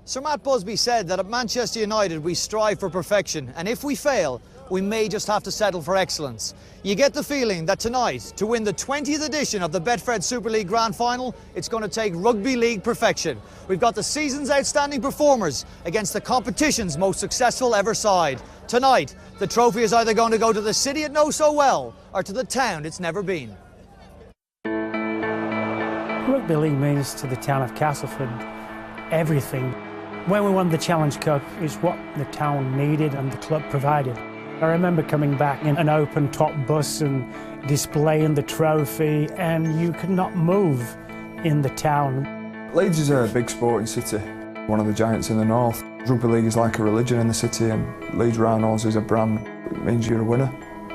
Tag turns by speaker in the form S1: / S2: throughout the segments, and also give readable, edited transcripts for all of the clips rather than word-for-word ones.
S1: Sir Matt Busby said that at Manchester United we strive for perfection, and if we fail, we may just have to settle for excellence. You get the feeling that tonight, to win the 20th edition of the Betfred Super League Grand Final, it's going to take rugby league perfection. We've got the season's outstanding performers against the competition's most successful ever side. Tonight, the trophy is either going to go to the city it knows so well, or to the town it's never been.
S2: Rugby league means to the town of Castleford everything. When we won the Challenge Cup, it's what the town needed and the club provided. I remember coming back in an open-top bus and displaying the trophy, and you could not move in the town.
S3: Leeds is a big sporting city, one of the giants in the north. Rugby league is like a religion in the city, and Leeds Rhinos is a brand. It means you're a winner,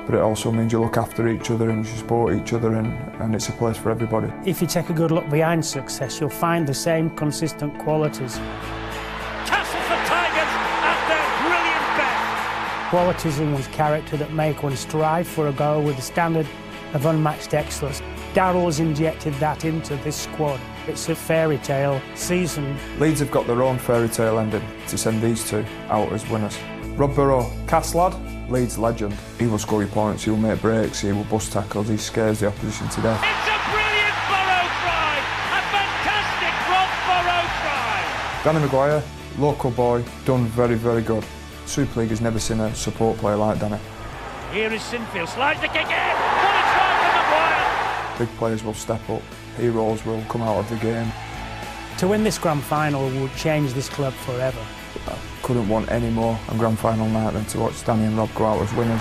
S3: but it also means you look after each other and you support each other, and it's a place for everybody.
S2: If you take a good look behind success, you'll find the same consistent qualities.
S4: Castleford Tigers at their brilliant best.
S2: Qualities in one's character that make one strive for a goal with a standard of unmatched excellence. Darryl's injected that into this squad. It's a fairy tale season.
S3: Leeds have got their own fairy tale ending to send these two out as winners. Rob Burrow, Cass lad, Leeds legend. He will score your points, he will make breaks, he will bust tackles, he scares the opposition to death.
S4: It's a brilliant Burrow try! A fantastic Rob Burrow try!
S3: Danny Maguire, local boy, done very, very good. Super League has never seen a support player like Danny.
S4: Here is Sinfield, slides the kick in! What a try from Maguire!
S3: Big players will step up, heroes will come out of the game.
S2: To win this grand final would change this club forever.
S3: I couldn't want any more on grand final night than to watch Danny and Rob go out as winners.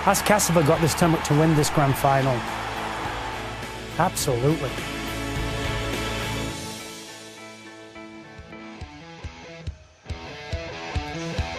S2: Has Castleford got the stomach to win this grand final? Absolutely.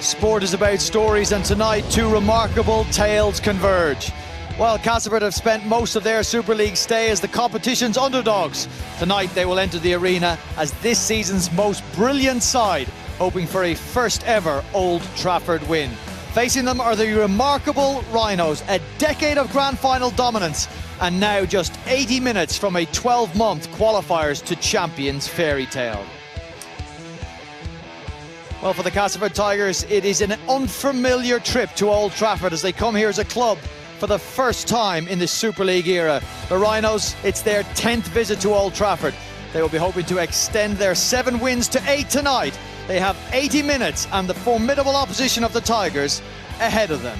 S1: Sport is about stories, and tonight two remarkable tales converge. While Castleford have spent most of their Super League stay as the competition's underdogs, tonight they will enter the arena as this season's most brilliant side, hoping for a first ever Old Trafford win. Facing them are the remarkable Rhinos, a decade of grand final dominance, and now just 80 minutes from a 12-month qualifiers to champions fairy tale. Well, for the Castleford Tigers, it is an unfamiliar trip to Old Trafford as they come here as a club for the first time in the Super League era. The Rhinos, it's their 10th visit to Old Trafford. They will be hoping to extend their 7 wins to 8 tonight. They have 80 minutes and the formidable opposition of the Tigers ahead of them.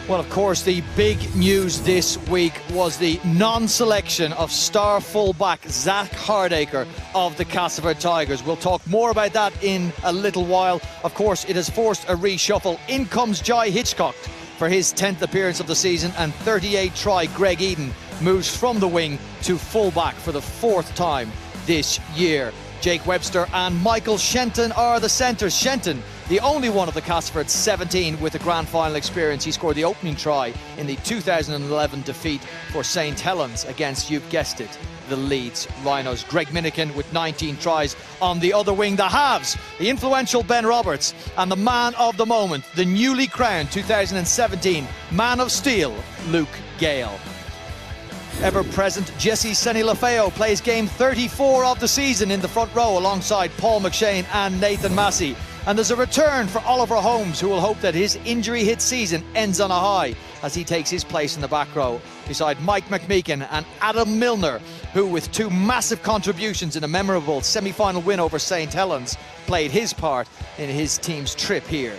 S1: Well, of course, the big news this week was the non-selection of star fullback Zach Hardacre of the Castleford Tigers. We'll talk more about that in a little while. Of course, it has forced a reshuffle. In comes Jai Hitchcock for his 10th appearance of the season, and 38-try Greg Eden moves from the wing to fullback for the 4th time this year. Jake Webster and Michael Shenton are the centres. Shenton, the only one of the Castleford 17 with a grand final experience. He scored the opening try in the 2011 defeat for St Helens against, you've guessed it, the Leeds Rhinos. Greg Minikin with 19 tries on the other wing. The halves, the influential Ben Roberts, and the man of the moment, the newly crowned 2017 Man of Steel, Luke Gale. Ever-present Jesse Senilafeo plays game 34 of the season in the front row alongside Paul McShane and Nathan Massey. And there's a return for Oliver Holmes, who will hope that his injury-hit season ends on a high as he takes his place in the back row beside Mike McMeekin and Adam Milner, who with 2 massive contributions in a memorable semi-final win over St Helens played his part in his team's trip here.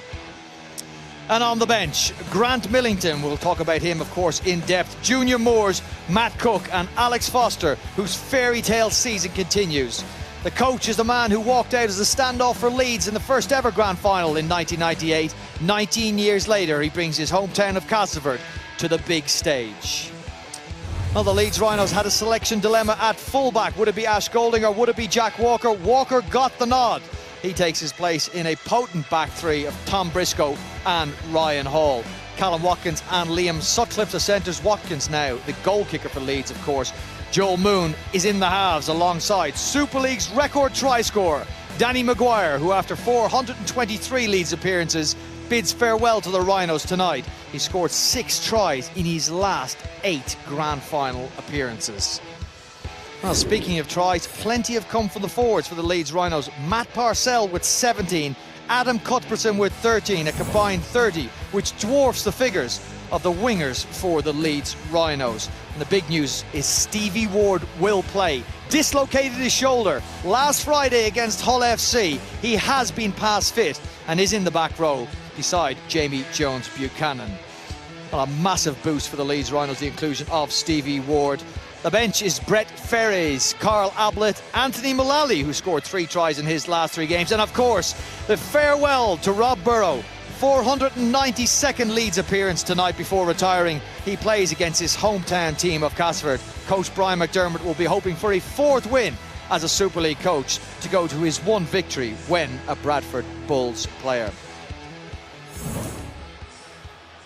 S1: And on the bench, Grant Millington, we'll talk about him of course in depth, Junior Moores, Matt Cook and Alex Foster, whose fairy tale season continues. The coach is the man who walked out as a standoff for Leeds in the first ever grand final in 1998. 19 years later, he brings his hometown of Castleford to the big stage. Well, the Leeds Rhinos had a selection dilemma at fullback. Would it be Ash Golding or would it be Jack Walker? Walker got the nod. He takes his place in a potent back three of Tom Briscoe and Ryan Hall. Callum Watkins and Liam Sutcliffe the centres. Watkins now the goal kicker for Leeds, of course. Joel Moon is in the halves alongside Super League's record try scorer Danny Maguire, who after 423 Leeds appearances bids farewell to the Rhinos tonight. He scored 6 tries in his last 8 grand final appearances. Well, speaking of tries, plenty have come from the forwards for the Leeds Rhinos. Matt Parcell with 17, Adam Cuthbertson with 13, a combined 30, which dwarfs the figures of the wingers for the Leeds Rhinos. And the big news is Stevie Ward will play. Dislocated his shoulder last Friday against Hull FC. He has been past fit and is in the back row beside Jamie Jones-Buchanan. Well, a massive boost for the Leeds Rhinos, the inclusion of Stevie Ward. The bench is Brett Ferres, Carl Ablett, Anthony Mullally, who scored 3 tries in his last 3 games. And of course, the farewell to Rob Burrow. 492nd Leeds appearance tonight before retiring. He plays against his hometown team of Castleford. Coach Brian McDermott will be hoping for a 4th win as a Super League coach to go to his 1 victory when a Bradford Bulls player.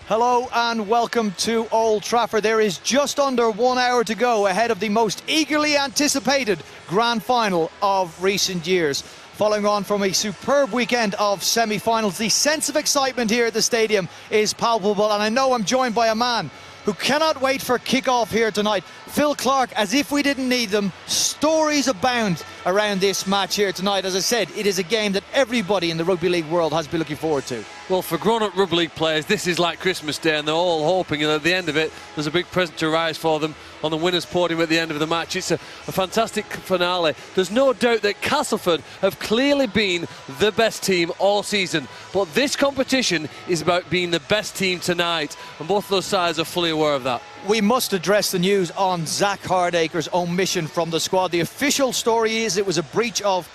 S1: Hello and welcome to Old Trafford. There is just under 1 hour to go ahead of the most eagerly anticipated grand final of recent years. Following on from a superb weekend of semi-finals, the sense of excitement here at the stadium is palpable, and I know I'm joined by a man who cannot wait for kick-off here tonight. Phil Clark, as if we didn't need them. Stories abound around this match here tonight. As I said, it is a game that everybody in the rugby league world has been looking forward to.
S5: Well, for grown-up rugby league players, this is like Christmas Day, and they're all hoping that at the end of it, there's a big present to rise for them on the winner's podium at the end of the match. It's a fantastic finale. There's no doubt that Castleford have clearly been the best team all season, but this competition is about being the best team tonight, and both of those sides are fully aware of that.
S1: We must address the news on Zach Hardacre's omission from the squad. The official story is it was a breach of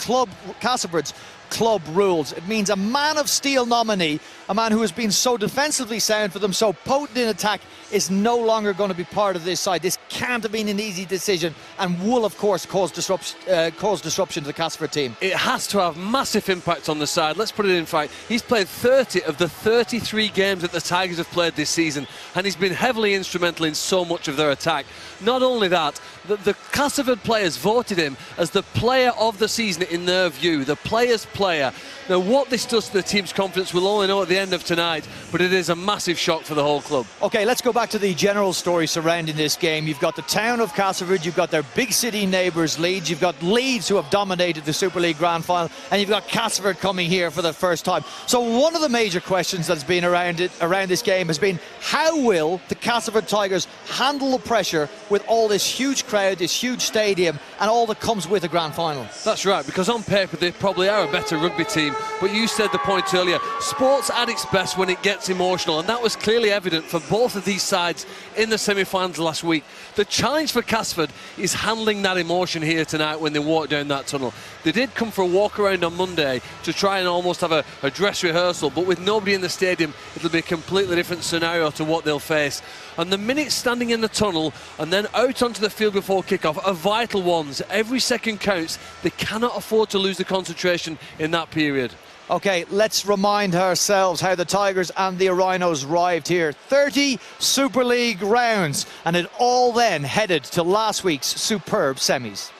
S1: Castleford's club rules. It means a man of steel nominee, a man who has been so defensively sound for them, so potent in attack, is no longer going to be part of this side. This can't have been an easy decision and will, of course, cause disruption to the Castleford team.
S5: It has to have massive impact on the side. Let's put it in fact. He's played 30 of the 33 games that the Tigers have played this season, and he's been heavily instrumental in so much of their attack. Not only that, the Castleford players voted him as the player of the season in their view, the player's player. Now, what this does to the team's confidence we'll only know at the end of tonight, but it is a massive shock for the whole club.
S1: OK, let's go back to the general story surrounding this game. You've got the town of Castleford, you've got their big city neighbours Leeds, you've got Leeds who have dominated the Super League Grand Final, and you've got Castleford coming here for the first time. So one of the major questions that's been around this game has been, how will the Castleford Tigers handle the pressure with all this huge crowd, this huge stadium, and all that comes with a grand final?
S5: That's right, because on paper they probably are a better rugby team, but you said the point earlier, sports at its best when it gets emotional, and that was clearly evident for both of these sides in the semi-finals last week. The challenge for Castleford is handling that emotion here tonight when they walk down that tunnel. They did come for a walk around on Monday to try and almost have a dress rehearsal, but with nobody in the stadium, it'll be a completely different scenario to what they'll face. And the minutes standing in the tunnel and then out onto the field before kick-off are vital ones. Every second counts. They cannot afford to lose the concentration in that period.
S1: OK, let's remind ourselves how the Tigers and the Rhinos arrived here. 30 Super League rounds, and it all then headed to last week's superb semis.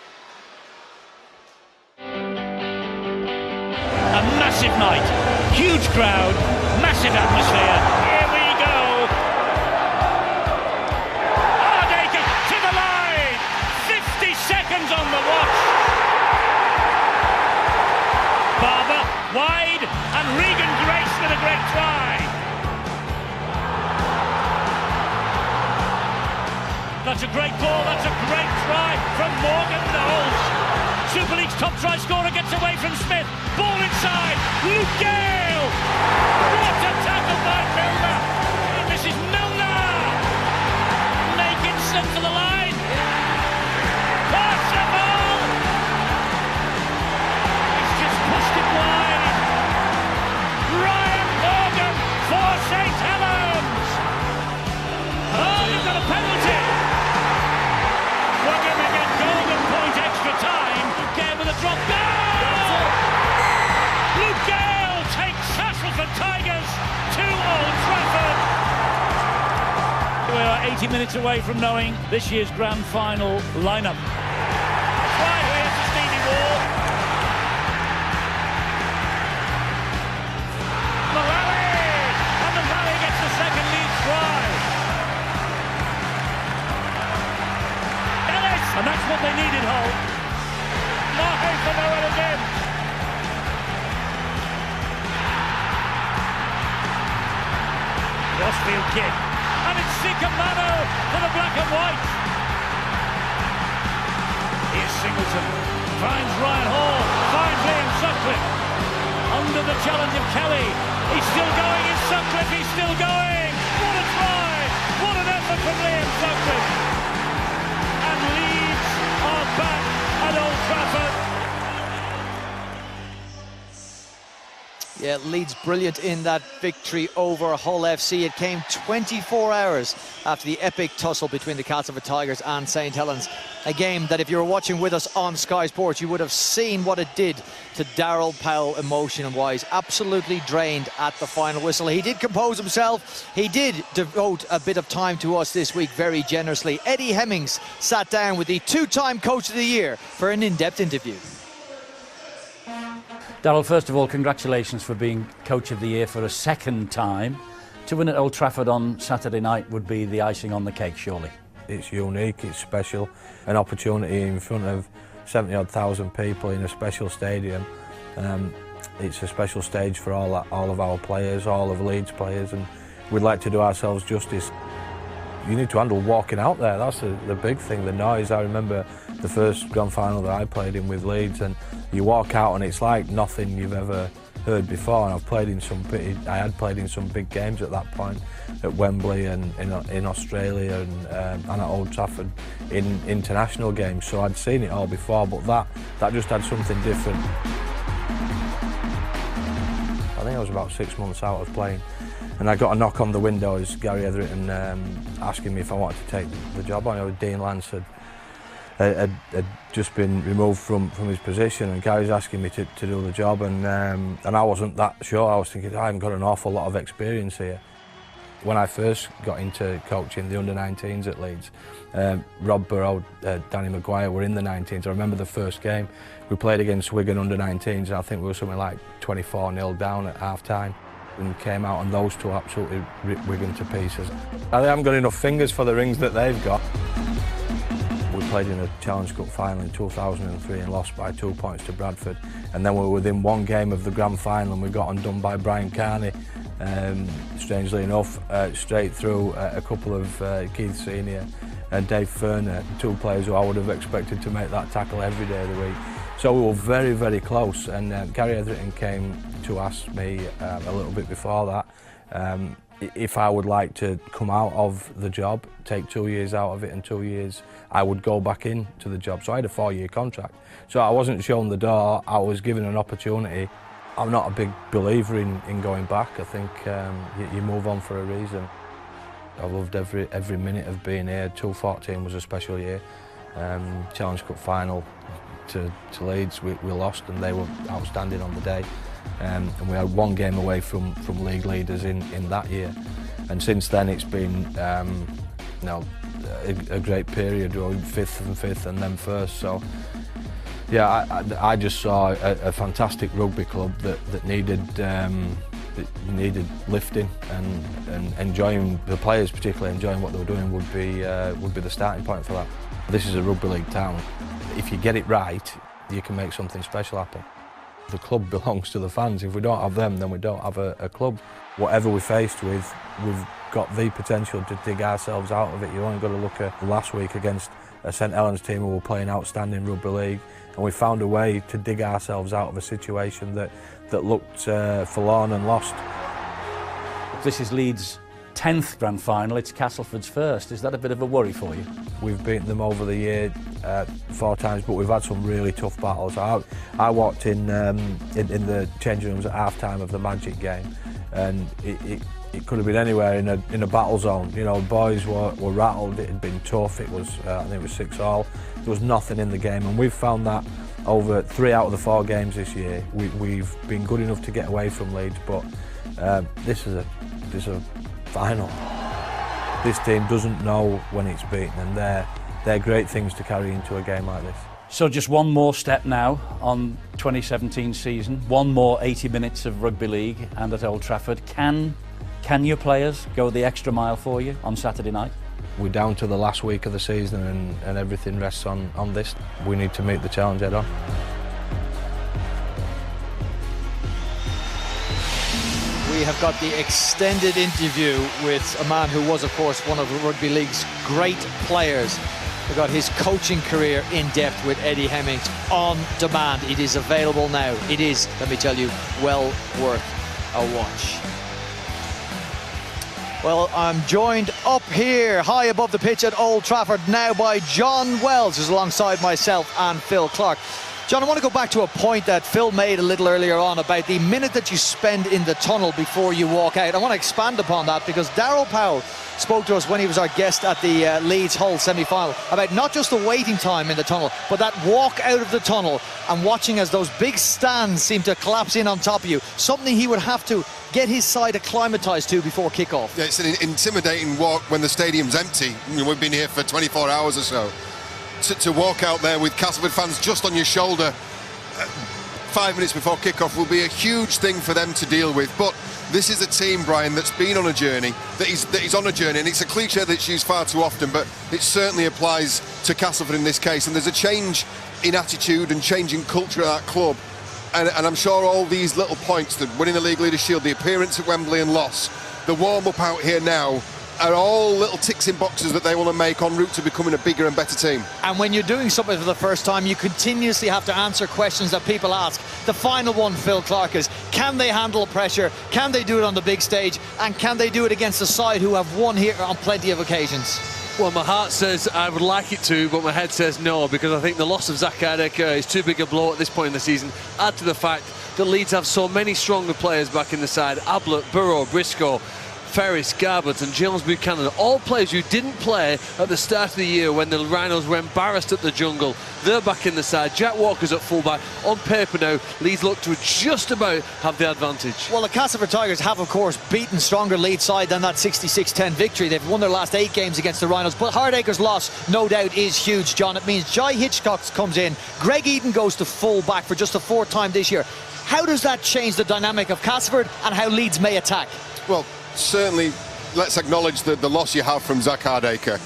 S4: A massive night, huge crowd, massive atmosphere. Here we go. Hardacre to the line. 50 seconds on the watch. Barber wide, and Regan Grace with a great try. That's a great ball. That's a great try from Morgan Knowles. Super League's top try scorer gets away from Smith. Ball inside. Luke Gale. What a tackle by Milner. And this is Milner. Nakinson to the line. Possible. He's just pushed it wide. Ryan Morgan for St Helens. Oh, they've got a penalty. We're going to get golden point extra time. Gale with a drop goal. Luke Gale takes Castleford Tigers to Old Trafford. We are 80 minutes away from knowing this year's grand final lineup. Right, here's the Stevie Ward. Mullally! And Mullally gets the second lead try. Ellis! And that's what they needed, Hull. Mahe for Noel again. Crossfield kick. And it's Sicamano for the black and white. Here's Singleton. Finds Ryan Hall. Finds Liam Sutcliffe. Under the challenge of Kelly. He's still going. Is Sutcliffe? He's still going. What a try. What an effort from Liam Sutcliffe. And Leeds are back at Old Trafford.
S1: Yeah, Leeds brilliant in that victory over Hull FC. It came 24 hours after the epic tussle between the Castleford Tigers and St Helens. A game that if you were watching with us on Sky Sports, you would have seen what it did to Daryl Powell emotion-wise. Absolutely drained at the final whistle. He did compose himself. He did devote a bit of time to us this week very generously. Eddie Hemmings sat down with the two-time Coach of the Year for an in-depth interview.
S6: Daryl, first of all, congratulations for being Coach of the Year for a second time. To win at Old Trafford on Saturday night would be the icing on the cake, surely.
S7: It's unique, it's special. An opportunity in front of 70,000 people in a special stadium. It's a special stage for all of our players, all of Leeds players, and we'd like to do ourselves justice. You need to handle walking out there, that's the big thing, the noise. I remember the first grand final that I played in with Leeds, and you walk out and it's like nothing you've ever heard before. And I had played in some big games at that point, at Wembley and in Australia and at Old Trafford in international games. So I'd seen it all before, but that just had something different. I think I was about 6 months out of playing, and I got a knock on the window as Gary Etherington asking me if I wanted to take the job on. Dean Lance had just been removed from his position, and Gary's asking me to do the job, and I wasn't that sure. I was thinking, I haven't got an awful lot of experience here. When I first got into coaching the under-19s at Leeds, Rob Burrow, Danny Maguire were in the 19s. I remember the first game, we played against Wigan under-19s, and I think we were something like 24-0 down at half-time, and came out, and those two absolutely ripped Wigan to pieces. I haven't got enough fingers for the rings that they've got. We played in a Challenge Cup final in 2003 and lost by 2 points to Bradford, and then we were within one game of the grand final and we got undone by Brian Carney, strangely enough, straight through a couple of Keith Senior and Dave Ferner, two players who I would have expected to make that tackle every day of the week. So we were very, very close, and Gary Etherington came to ask me a little bit before that if I would like to come out of the job, take 2 years out of it, and 2 years I would go back into the job. So I had a 4-year contract. So I wasn't shown the door, I was given an opportunity. I'm not a big believer in going back. I think you move on for a reason. I loved every minute of being here. 2014 was a special year. Challenge Cup final to Leeds, we lost, and they were outstanding on the day. And we had one game away from league leaders in that year. And since then it's been a great period, fifth and then first. So yeah, I just saw a fantastic rugby club that needed lifting, and enjoying, the players particularly enjoying what they were doing would be the starting point for that. This is a rugby league town. If you get it right, you can make something special happen. The club belongs to the fans. If we don't have them, then we don't have a club. Whatever we're faced with, we've got the potential to dig ourselves out of it. You only got to look at last week against a St Helens team who were playing outstanding rugby league, and we found a way to dig ourselves out of a situation that looked forlorn and lost.
S6: This is Leeds' 10th grand final, it's Castleford's first. Is that a bit of a worry for you?
S7: We've beaten them over the year 4 times, but we've had some really tough battles. I walked in the changing rooms at half-time of the Magic game, and it could have been anywhere in a battle zone. You know, boys were rattled, it had been tough, it was, I think it was 6-all. There was nothing in the game, and we've found that over 3 out of the 4 games this year. We've been good enough to get away from Leeds, but this is a final. This team doesn't know when it's beaten, and they're great things to carry into a game like this.
S6: So just one more step now on 2017 season, one more 80 minutes of rugby league, and at Old Trafford. Can your players go the extra mile for you on Saturday night?
S7: We're down to the last week of the season and everything rests on this. We need to meet the challenge head on.
S1: We have got the extended interview with a man who was, of course, one of the Rugby League's great players. We got his coaching career in depth with Eddie Hemmings on demand. It is available now. It is, let me tell you, well worth a watch. Well, I'm joined up here, high above the pitch at Old Trafford now by John Wells, who's alongside myself and Phil Clark. John, I want to go back to a point that Phil made a little earlier on about the minute that you spend in the tunnel before you walk out. I want to expand upon that because Darryl Powell spoke to us when he was our guest at the Leeds Hull semi-final about not just the waiting time in the tunnel, but that walk out of the tunnel and watching as those big stands seem to collapse in on top of you, something he would have to get his side acclimatised to before kick-off.
S8: Yeah, it's an intimidating walk when the stadium's empty. We've been here for 24 hours or so. To walk out there with Castleford fans just on your shoulder 5 minutes before kick-off will be a huge thing for them to deal with. But this is a team, Brian, that's been on a journey, that is on a journey, and it's a cliche that's used far too often, but it certainly applies to Castleford in this case. And there's a change in attitude and change in culture at that club. And I'm sure all these little points, the winning the League Leaders' Shield, the appearance at Wembley and loss, the warm-up out here now, are all little ticks in boxes that they want to make en route to becoming a bigger and better team.
S1: And when you're doing something for the first time, you continuously have to answer questions that people ask. The final one, Phil Clark, is can they handle pressure? Can they do it on the big stage? And can they do it against a side who have won here on plenty of occasions?
S5: Well, my heart says I would like it to, but my head says no, because I think the loss of Zach Hardaker is too big a blow at this point in the season. Add to the fact that Leeds have so many stronger players back in the side. Ablett, Burrow, Briscoe, Ferris, Garbutt and Jones Buchanan, all players who didn't play at the start of the year when the Rhinos were embarrassed at the Jungle. They're back in the side. Jack Walker's at fullback. On paper now, Leeds look to just about have the advantage.
S1: Well, the Castleford Tigers have, of course, beaten stronger Leeds side than that 66-10 victory. They've won their last 8 games against the Rhinos, but Hardaker's loss, no doubt, is huge, John. It means Jai Hitchcock comes in. Greg Eden goes to full-back for just the 4th time this year. How does that change the dynamic of Castleford and how Leeds may attack?
S8: Well, certainly, let's acknowledge the loss you have from Zach Hardaker.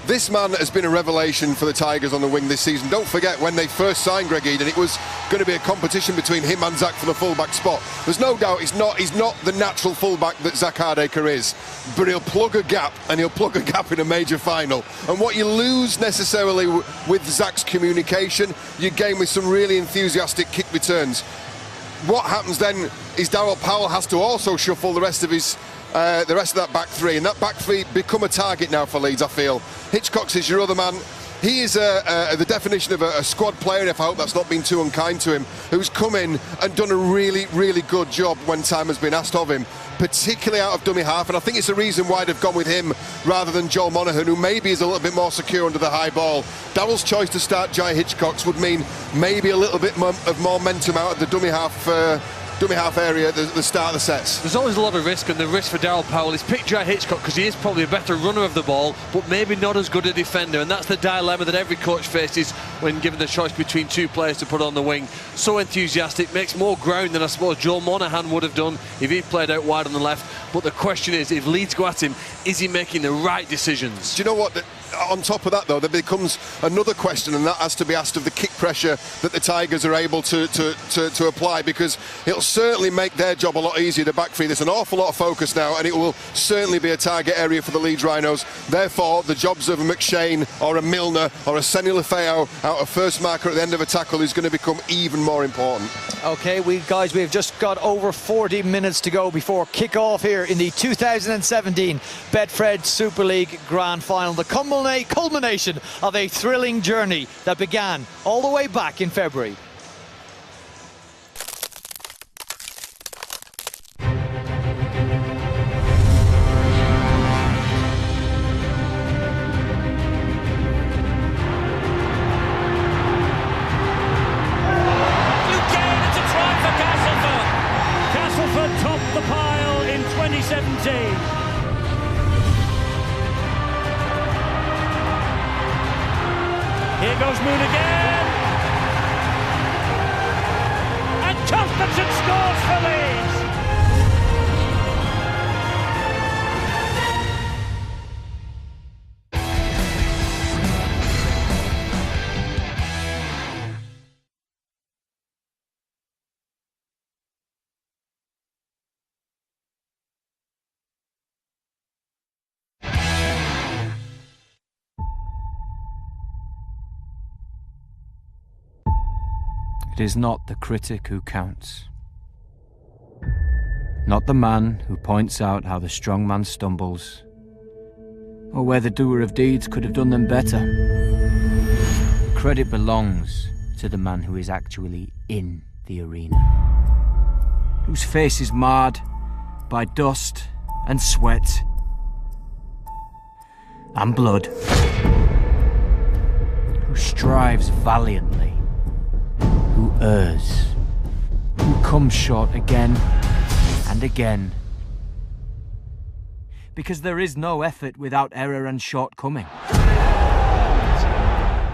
S8: This man has been a revelation for the Tigers on the wing this season. Don't forget, when they first signed Greg Eden, it was going to be a competition between him and Zach for the fullback spot. There's no doubt he's not the natural fullback that Zach Hardaker is, but he'll plug a gap, and he'll plug a gap in a major final. And what you lose necessarily with Zach's communication, you gain with some really enthusiastic kick returns. What happens then is Darryl Powell has to also shuffle the rest of that back three, and that back three become a target now for Leeds, I feel. Hitchcock is your other man. He is the definition of a squad player, and if I hope that's not been too unkind to him, who's come in and done a really, really good job when time has been asked of him, particularly out of dummy half, and I think it's the reason why they've gone with him rather than Joel Monaghan, who maybe is a little bit more secure under the high ball. Darryl's choice to start Jai Hitchcock would mean maybe a little bit of momentum out of the dummy half area at the start of the sets.
S5: There's always a lot of risk, and the risk for Darryl Powell is pick Jai Hitchcock because he is probably a better runner of the ball, but maybe not as good a defender, and that's the dilemma that every coach faces when given the choice between 2 players to put on the wing. So enthusiastic, makes more ground than I suppose Joel Monaghan would have done if he played out wide on the left, but the question is, if Leeds go at him, is he making the right decisions?
S8: Do you know what? On top of that, though, there becomes another question, and that has to be asked of the kick pressure that the Tigers are able to apply, because it'll certainly make their job a lot easier to back free. There's an awful lot of focus now, and it will certainly be a target area for the Leeds Rhinos. Therefore, the jobs of a McShane or a Milner or a Seni Lefeo out of first marker at the end of a tackle is going to become even more important.
S1: Okay, we've just got over 40 minutes to go before kick-off here in the 2017 Betfred Super League Grand Final. The culmination of a thrilling journey that began all the way back in February.
S4: Castleford topped the pile in 2017. Here goes Moon again. And Cuthbertson scores for Leeds.
S9: It is not the critic who counts. Not the man who points out how the strong man stumbles, or where the doer of deeds could have done them better. Credit belongs to the man who is actually in the arena, whose face is marred by dust and sweat and blood, who strives valiantly, who errs, who comes short again and again. Because there is no effort without error and shortcoming.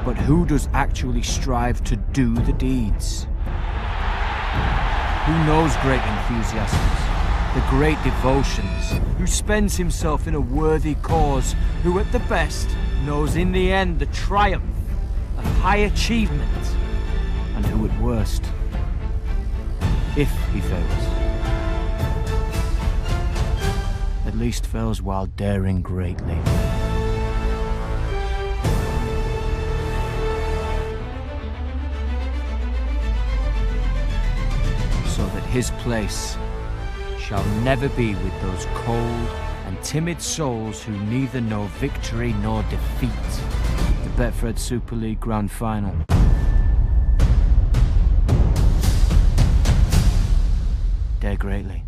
S9: But who does actually strive to do the deeds? Who knows great enthusiasms, the great devotions, who spends himself in a worthy cause, who at the best knows in the end the triumph of high achievement, and who at worst, if he fails, at least fails while daring greatly. So that his place shall never be with those cold and timid souls who neither know victory nor defeat. The Betfred Super League Grand Final. Dare greatly.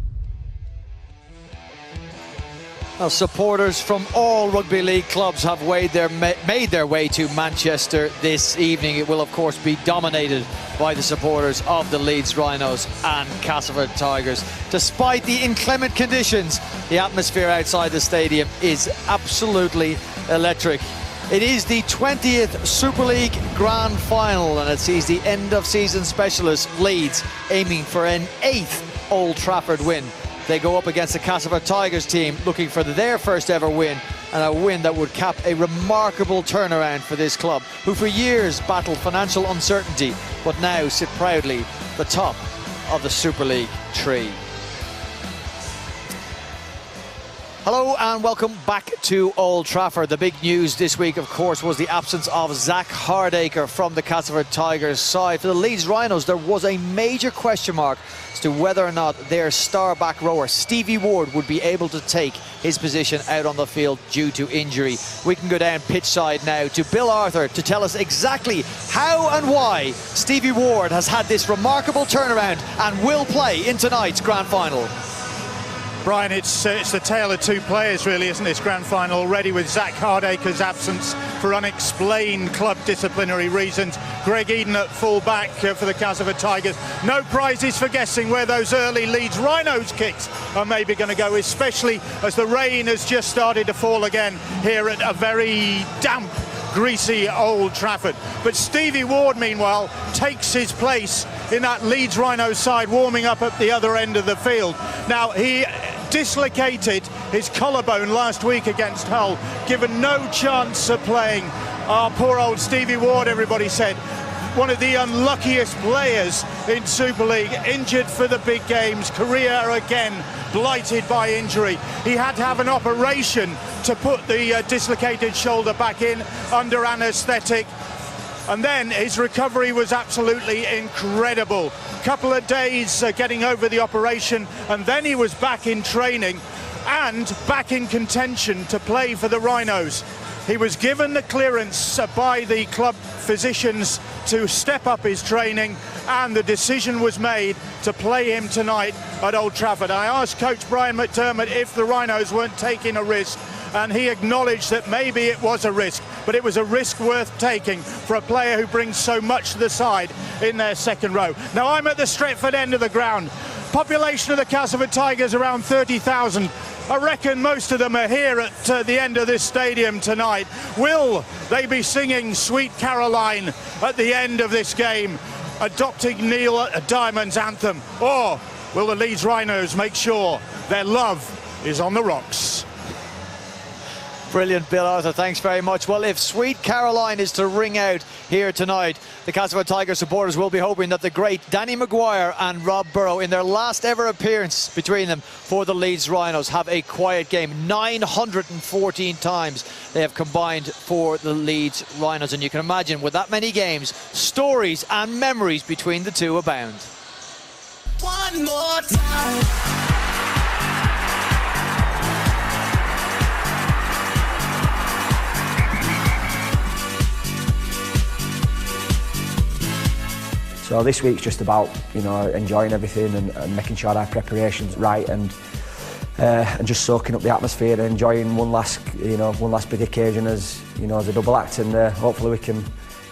S1: Well, supporters from all rugby league clubs have made their way to Manchester this evening. It will, of course, be dominated by the supporters of the Leeds Rhinos and Castleford Tigers. Despite the inclement conditions, the atmosphere outside the stadium is absolutely electric. It is the 20th Super League Grand Final, and it sees the end-of-season specialist Leeds aiming for an 8th Old Trafford win. They go up against the Castleford Tigers team looking for their first ever win, and a win that would cap a remarkable turnaround for this club, who for years battled financial uncertainty but now sit proudly at the top of the Super League tree. Hello and welcome back to Old Trafford. The big news this week, of course, was the absence of Zach Hardacre from the Castleford Tigers side. For the Leeds Rhinos, there was a major question mark as to whether or not their star back rower, Stevie Ward, would be able to take his position out on the field due to injury. We can go down pitch side now to Bill Arthur to tell us exactly how and why Stevie Ward has had this remarkable turnaround and will play in tonight's Grand Final.
S10: Brian, it's the tale of two players, really, isn't this Grand Final already, with Zach Hardacre's absence for unexplained club disciplinary reasons. Greg Eden at full-back for the Castleford Tigers. No prizes for guessing where those early Leeds Rhinos kicks are maybe going to go, especially as the rain has just started to fall again here at a very damp, greasy Old Trafford. But Stevie Ward, meanwhile, takes his place in that Leeds Rhinos side, warming up at the other end of the field. Now, he dislocated his collarbone last week against Hull, given no chance of playing. Our poor old Stevie Ward, everybody said, one of the unluckiest players in Super League, injured for the big games, career again blighted by injury. He had to have an operation to put the dislocated shoulder back in under anaesthetic, and then his recovery was absolutely incredible. Couple of days getting over the operation, and then he was back in training and back in contention to play for the Rhinos. He was given the clearance by the club physicians to step up his training, and the decision was made to play him tonight at Old Trafford. I asked coach Brian McDermott if the Rhinos weren't taking a risk, and he acknowledged that maybe it was a risk, but it was a risk worth taking for a player who brings so much to the side in their second row. Now, I'm at the Stretford end of the ground. Population of the Castleford Tigers around 30,000. I reckon most of them are here at the end of this stadium tonight. Will they be singing Sweet Caroline at the end of this game, adopting Neil Diamond's anthem? Or will the Leeds Rhinos make sure their love is on the rocks?
S1: Brilliant, Bill Arthur. Thanks very much. Well, if Sweet Caroline is to ring out here tonight, the Castleford Tigers supporters will be hoping that the great Danny Maguire and Rob Burrow, in their last ever appearance between them for the Leeds Rhinos, have a quiet game. 914 times they have combined for the Leeds Rhinos. And you can imagine, with that many games, stories and memories between the two abound.
S11: One more time.
S12: So this week's just about, you know, enjoying everything and making sure our preparation's right and just soaking up the atmosphere and enjoying one last big occasion as, you know, as a double act, and hopefully we can,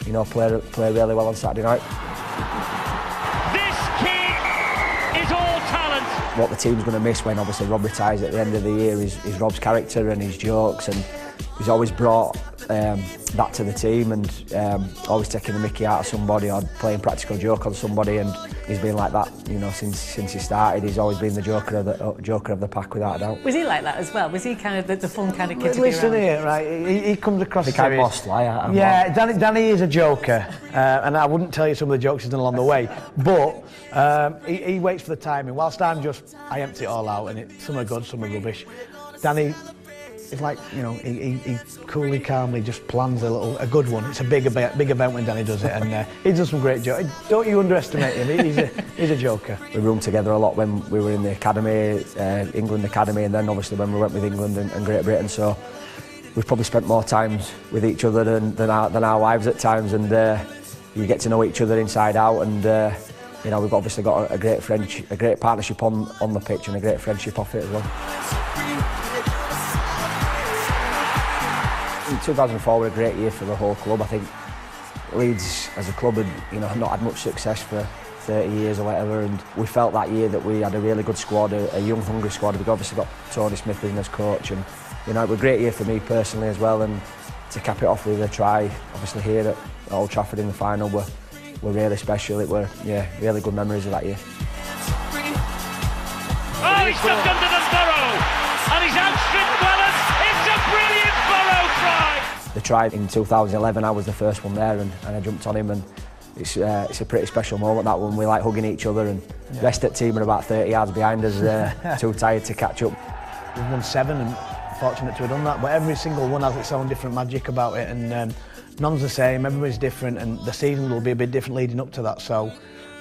S12: you know, play really well on Saturday night.
S4: This kid is all talent.
S12: What the team's going to miss when obviously Rob retires at the end of the year is Rob's character and his jokes, and he's always brought that to the team, and always taking the mickey out of somebody or playing practical joke on somebody, and he's been like that, you know, since he started. He's always been the joker of the pack, without a doubt.
S13: Was he like that as well? Was he kind of the fun kind of kid to be
S14: Listen
S13: around?
S14: here, right? He comes across
S12: the kind of boss liar.
S14: Yeah, Danny is a joker, and I wouldn't tell you some of the jokes he's done along the way, but he waits for the timing. Whilst I empty it all out, and some are good, some are rubbish. Danny, it's like, you know, he coolly, calmly just plans a good one. It's a big event when Danny does it, and he does some great jokes. Don't you underestimate him, he's a joker.
S12: We roomed together a lot when we were in the academy, England academy, and then obviously when we went with England and Great Britain, so we've probably spent more times with each other than our wives at times, and you get to know each other inside out, and you know, we've obviously got a great partnership on the pitch and a great friendship off it as well. In 2004 was a great year for the whole club. I think Leeds as a club had, you know, not had much success for 30 years or whatever, and we felt that year that we had a really good squad, a young, hungry squad. We've obviously got Tony Smith in as coach, and, you know, it was a great year for me personally as well, and to cap it off with a try, obviously here at Old Trafford in the final, were really special. It were, yeah, really good memories of that year.
S4: Oh, he's stuck under the Burrow, and he's outstripped Wellens. It's a brilliant Burrow try.
S12: The try in 2011, I was the first one there, and I jumped on him, and it's a pretty special moment, that one. We like hugging each other, and the rest of the team are about 30 yards behind us, too tired to catch up.
S14: We've won 7 and fortunate to have done that, but every single one has its own different magic about it, and none's the same, everybody's different, and the season will be a bit different leading up to that. So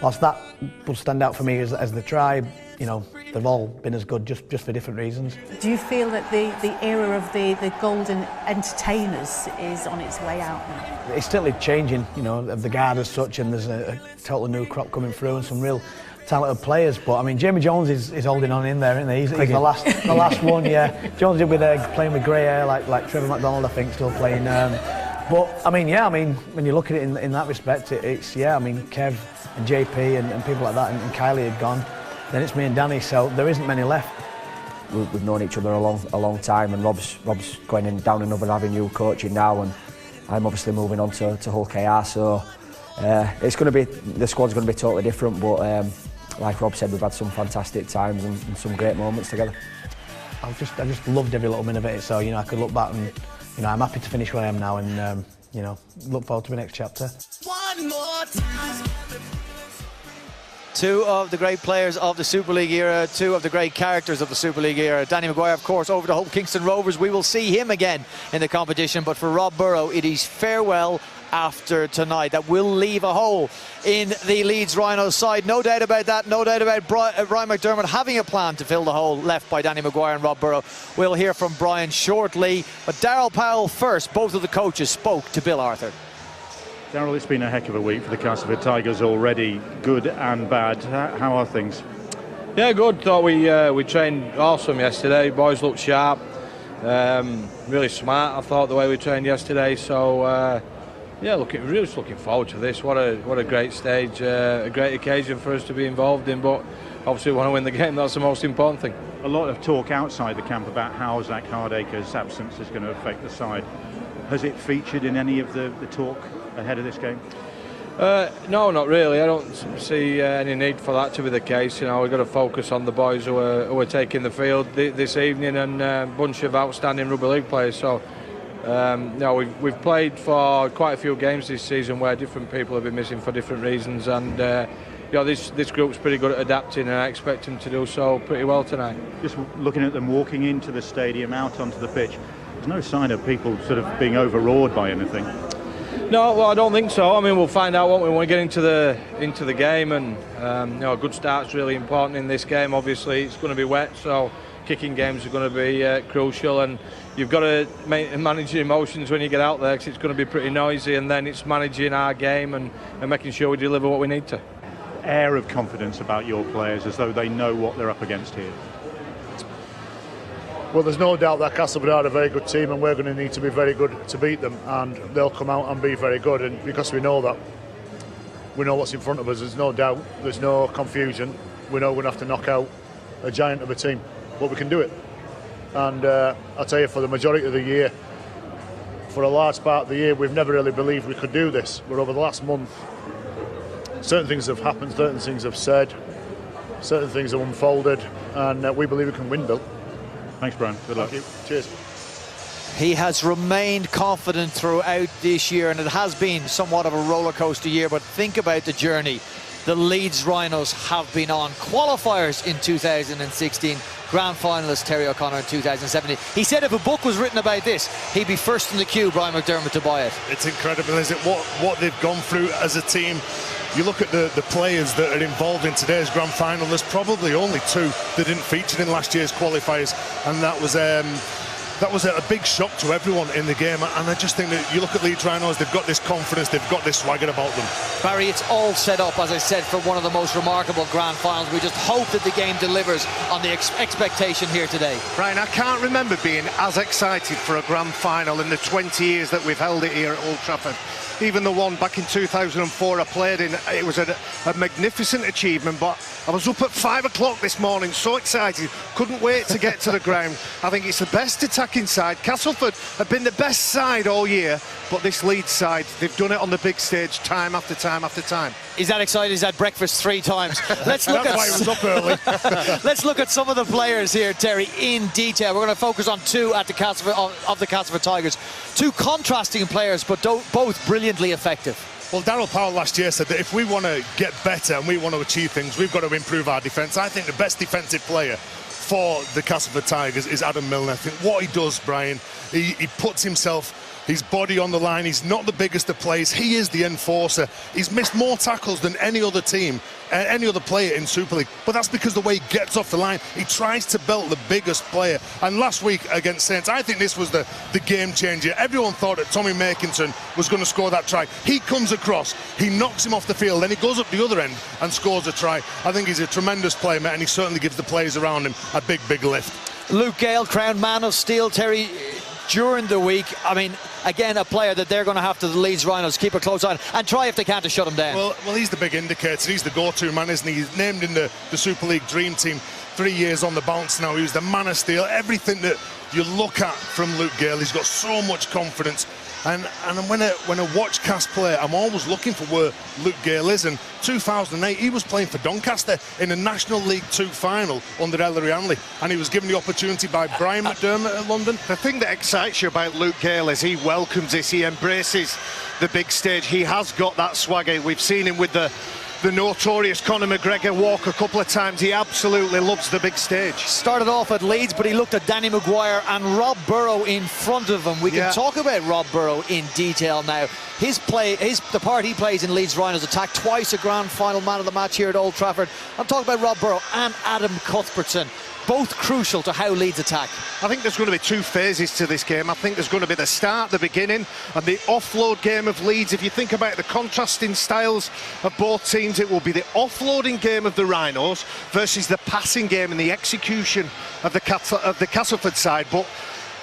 S14: whilst that will stand out for me as the tribe, you know, they've all been as good, just for different reasons.
S13: Do you feel that the era of the golden entertainers is on its way out now?
S14: It's certainly changing, you know, of the guard as such, and there's a totally new crop coming through and some real talented players. But I mean, Jamie Jones is holding on in there, isn't he? He's the last one, yeah. Jones will be there playing with grey hair, like Trevor McDonald, I think, still playing. But I mean, yeah, I mean, when you look at it in that respect, it's yeah. I mean, Kev and JP and people like that, and Kylie had gone. Then it's me and Danny, so there isn't many left.
S12: We've known each other a long time, and Rob's going down another avenue coaching now, and I'm obviously moving on to Hull KR. So it's going to be, the squad's going to be totally different, but like Rob said, we've had some fantastic times and some great moments together.
S14: I just loved every little minute of it. So, you know, I could look back and, you know, I'm happy to finish where I am now, and you know, look forward to the next chapter.
S11: One more time.
S1: Two of the great players of the Super League era, two of the great characters of the Super League era. Danny Maguire, of course, over to Hull Kingston Rovers. We will see him again in the competition, but for Rob Burrow, it is farewell after tonight. That will leave a hole in the Leeds Rhinos side. No doubt about that. No doubt about Brian McDermott having a plan to fill the hole left by Danny Maguire and Rob Burrow. We'll hear from Brian shortly. But Darryl Powell first. Both of the coaches spoke to Bill Arthur.
S10: Darryl, it's been a heck of a week for the Castleford Tigers already, good and bad. How are things?
S7: Yeah, good. Thought we trained awesome yesterday. Boys looked sharp, really smart. I thought the way we trained yesterday. So yeah, really looking forward to this. What a great stage, a great occasion for us to be involved in. But obviously, we want to win the game. That's the most important thing.
S10: A lot of talk outside the camp about how Zach Hardacre's absence is going to affect the side. Has it featured in any of the talk ahead of this game?
S7: No, not really. I don't see any need for that to be the case. You know, we've got to focus on the boys who are taking the field this evening, and a bunch of outstanding rugby league players. So, no, we've played for quite a few games this season where different people have been missing for different reasons, and you know, this group's pretty good at adapting, and I expect them to do so pretty well tonight.
S10: Just looking at them walking into the stadium, out onto the pitch, there's no sign of people sort of being overawed by anything.
S7: No, well, I don't think so. I mean, we'll find out when we get into the game, and you know, a good start's really important in this game. Obviously, it's going to be wet, so kicking games are going to be crucial, and you've got to manage your emotions when you get out there, because it's going to be pretty noisy, and then it's managing our game and making sure we deliver what we need to.
S10: Air of confidence about your players, as though they know what they're up against here.
S15: Well, there's no doubt that Castleford are a very good team, and we're going to need to be very good to beat them, and they'll come out and be very good, and because we know that, we know what's in front of us, there's no doubt, there's no confusion. We know we're going to have to knock out a giant of a team, but we can do it. And I'll tell you, for the majority of the year, for a large part of the year, we've never really believed we could do this, but over the last month, certain things have happened, certain things have said, certain things have unfolded, and we believe we can win, Bill.
S10: Thanks, Brian. Good luck.
S15: Thank you. Cheers.
S1: He has remained confident throughout this year, and it has been somewhat of a roller coaster year, but think about the journey the Leeds Rhinos have been on. Qualifiers in 2016, grand finalist Terry O'Connor in 2017. He said if a book was written about this, he'd be first in the queue, Brian McDermott, to buy it.
S16: It's incredible, isn't it? What they've gone through as a team. You look at the players that are involved in today's grand final, there's probably only two that didn't feature in last year's qualifiers, and that was a big shock to everyone in the game. And I just think that you look at Leeds Rhinos, they've got this confidence, they've got this swagger about them.
S1: Barry, it's all set up, as I said, for one of the most remarkable grand finals. We just hope that the game delivers on the expectation here today.
S17: Brian, I can't remember being as excited for a grand final in the 20 years that we've held it here at Old Trafford. Even the one back in 2004 I played in, it was a magnificent achievement, but I was up at 5 o'clock this morning, so excited, couldn't wait to get to the ground. I think it's the best attacking side. Castleford have been the best side all year, but this Leeds side, they've done it on the big stage time after time after time.
S1: He's that excited, he's had breakfast 3 times. Let's look
S16: That's why he was up early.
S1: Let's look at some of the players here, Terry, in detail. We're going to focus on 2 at the Castleford, of the Castleford Tigers. 2 contrasting players, but both brilliantly effective.
S16: Well, Darryl Powell last year said that if we want to get better and we want to achieve things, we've got to improve our defence. I think the best defensive player for the Castleford Tigers is Adam Milner. I think what he does, Brian, he puts his body on the line. He's not the biggest of players. He is the enforcer. He's missed more tackles than any other team, any other player in Super League. But that's because the way he gets off the line, he tries to belt the biggest player. And last week against Saints, I think this was the game changer. Everyone thought that Tommy Makinson was going to score that try. He comes across, he knocks him off the field, then he goes up the other end and scores a try. I think he's a tremendous player, mate, and he certainly gives the players around him a big, big lift.
S1: Luke Gale, crowned man of steel, Terry, during the week. I mean, again, a player that they're going to have to, the Leeds Rhinos, keep a close eye on and try if they can to shut him down.
S16: Well, he's the big indicator. He's the go-to man, isn't he? He's named in the Super League Dream Team. 3 years on the bounce now. He was the man of steel. Everything that you look at from Luke Gale, he's got so much confidence. And when I watch Cas play, I'm always looking for where Luke Gale is. And 2008, he was playing for Doncaster in a National League 2 final under Ellery Hanley, and he was given the opportunity by Brian McDermott at London.
S17: The thing that excites you about Luke Gale is he welcomes this, he embraces the big stage. He has got that swagger. We've seen him with the notorious Conor McGregor walk a couple of times. He absolutely loves the big stage.
S1: Started off at Leeds, but he looked at Danny Maguire and Rob Burrow in front of him. We can talk about Rob Burrow in detail now. The part he plays in Leeds Rhinos attack, twice a grand final man of the match here at Old Trafford. I'm talking about Rob Burrow and Adam Cuthbertson. Both crucial to how Leeds attack.
S17: I think there's going to be 2 phases to this game. I think there's going to be the start, the beginning, and the offload game of Leeds. If you think about the contrasting styles of both teams, it will be the offloading game of the Rhinos versus the passing game and the execution of the Castleford side. But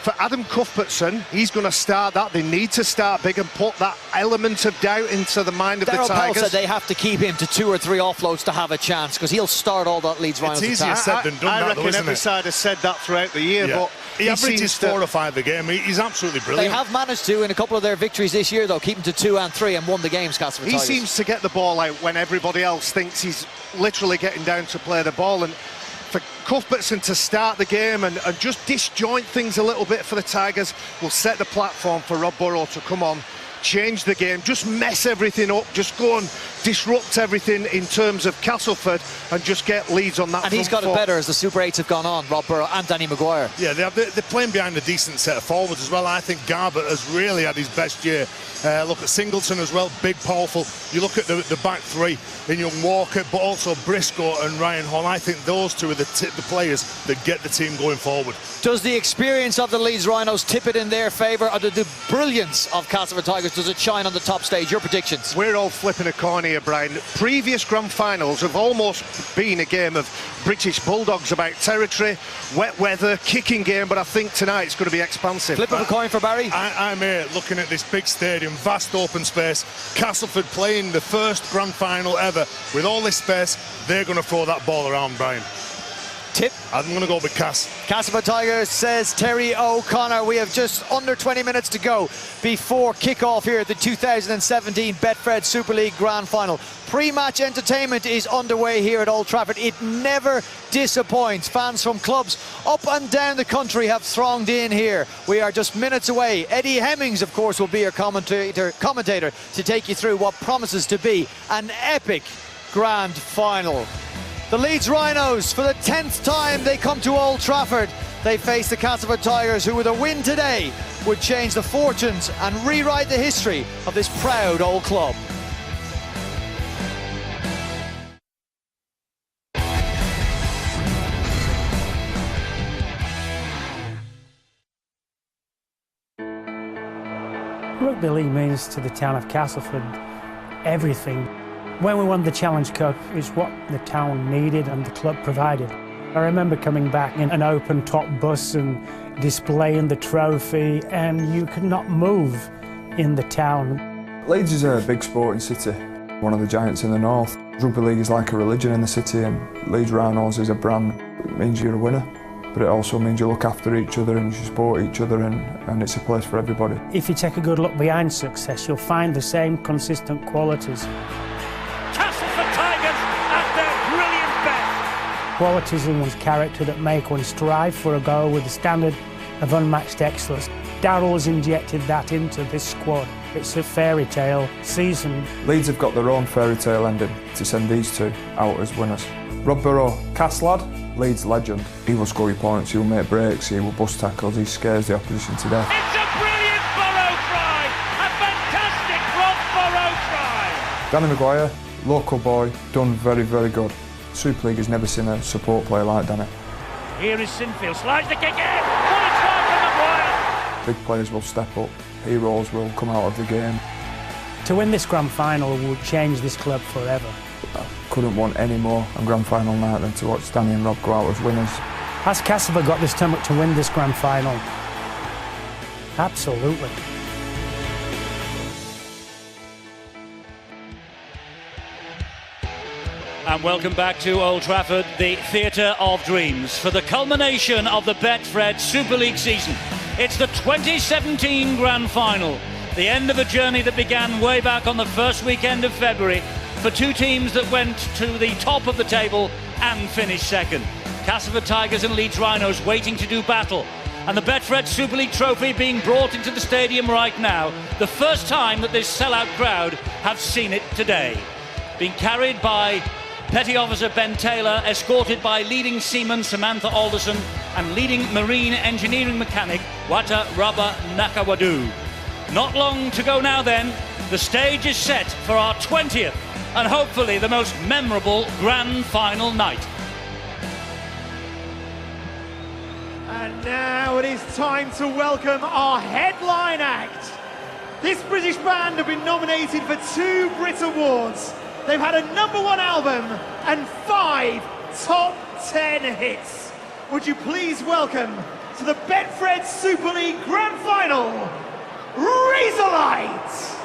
S17: for Adam Cuthbertson, he's going to start that. They need to start big and put that element of doubt into the mind of the Tigers.
S1: Said they have to keep him to 2 or 3 offloads to have a chance, because he'll start all that Leeds Rhinos
S16: attack. It's easier said than done,
S17: I reckon every side has said that throughout the year, but
S16: he averages 4 or 5 a game. He's absolutely brilliant.
S1: They have managed to, in a couple of their victories this year, though, keep him to 2 and 3 and won the games, Castleford Tigers.
S17: He seems to get the ball out when everybody else thinks he's literally getting down to play the ball, and for Cuthbertson to start the game and just disjoint things a little bit for the Tigers will set the platform for Rob Burrow to come on, change the game, just mess everything up, just go and disrupt everything in terms of Castleford and just get Leeds on that.
S1: And he's got it better as the Super 8s have gone on, Rob Burrow and Danny Maguire.
S16: Yeah, they're playing behind a decent set of forwards as well. I think Garbutt has really had his best year. Look at Singleton as well, big, powerful. You look at the back three in young Walker, but also Briscoe and Ryan Hall. I think those two are the players that get the team going forward.
S1: Does the experience of the Leeds Rhinos tip it in their favour, or the brilliance of Castleford Tigers, does it shine on the top stage? Your predictions?
S17: We're all flipping a coin here, Brian. Previous grand finals have almost been a game of British Bulldogs about territory, wet weather, kicking game, but I think tonight it's going to be expansive.
S1: Flip of a coin for Barry?
S16: I'm here looking at this big stadium, vast open space. Castleford playing the first grand final ever with all this space. They're going to throw that ball around, Brian.
S1: Tip?
S16: I'm going to go with Cass.
S1: Castleford Tigers, says Terry O'Connor. We have just under 20 minutes to go before kick-off here at the 2017 Betfred Super League Grand Final. Pre-match entertainment is underway here at Old Trafford. It never disappoints. Fans from clubs up and down the country have thronged in here. We are just minutes away. Eddie Hemmings, of course, will be your commentator to take you through what promises to be an epic grand final. The Leeds Rhinos, for the 10th time they come to Old Trafford. They face the Castleford Tigers, who with a win today would change the fortunes and rewrite the history of this proud old club.
S2: Rugby league means to the town of Castleford everything. When we won the Challenge Cup, it's what the town needed and the club provided. I remember coming back in an open-top bus and displaying the trophy, and you could not move in the town.
S3: Leeds is a big sporting city, one of the giants in the north. Rugby league is like a religion in the city, and Leeds Rhinos is a brand. It means you're a winner, but it also means you look after each other and you support each other, and it's a place for everybody.
S2: If you take a good look behind success, you'll find the same consistent qualities.
S4: Castleford Tigers at their brilliant best.
S2: Qualities in one's character that make one strive for a goal with a standard of unmatched excellence. Darryl's injected that into this squad. It's a fairy tale season.
S3: Leeds have got their own fairy tale ending to send these two out as winners. Rob Burrow, Cass lad, Leeds legend. He will score your points, he will make breaks, he will bust tackles, he scares the opposition to death.
S4: It's a brilliant Burrow try! A fantastic Rob Burrow try!
S3: Danny Maguire, local boy, done very, very good. Super League has never seen a support player like Danny.
S4: Here is Sinfield, slides the kick in! What a try from Maguire!
S3: Big players will step up, heroes will come out of the game.
S2: To win this grand final would change this club forever.
S3: I couldn't want any more on grand final night than to watch Danny and Rob go out as winners.
S2: Has Castleford got the stomach to win this grand final? Absolutely.
S18: And welcome back to Old Trafford, the Theatre of Dreams, for the culmination of the Betfred Super League season. It's the 2017 Grand Final, the end of a journey that began way back on the first weekend of February for two teams that went to the top of the table and finished second. Castleford Tigers and Leeds Rhinos waiting to do battle, and the Betfred Super League trophy being brought into the stadium right now, the first time that this sellout crowd have seen it today. Being carried by Petty Officer Ben Taylor, escorted by leading seaman Samantha Alderson and leading marine engineering mechanic Wata Raba Nakawadu. Not long to go now then, the stage is set for our 20th and hopefully the most memorable grand final night.
S19: And now it is time to welcome our headline act. This British band have been nominated for 2 Brit Awards. They've had a #1 album and 5 top 10 hits. Would you please welcome to the Betfred Super League Grand Final, Razorlight!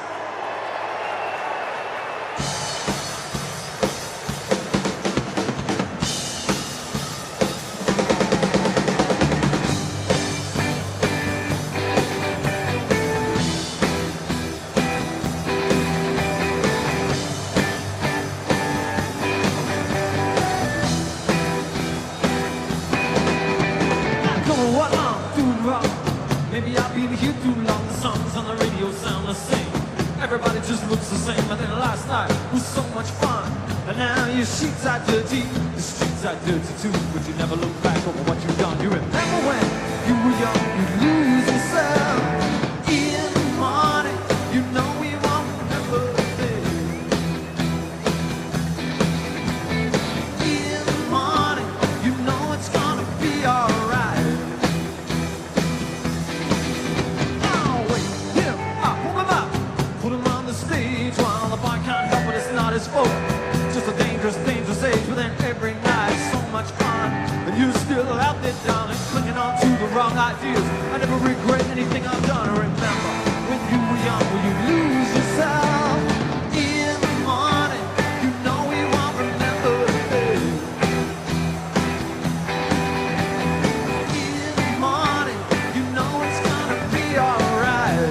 S11: Maybe I've been here too long. The songs on the radio sound the same. Everybody just looks the same. But then last night was so much fun. And now your sheets are dirty, the streets are dirty too. But you never look back over what you've done. You remember when you were young, you lose yourself in the morning. You know we won't remember the day. In the morning, you know it's gonna be alright. His fault. Just a dangerous, dangerous age. But then every night, so much fun. And you're still out there, darling, clinging on to the wrong ideas. I never regret anything I've done. Remember when you were young, will you lose yourself in the morning? You know we won't remember the day. In the morning, you know it's gonna be alright.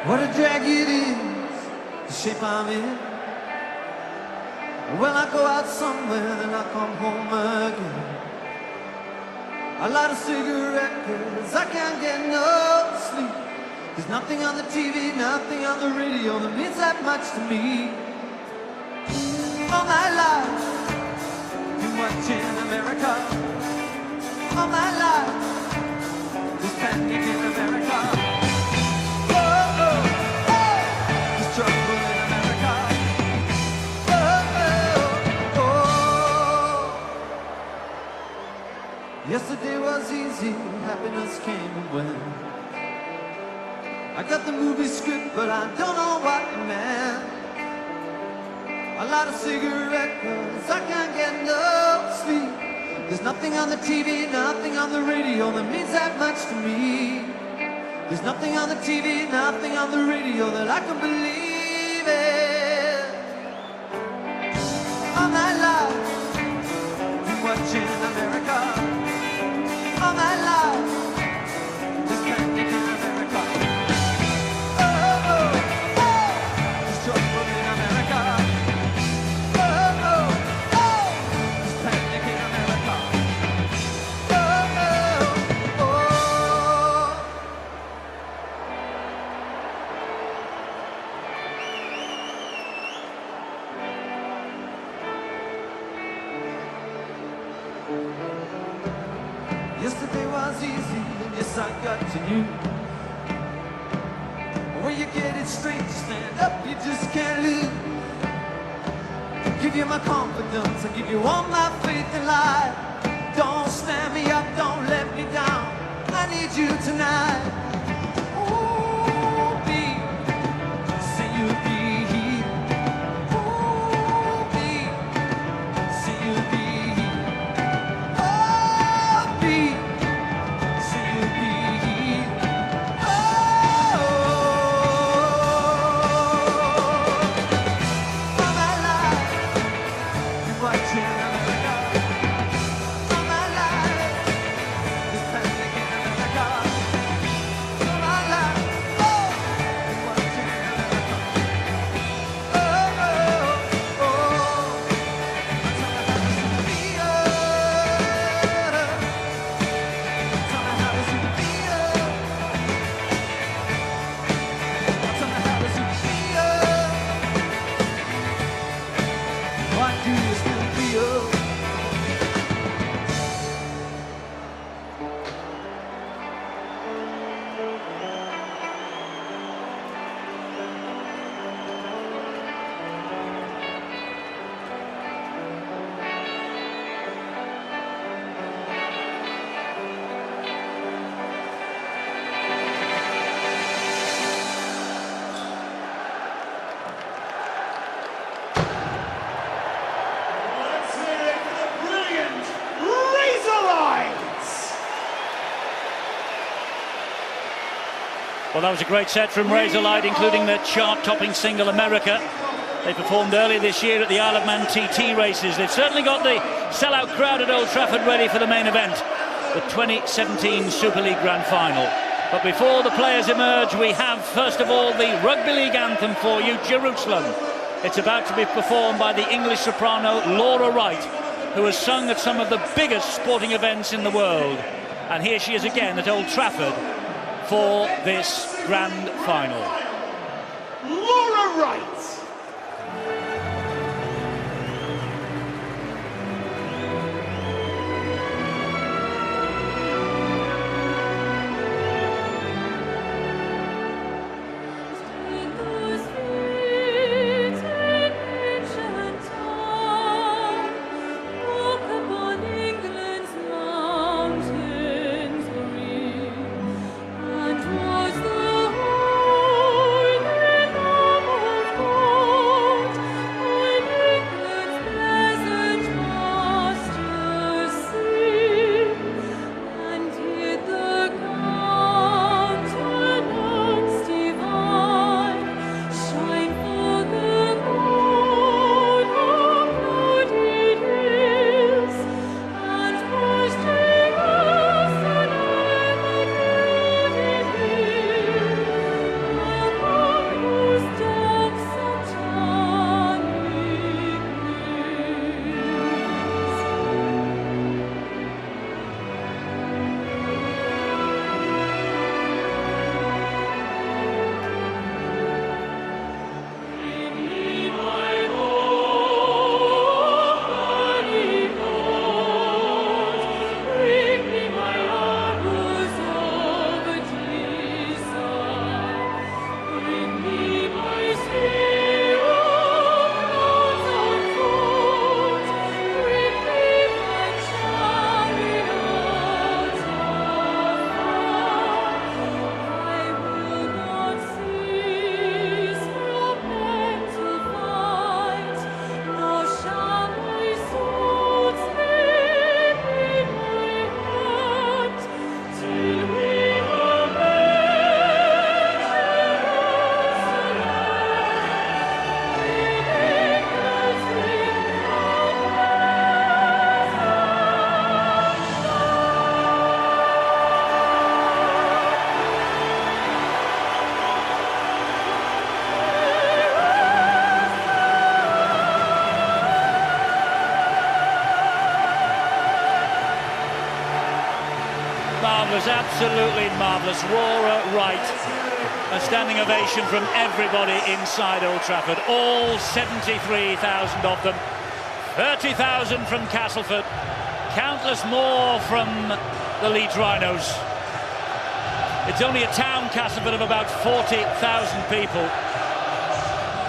S11: What a drag it is, the shape I'm in. When I go out somewhere, then I come home again. I light a cigarette, cause I can't get no sleep. There's nothing on the TV, nothing on the radio that means that much to me. All my life, been watching America. All my life, this panic in America. Yesterday was easy, had script, but I don't know what it meant. A lot of cigarette cause I can't get no sleep. There's nothing on the TV, nothing on the radio that means that much to me. There's nothing on the TV, nothing on the radio that I can believe in. All my life, been watching America. All my life, just panic in America. Oh, oh, oh, just trouble in America. Oh, oh, oh, just panic in America. Oh, oh, oh. Yesterday was easy, and yes, I got to you. When you get it straight, you stand up, you just can't lose. Give you my confidence, I give you all my faith in life. Don't stand me up, don't let me down. I need you tonight. Ooh, be, say you'll be here. Ooh, be, say you'll be here. Oh, be, say you'll be here. Oh, all my life, been watching America. All my life, this panic in America. All my life, oh, been watching America. Oh, oh, oh, tell me how does it feel? Tell me how does it feel? Tell me how does it feel? Why do you still feel?
S19: Let's hear it for the brilliant Razor Lights!
S18: Well, that was a great set from Razorlight, including the chart-topping single America. They performed earlier this year at the Isle of Man TT races. They've certainly got the sellout crowd at Old Trafford ready for the main event, the 2017 Super League Grand Final. But before the players emerge, we have, first of all, the Rugby League anthem for you, Jerusalem. It's about to be performed by the English soprano Laura Wright, who has sung at some of the biggest sporting events in the world. And here she is again at Old Trafford for this grand final.
S19: Laura Wright!
S20: And was the holy love of God.
S18: was absolutely marvellous. Roar right. A standing ovation from everybody inside Old Trafford. All 73,000 of them. 30,000 from Castleford. Countless more from the Leeds Rhinos. It's only a town, Castleford, of about 40,000 people.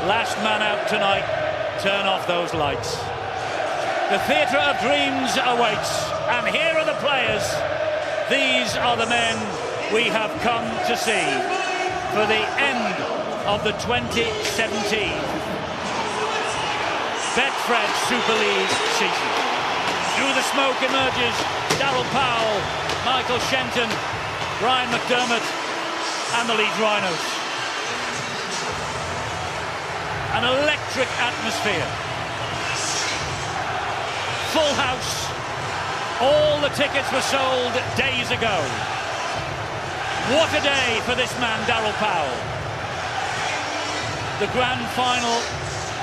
S18: Last man out tonight. Turn off those lights. The Theatre of Dreams awaits. And here are the players. These are the men we have come to see for the end of the 2017 Betfred Super League season. Through the smoke emerges Darryl Powell, Michael Shenton, Brian McDermott and the Leeds Rhinos. An electric atmosphere. Full house. All the tickets were sold days ago. What a day for this man, Darryl Powell. The grand final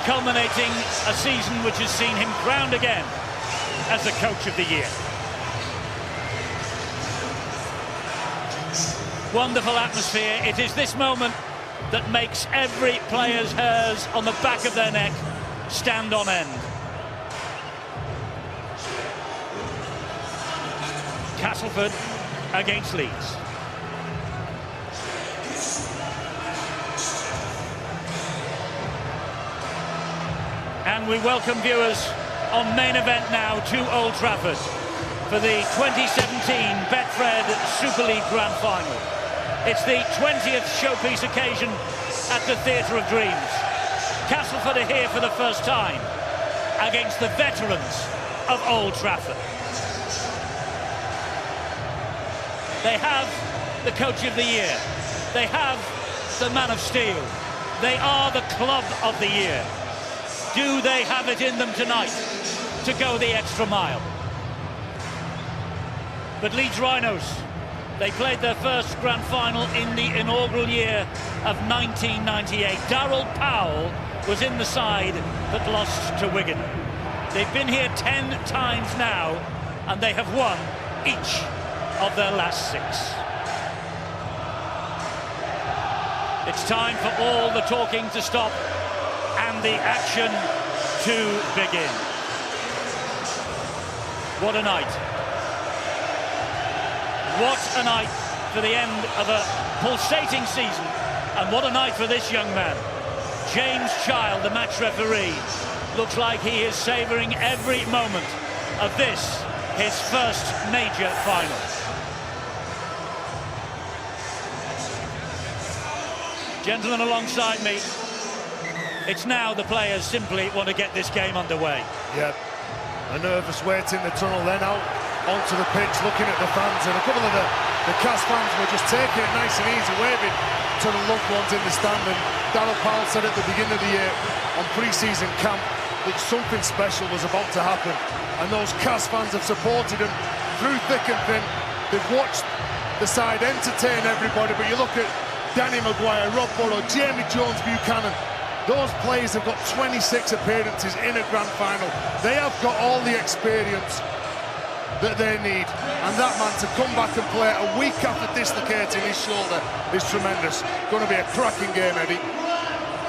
S18: culminating a season which has seen him crowned again as the Coach of the Year. Wonderful atmosphere. It is this moment that makes every player's hairs on the back of their neck stand on end. Castleford against Leeds. And we welcome viewers on main event now to Old Trafford for the 2017 Betfred Super League Grand Final. It's the 20th showpiece occasion at the Theatre of Dreams. Castleford are here for the first time against the veterans of Old Trafford. They have the Coach of the Year. They have the Man of Steel. They are the Club of the Year. Do they have it in them tonight to go the extra mile? But Leeds Rhinos, they played their first grand final in the inaugural year of 1998. Darryl Powell was in the side that lost to Wigan. They've been here 10 times now, and they have won each of their last 6. It's time for all the talking to stop and the action to begin. What a night. What a night for the end of a pulsating season, and what a night for this young man. James Child, the match referee, looks like he is savouring every moment of this, his first major final. Gentlemen alongside me, it's now the players simply want to get this game underway.
S16: Yeah, a nervous wait in the tunnel, then out onto the pitch, looking at the fans, and a couple of the Cas fans were just taking it nice and easy, waving to the loved ones in the stand. And Darryl Powell said at the beginning of the year on pre-season camp that something special was about to happen, and those Cas fans have supported him through thick and thin. They've watched the side entertain everybody, but you look at Danny Maguire, Rob Burrow, Jamie Jones-Buchanan, those players have got 26 appearances in a grand final. They have got all the experience that they need, and that man to come back and play a week after dislocating his shoulder is tremendous. Going to be a cracking game, Eddie.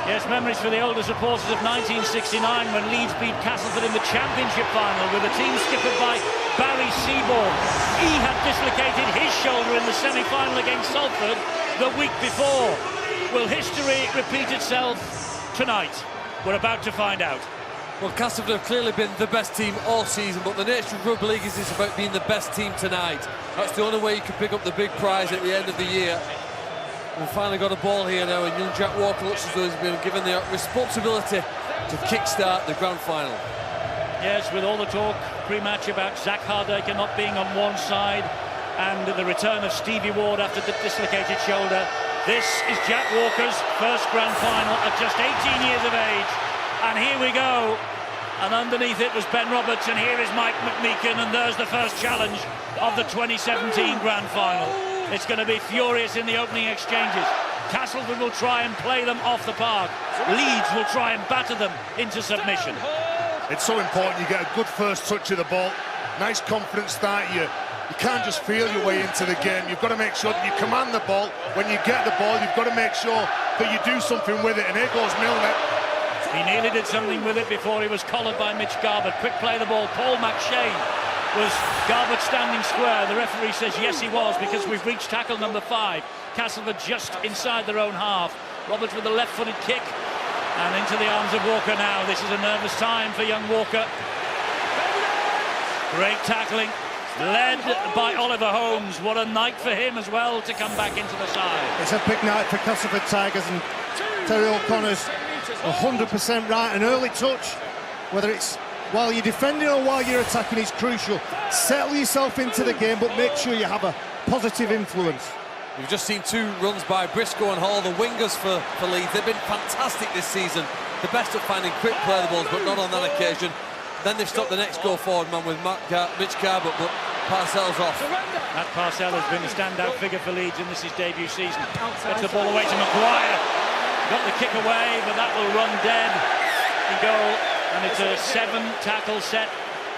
S18: Yes, memories for the older supporters of 1969 when Leeds beat Castleford in the Championship final with a team skippered by Barry Seaborn. He had dislocated his shoulder in the semi-final against Salford the week before. Will history repeat itself tonight? We're about to find out.
S5: Well, Castleford have clearly been the best team all season, but the nature of rugby league is it's about being the best team tonight. That's the only way you can pick up the big prize at the end of the year. We've finally got a ball here now, and young Jack Walker looks as though he's been given the responsibility to kickstart the grand final.
S18: Yes, with all the talk pre-match about Zach Hardaker not being on one side and the return of Stevie Ward after the dislocated shoulder, this is Jack Walker's first grand final at just 18 years of age. And here we go. And underneath it was Ben Roberts, and here is Mike McMeekin, and there's the first challenge of the 2017 grand final. It's going to be furious in the opening exchanges. Castleford will try and play them off the park. Leeds will try and batter them into submission.
S16: It's so important you get a good first touch of the ball. Nice confident start. You You can't just feel your way into the game. You've got to make sure that you command the ball. When you get the ball, you've got to make sure that you do something with it. And here goes Milner.
S18: He nearly did something with it before he was collared by Mitch Garbutt. Quick play of the ball. Paul McShane. Was Garbutt standing square? The referee says yes, he was, because we've reached tackle number 5. Castleford just inside their own half. Roberts with a left-footed kick. And into the arms of Walker now. This is a nervous time for young Walker. Great tackling. Led by Oliver Holmes. What a night for him as well to come back into the side.
S19: It's a big night for Castleford Tigers, and Terry O'Connor's 100% right. An early touch, whether it's while you're defending or while you're attacking, is crucial. Settle yourself into the game, but make sure you have a positive influence.
S5: We've just seen 2 runs by Briscoe and Hall, the wingers for Leeds. They've been fantastic this season. The best at finding quick play the balls, but not on that occasion. Then they've stopped the next go-forward man with Mitch Garbutt, but Parcell's off.
S18: Matt Parcell has been a standout figure for Leeds in this his debut season. Gets the ball away to Maguire. Got the kick away, but that will run dead. The goal, and it's a 7-tackle set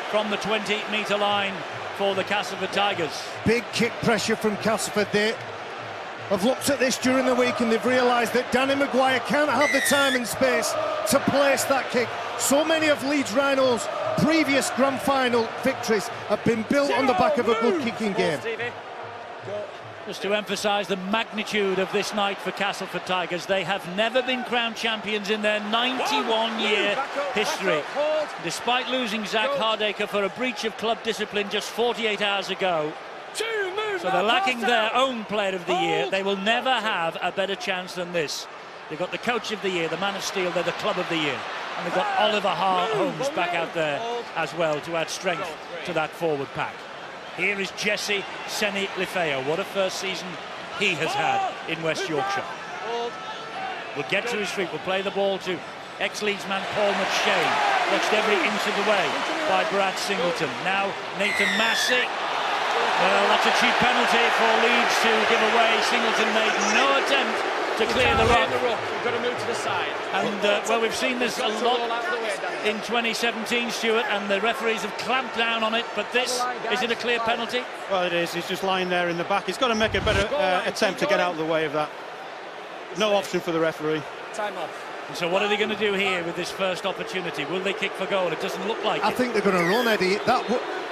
S18: from the 20-metre line for the Castleford Tigers.
S19: Big kick pressure from Castleford there. I've looked at this during the week and they've realised that Danny Maguire can't have the time and space to place that kick. So many of Leeds Rhinos' previous grand final victories have been built on the back of a good kicking game.
S18: Just to emphasise the magnitude of this night for Castleford Tigers, they have never been crowned champions in their 91-year history. Despite losing Zach Hardacre for a breach of club discipline just 48 hours ago, so they're lacking their own player of the year. They will never have a better chance than this. They've got the coach of the year, the man of steel, they're the club of the year. And they've got Oliver Holmes back out there as well to add strength to that forward pack. Here is Jesse Seni Lefeo. What a first season he has had in West Yorkshire. We'll get to his feet. We'll play the ball to ex-Leeds man Paul McShane. Watched every inch of the way by Brad Singleton. Now Nathan Massey. Well, that's a cheap penalty for Leeds to give away. Singleton made no attempt to clear the ruck.
S20: We've got to move to the side.
S18: And, well, we've seen this a lot in 2017, Stuart, and the referees have clamped down on it, but this, is it a clear penalty?
S21: Well, it is. He's just lying there in the back. He's got to make a better attempt to get out of the way of that. No option for the referee.
S20: Time off.
S18: And so what are they going to do here with this first opportunity? Will they kick for goal? It doesn't look like it.
S19: I think they're going to run, Eddie.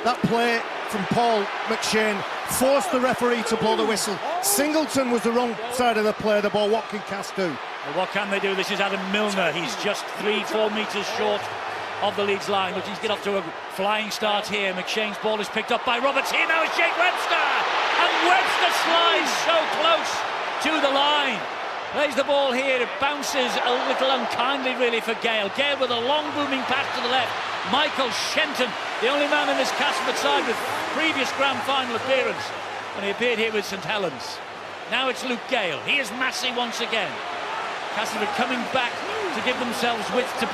S19: That play from Paul McShane forced the referee to blow the whistle. Singleton was the wrong side of the play. The ball, what can Cass do?
S18: Well, what can they do? This is Adam Milner. He's just 3-4 metres short of the Leeds line, but he's get off to a flying start here. McShane's ball is picked up by Roberts. Here now is Jake Webster, and Webster slides so close to the line. Plays the ball here, it bounces a little unkindly really for Gale. Gale with a long booming pass to the left. Michael Shenton, the only man in this Castleford side with previous grand final appearance, and he appeared here with St Helens. Now it's Luke Gale. Here's Massey once again. Castleford coming back to give themselves width to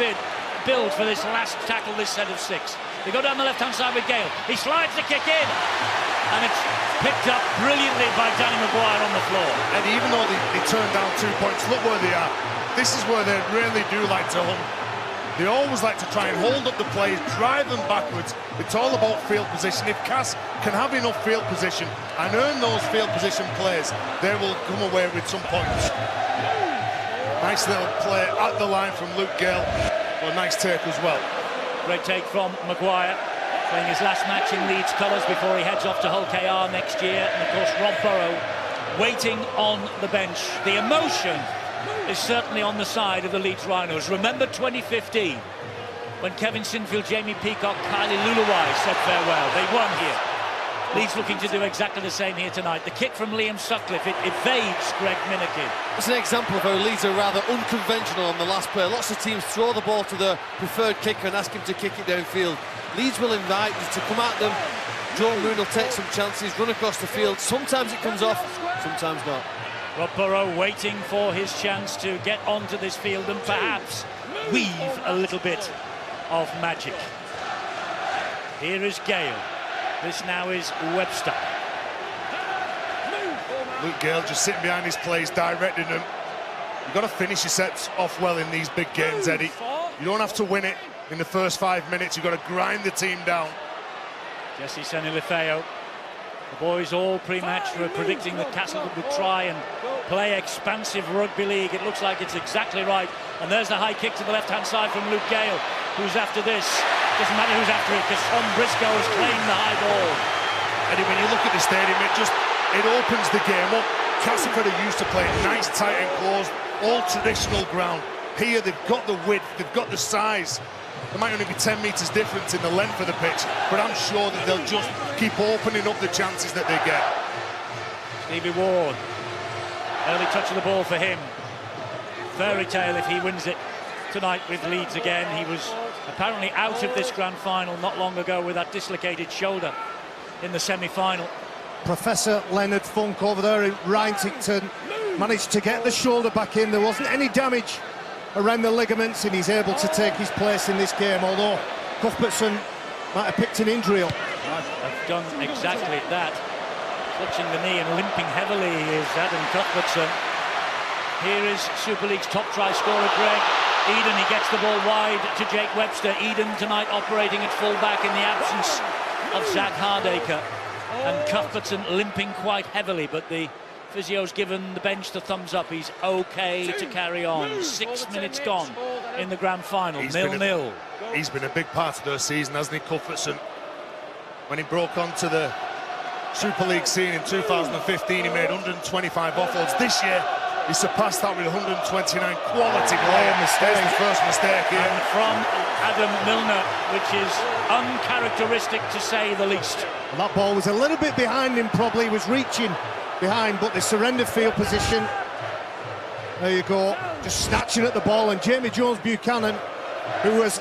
S18: build for this last tackle, this set of 6. They go down the left-hand side with Gale. He slides the kick in, and it's picked up brilliantly by Danny Maguire on the floor.
S16: And even though they turned down 2 points, look where they are. This is where they really do like to hunt. They always like to try and hold up the plays, drive them backwards. It's all about field position. If Cass can have enough field position and earn those field position plays, they will come away with some points. Nice little play at the line from Luke Gale. Well, nice take as well.
S18: Great take from Maguire, playing his last match in Leeds colours before he heads off to Hull KR next year. And of course Rob Burrow waiting on the bench. The emotion is certainly on the side of the Leeds Rhinos. Remember 2015 when Kevin Sinfield, Jamie Peacock, Kylie Luluwai said farewell. They won here. Leeds looking to do exactly the same here tonight. The kick from Liam Sutcliffe, it evades Greg Minikin.
S5: It's an example of how Leeds are rather unconventional on the last play. Lots of teams throw the ball to the preferred kicker and ask him to kick it downfield. Leeds will invite you to come at them. Joe Moon will take some chances, run across the field. Sometimes it comes off, sometimes not.
S18: Rob Burrow waiting for his chance to get onto this field and perhaps weave a little bit of magic. Here is Gale. This now is Webster.
S16: Luke Gale just sitting behind his plays, directing them. You've got to finish your sets off well in these big games, Eddie. You don't have to win it in the first 5 minutes. You've got to grind the team down.
S18: Jesse Seni Lefeo The boys all pre-match were predicting that Castleford would try and play expansive rugby league. It looks like it's exactly right. And there's the high kick to the left-hand side from Luke Gale, who's after this. Doesn't matter who's after it, because Tom Briscoe has claimed the high ball.
S16: And when you look at the stadium, it opens the game up. Castleford are used to playing nice, tight and closed, all traditional ground. Here they've got the width, they've got the size. There might only be 10 metres difference in the length of the pitch, but I'm sure that they'll just keep opening up the chances that they get.
S18: Stevie Ward, early touch of the ball for him. Fairy tale if he wins it tonight with Leeds again. He was apparently out of this grand final not long ago with that dislocated shoulder in the semi-final.
S17: Professor Leonard Funk over there in Rhintington managed to get the shoulder back in. There wasn't any damage around the ligaments, and he's able to take his place in this game, although Cuthbertson might have picked an injury up.
S18: I've done exactly that. Clutching the knee and limping heavily is Adam Cuthbertson. Here is Super League's top try scorer, Greg Eden. He gets the ball wide to Jake Webster. Eden tonight operating at full-back in the absence of Zach Hardacre. And Cuthbertson limping quite heavily, but the physio's given the bench the thumbs up. He's okay to carry on. 6 minutes gone in the grand final, 0-0.
S16: He's been a big part of their season, hasn't he, Cuthbertson? When he broke onto the Super League scene in 2015, he made 125 offloads. This year, he surpassed that with 129 quality play. Mistake, first mistake here.
S18: And from Adam Milner, which is uncharacteristic to say the least.
S17: And that ball was a little bit behind him, probably. He was reaching behind, but the surrender field position, there you go, just snatching at the ball. And Jamie Jones-Buchanan, who was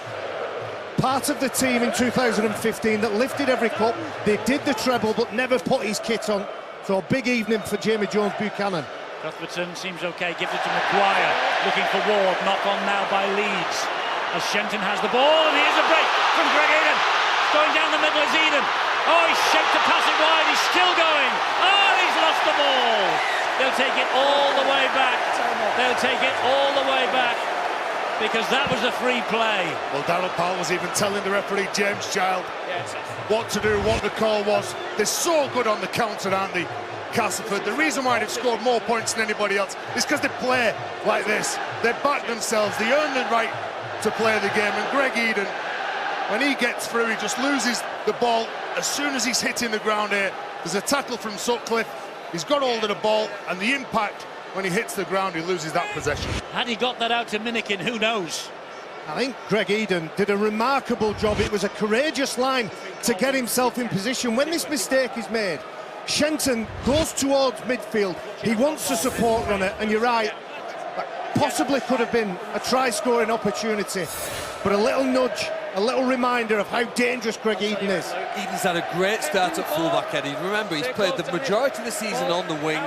S17: part of the team in 2015 that lifted every cup, they did the treble but never put his kit on, so a big evening for Jamie Jones-Buchanan.
S18: Cuthbertson seems okay, gives it to Maguire, looking for Ward, knock on now by Leeds as Shenton has the ball, and here's a break from Greg Eden. Going down the middle is Eden. Oh, he's shaped to pass it wide, he's still going. Oh, he's lost the ball. They'll take it all the way back. They'll take it all the way back, because that was a free play.
S16: Well, Darryl Powell was even telling the referee, James Child, what to do, what the call was. They're so good on the counter, aren't they, Castleford? The reason why they've scored more points than anybody else is because they play like this. They back themselves, they earn the right to play the game. And Greg Eden, when he gets through, he just loses the ball as soon as he's hitting the ground here. There's a tackle from Sutcliffe. He's got hold of the ball, and the impact when he hits the ground, he loses that possession.
S18: Had he got that out to Minikin, who knows?
S17: I think Greg Eden did a remarkable job. It was a courageous line to get himself in position. When this mistake is made, Shenton goes towards midfield. He wants a support runner, and you're right, that possibly could have been a try-scoring opportunity. But a little nudge, a little reminder of how dangerous Greg Eden is.
S5: Eden's had a great start at fullback, Eddie. Remember, he's played the majority of the season on the wing,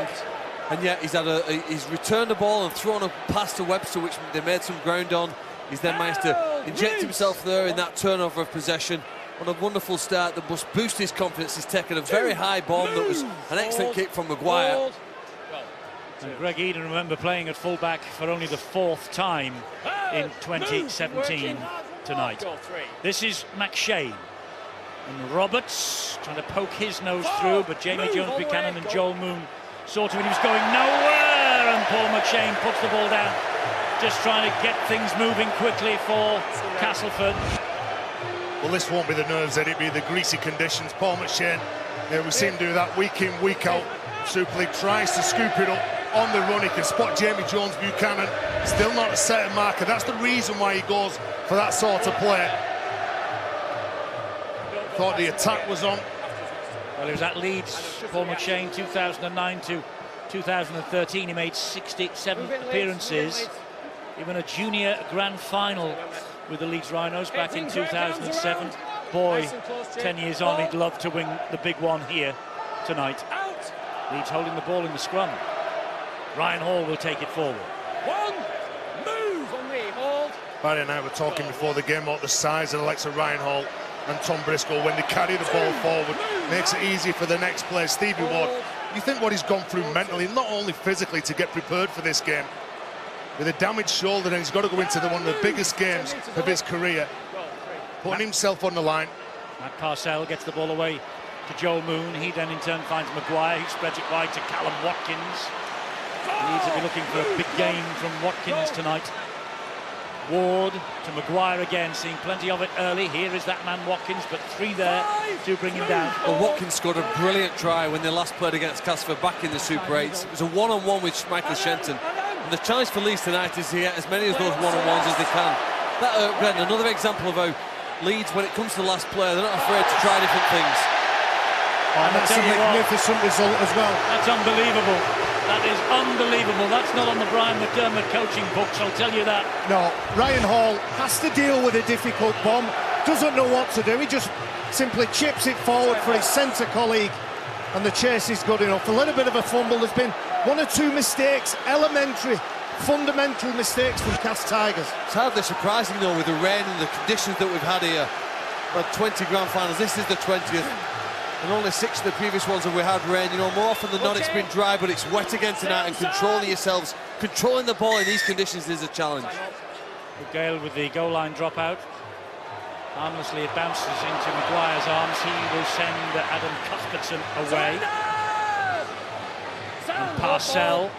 S5: and yet he's returned the ball and thrown a pass to Webster, which they made some ground on. He's then managed to inject himself there in that turnover of possession. What a wonderful start that must boost his confidence. He's taken a very high bomb that was an excellent kick from Maguire.
S18: And Greg Eden, remember, playing at fullback for only the 4th time in 2017 tonight. This is McShane. And Roberts trying to poke his nose through, but Jamie Jones-Buchanan and Joel Moon saw to it. He was going nowhere, and Paul McShane puts the ball down, just trying to get things moving quickly for Castleford.
S16: Well, this won't be the nerves, Eddie, it'll be the greasy conditions. Paul McShane, we've seen him do that week in, week out. Super League tries to scoop it up on the run. He can spot Jamie Jones-Buchanan, still not a set marker. That's the reason why he goes for that sort of play. Thought the attack was on.
S18: Well, he was at Leeds, Paul McShane, 2009 to 2013. He made 67 appearances. He won a junior grand final with the Leeds Rhinos back in 2007. Boy, 10 years on, he'd love to win the big one here tonight. Leeds holding the ball in the scrum. Ryan Hall will take it forward.
S4: One move on me, Hall.
S16: Barry and I were talking before the game about the size of the likes of Ryan Hall and Tom Briscoe when they carry the ball forward. Makes it easy for the next player, Stevie Ward. You think what he's gone through mentally, not only physically, to get prepared for this game. With a damaged shoulder, and he's got to go into one of the biggest games of his career. Putting himself on the line.
S18: Matt Parcell gets the ball away to Joel Moon. He then in turn finds Maguire, who spreads it wide to Callum Watkins. Leeds will be looking for a big game from Watkins tonight. Ward to Maguire again, seeing plenty of it early. Here is that man Watkins, but 3 there to bring him down.
S5: Well, Watkins scored a brilliant try when they last played against Castleford back in the Super 8s. It was a one-on-one with Michael Shenton. And the challenge for Leeds tonight is to get as many of those one-on-ones as they can. That Glenn, another example of how Leeds, when it comes to the last player, they're not afraid to try different things.
S19: And that's a magnificent result as well.
S18: That's unbelievable. That is unbelievable. That's not on the Brian McDermott coaching books, I'll tell you that.
S19: No, Ryan Hall has to deal with a difficult bomb, doesn't know what to do. He just simply chips it forward for his centre colleague, and the chase is good enough. A little bit of a fumble. There's been 1 or 2 mistakes, elementary, fundamental mistakes from Cast Tigers.
S5: It's hardly surprising, though, with the rain and the conditions that we've had here. But 20 grand finals, this is the 20th. And only 6 of the previous ones have we had rain. You know, more often than not, it's been dry, but it's wet again tonight. And controlling yourselves, controlling the ball in these conditions is a challenge.
S18: Gale with the goal line dropout. Harmlessly, it bounces into Maguire's arms. He will send Adam Cuthbertson away. And Parcell,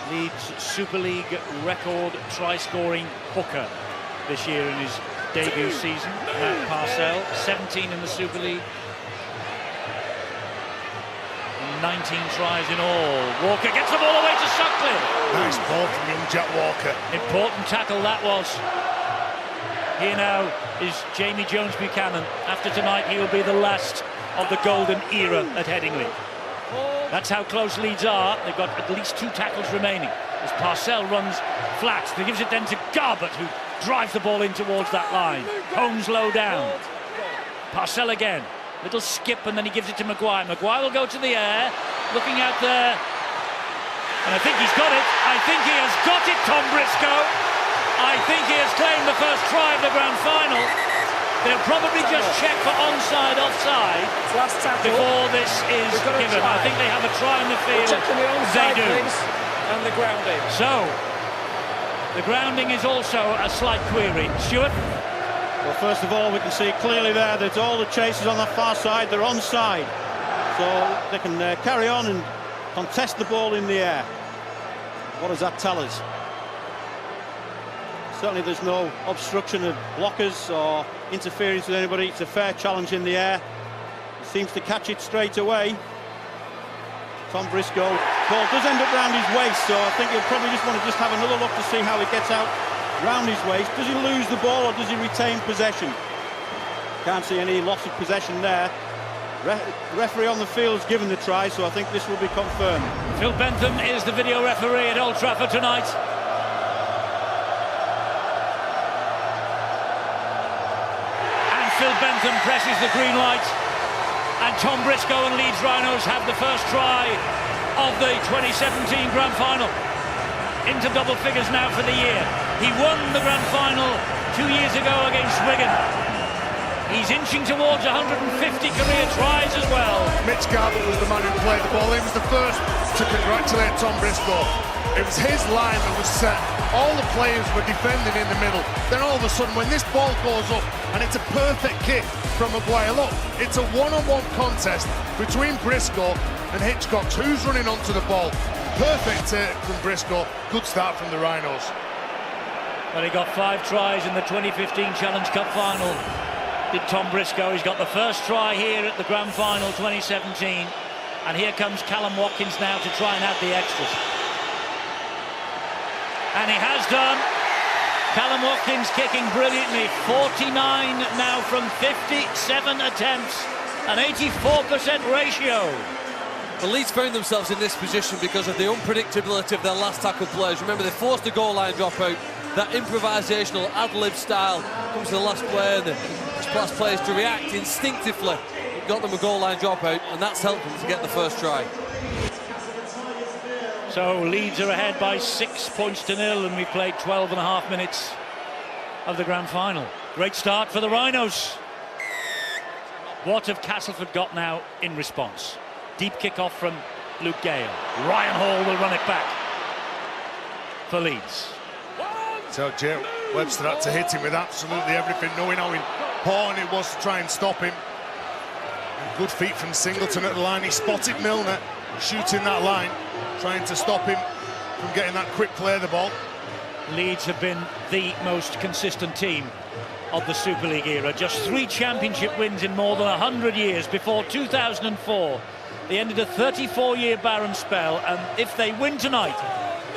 S18: Leeds Super League record try-scoring hooker this year in his debut season. Matt Parcell, 17 in the Super League. 19 tries in all. Walker gets the ball away to Sutcliffe.
S16: Nice ball from young Jack Walker.
S18: Important tackle that was. Here now is Jamie Jones-Buchanan. After tonight, he will be the last of the golden era at Headingley. That's how close Leeds are. They've got at least 2 tackles remaining. As Parcell runs flat, he gives it then to Garbett, who drives the ball in towards that line. Holmes low down. Parcell again. Little skip, and then he gives it to Maguire. Maguire will go to the air, looking out there. And I think he's got it. I think he has got it, Tom Briscoe. I think he has claimed the first try of the grand final. They'll probably just check for onside, offside before this is given. I think they have a try in the field. They do.
S20: And the grounding.
S18: So, the grounding is also a slight query. Stuart?
S21: Well, first of all, we can see clearly there that all the chasers on the far side, they're onside. So they can carry on and contest the ball in the air. What does that tell us? Certainly there's no obstruction of blockers or interference with anybody. It's a fair challenge in the air. He seems to catch it straight away. Tom Briscoe. Ball does end up round his waist, so I think he'll probably just want to have another look to see how he gets out round his waist. Does he lose the ball or does he retain possession? Can't see any loss of possession there. Referee on the field has given the try, so I think this will be confirmed.
S18: Phil Bentham is the video referee at Old Trafford tonight. And Phil Bentham presses the green light. And Tom Briscoe and Leeds Rhinos have the first try of the 2017 Grand Final. Into double figures now for the year. He won the Grand Final 2 years ago against Wigan. He's inching towards 150 career tries as well.
S16: Mitch Garbutt was the man who played the ball. He was the first to congratulate Tom Briscoe. It was his line that was set. All the players were defending in the middle. Then all of a sudden, when this ball goes up, and it's a perfect kick from Maguire. Look, it's a one-on-one contest between Briscoe and Hitchcock. Who's running onto the ball? Perfect take from Briscoe. Good start from the Rhinos.
S18: Well, he got 5 tries in the 2015 Challenge Cup final. Did Tom Briscoe. He's got the first try here at the Grand Final 2017. And here comes Callum Watkins now to try and add the extras. And he has done. Callum Watkins kicking brilliantly. 49 now from 57 attempts. An 84% ratio.
S5: The Leeds found themselves in this position because of the unpredictability of their last tackle players. Remember, they forced the goal line dropout. That improvisational ad-lib style comes to the last player, and the last players to react instinctively. It got them a goal line dropout, and that's helped them to get the first try.
S18: So Leeds are ahead by 6 points to 0, and we've played 12.5 minutes of the Grand Final. Great start for the Rhinos. What have Castleford got now in response? Deep kick-off from Luke Gale. Ryan Hall will run it back for Leeds.
S16: So Jay Webster had to hit him with absolutely everything, knowing how important it was to try and stop him. Good feet from Singleton at the line. He spotted Milner shooting that line, trying to stop him from getting that quick play of the ball.
S18: Leeds have been the most consistent team of the Super League era. Just 3 championship wins in more than 100 years. Before 2004, they ended a 34-year barren spell, and if they win tonight,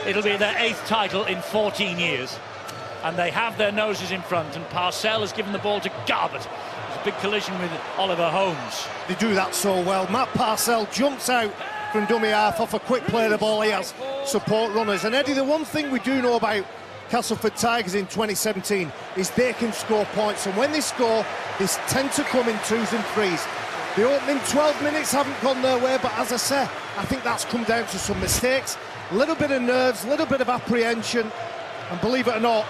S18: it'll be their 8th title in 14 years. And they have their noses in front, and Parcell has given the ball to Garbett. There's a big collision with Oliver Holmes.
S17: They do that so well. Matt Parcell jumps out from dummy half off a quick play of the ball. He has support runners. And Eddie, the one thing we do know about Castleford Tigers in 2017 is they can score points, and when they score, they tend to come in 2s and 3s. The opening 12 minutes haven't gone their way, but as I say, I think that's come down to some mistakes, a little bit of nerves, a little bit of apprehension, and believe it or not,